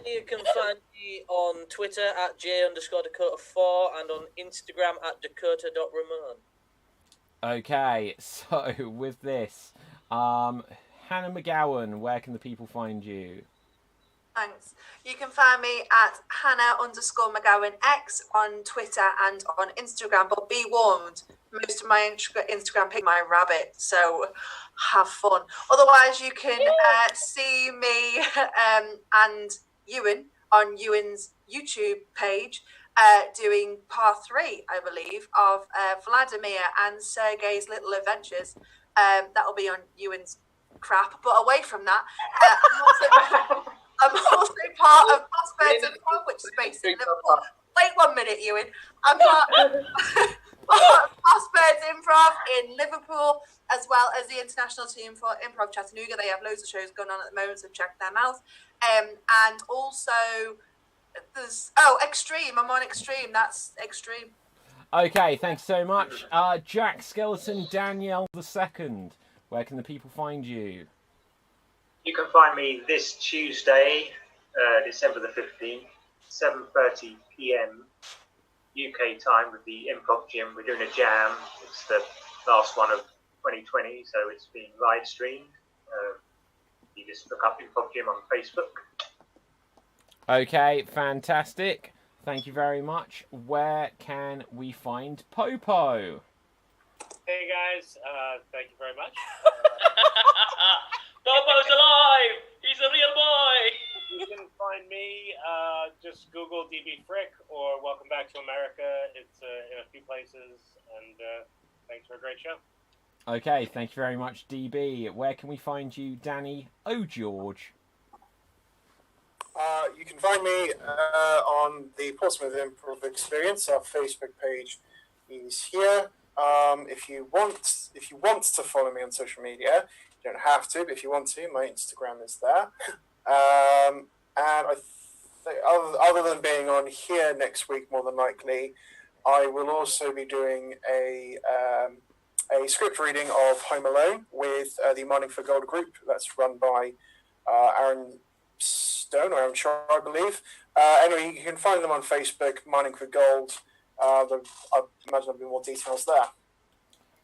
Speaker 8: You can find me on Twitter at j_Dakota4 and on Instagram at Dakota.Ramon.
Speaker 1: Okay, so with this, Hannah McGowan, where can the people find you?
Speaker 6: Thanks. You can find me at Hannah_McGowanX on Twitter and on Instagram, but be warned, most of my Instagram pic my rabbit, so have fun. Otherwise, you can see me and Ewan on Ewan's YouTube page doing part 3, I believe, of Vladimir and Sergey's Little Adventures. That'll be on Ewan's crap, but away from that, I'm also part of Passwords of Love, which is based in Liverpool. Wait 1 minute, Ewan. I'm Fastbirds Improv in Liverpool, as well as the international team for Improv Chattanooga. They have loads of shows going on at the moment, so check them out. And also, there's Extreme. I'm on Extreme. That's Extreme.
Speaker 1: Okay, thanks so much. Jack Skeleton Danielle II. Where can the people find you?
Speaker 2: You can find me this Tuesday, December the 15th, 7:30 p.m. UK time with the Improv Gym. We're doing a jam. It's the last one of 2020, so it's being live streamed. You just look up Improv Gym on Facebook.
Speaker 1: Okay, fantastic. Thank you very much. Where can we find Popo?
Speaker 11: Hey guys, thank you very much.
Speaker 9: Popo's alive! He's a real boy!
Speaker 11: You can find me, just Google DB Frick or Welcome Back to America. It's in a few places, and thanks for a great show.
Speaker 1: Okay, thank you very much, DB. Where can we find you, Danny O'George?
Speaker 10: You can find me on the Portsmouth Improv Experience. Our Facebook page is here. If you want to follow me on social media, you don't have to, but if you want to, my Instagram is there. And I think other than being on here next week, more than likely, I will also be doing a script reading of Home Alone with the Mining for Gold group. That's run by Aaron Stone or Aaron Shaw, I believe. Anyway, you can find them on Facebook, Mining for Gold. I imagine there'll be more details there.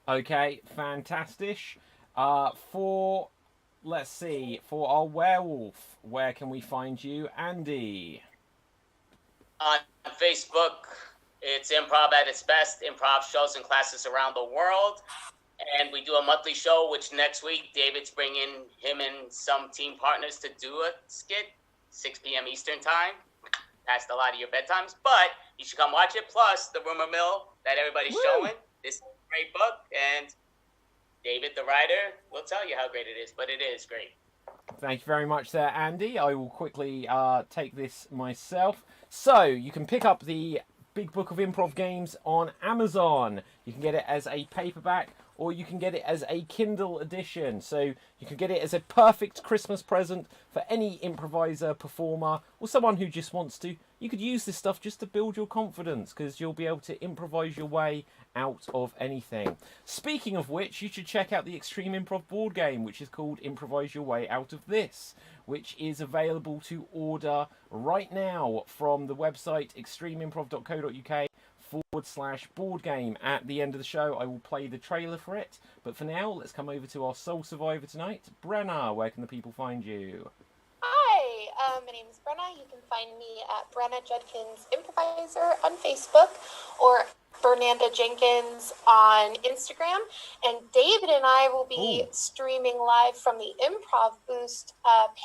Speaker 1: Okay, fantastic. For our werewolf, where can we find you, Andy?
Speaker 7: On Facebook, it's Improv at its best. Improv shows and classes around the world. And we do a monthly show, which next week, David's bringing him and some team partners to do a skit, 6 p.m. Eastern time. Past a lot of your bedtimes, but you should come watch it. Plus, the rumor mill that everybody's showing. This is a great book, and David, the writer, will tell you how great it is, but it is great.
Speaker 1: Thank you very much there, Andy. I will quickly take this myself. So, you can pick up the Big Book of Improv Games on Amazon. You can get it as a paperback, or you can get it as a Kindle edition. So you can get it as a perfect Christmas present for any improviser, performer, or someone who just wants to. You could use this stuff just to build your confidence, because you'll be able to improvise your way out of anything. Speaking of which, you should check out the Extreme Improv board game, which is called Improvise Your Way Out of This, which is available to order right now from the website extremeimprov.co.uk/board game. At the end of the show, I will play the trailer for it. But for now, let's come over to our sole survivor tonight. Brenna, where can the people find you?
Speaker 4: Hi, my name is Brenna. You can find me at Brenna Judkins Improviser on Facebook or Bernanda Jenkins on Instagram. And David and I will be streaming live from the Improv Boost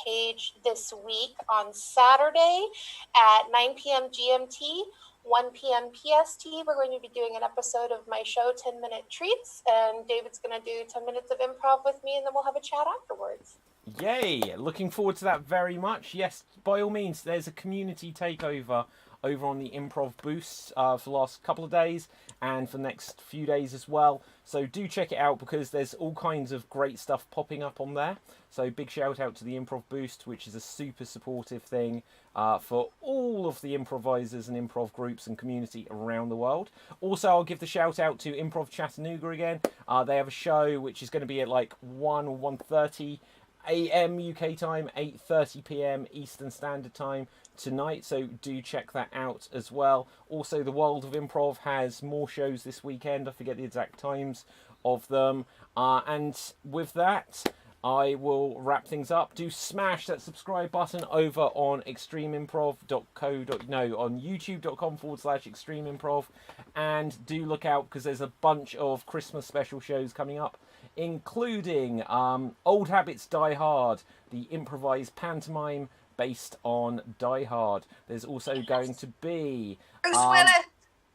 Speaker 4: page this week on Saturday at 9 p.m. GMT, 1 p.m. PST. We're going to be doing an episode of my show, 10-Minute Treats, and David's going to do 10 minutes of improv with me, and then we'll have a chat afterwards.
Speaker 1: Yay! Looking forward to that very much. Yes, by all means, there's a community takeover over on the Improv Boost for the last couple of days and for the next few days as well. So do check it out, because there's all kinds of great stuff popping up on there. So big shout out to the Improv Boost, which is a super supportive thing for all of the improvisers and improv groups and community around the world. Also, I'll give the shout out to Improv Chattanooga again. They have a show which is going to be at like 1 or 1:30 a.m. UK time, 8:30 p.m. Eastern Standard Time tonight, so do check that out as well. Also, the World of Improv has more shows this weekend. I forget the exact times of them. And with that, I will wrap things up. Do smash that subscribe button over on on youtube.com/Extreme Improv, and do look out, because there's a bunch of Christmas special shows coming up, including Old Habits Die Hard, the improvised pantomime based on Die Hard. There's also going to be
Speaker 6: Bruce Willis.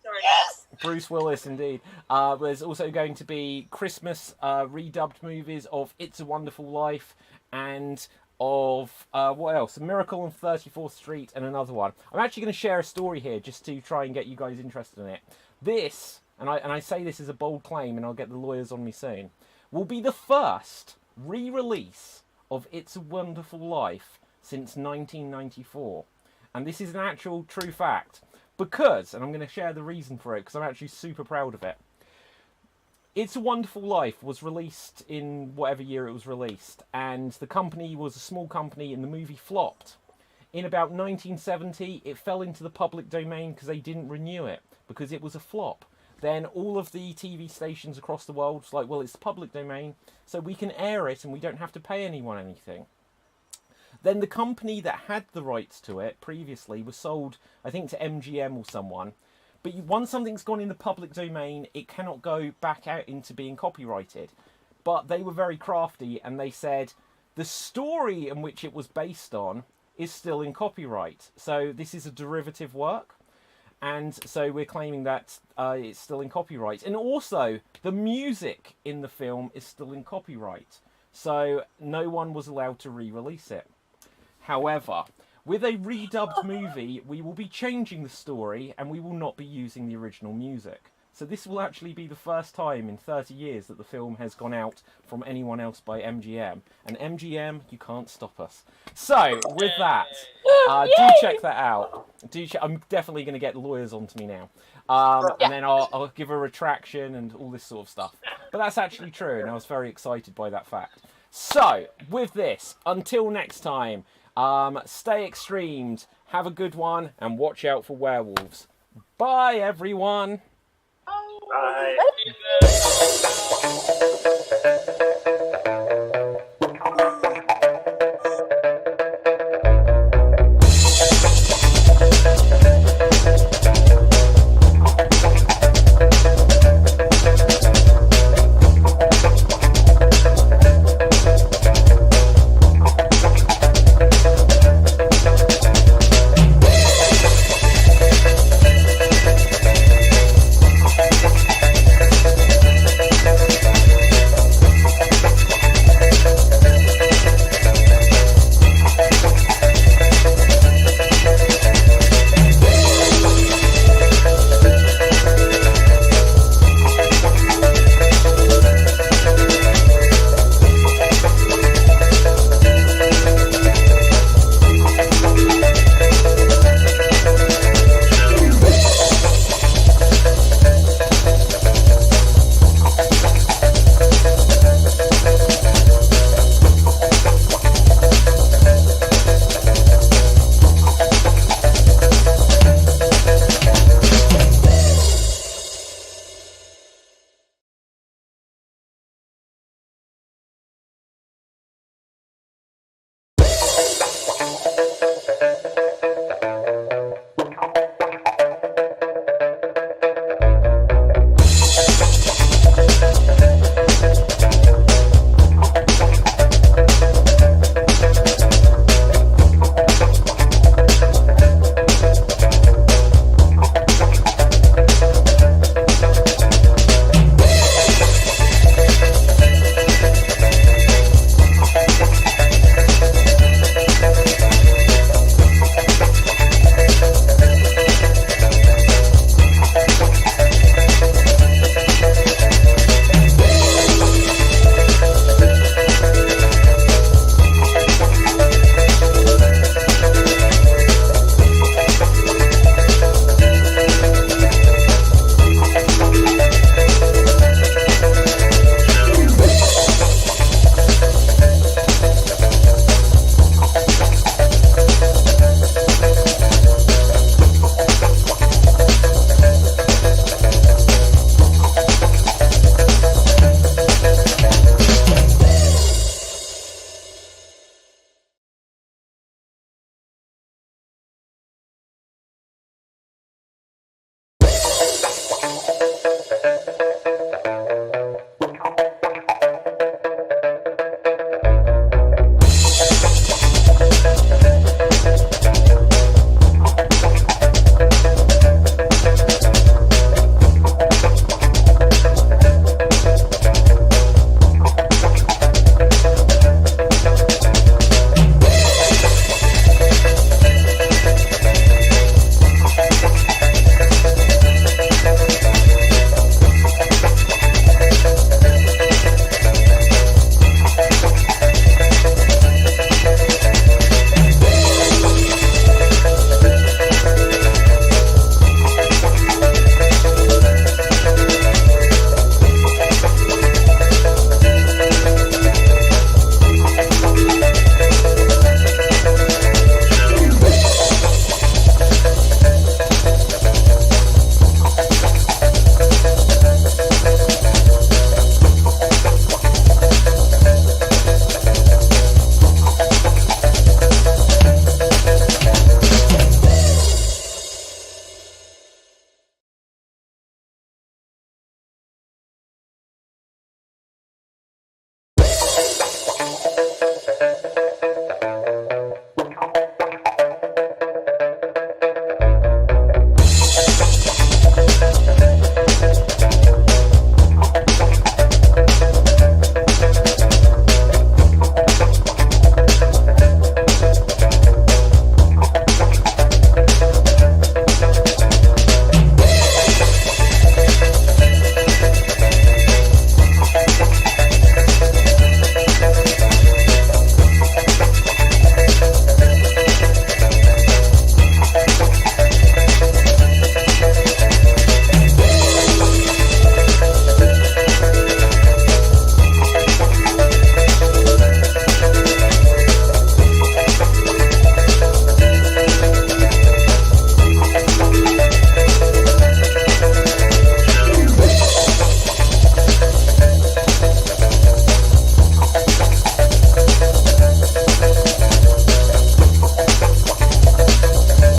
Speaker 6: Sorry.
Speaker 4: Yes.
Speaker 1: Bruce Willis, indeed. There's also going to be Christmas redubbed movies of It's a Wonderful Life and of what else? A Miracle on 34th Street and another one. I'm actually going to share a story here just to try and get you guys interested in it. This and I say this as a bold claim, and I'll get the lawyers on me soon, will be the first re-release of It's a Wonderful Life since 1994. And this is an actual true fact. Because, and I'm going to share the reason for it, because I'm actually super proud of it. It's a Wonderful Life was released in whatever year it was released, and the company was a small company, and the movie flopped. In about 1970, it fell into the public domain because they didn't renew it, because it was a flop. Then all of the TV stations across the world was like, well, it's the public domain, so we can air it and we don't have to pay anyone anything. Then the company that had the rights to it previously was sold, I think, to MGM or someone. But once something's gone in the public domain, it cannot go back out into being copyrighted. But they were very crafty, and they said the story in which it was based on is still in copyright. So this is a derivative work, and so we're claiming that it's still in copyright. And also, the music in the film is still in copyright. So no one was allowed to re-release it. However, with a redubbed movie, we will be changing the story and we will not be using the original music. So this will actually be the first time in 30 years that the film has gone out from anyone else by MGM. And MGM, you can't stop us. So, with that, do check that out. I'm definitely going to get lawyers onto me now. And then I'll give a retraction and all this sort of stuff. But that's actually true, and I was very excited by that fact. So, with this, until next time, stay extremed, have a good one, and watch out for werewolves. Bye, everyone.
Speaker 2: Bye.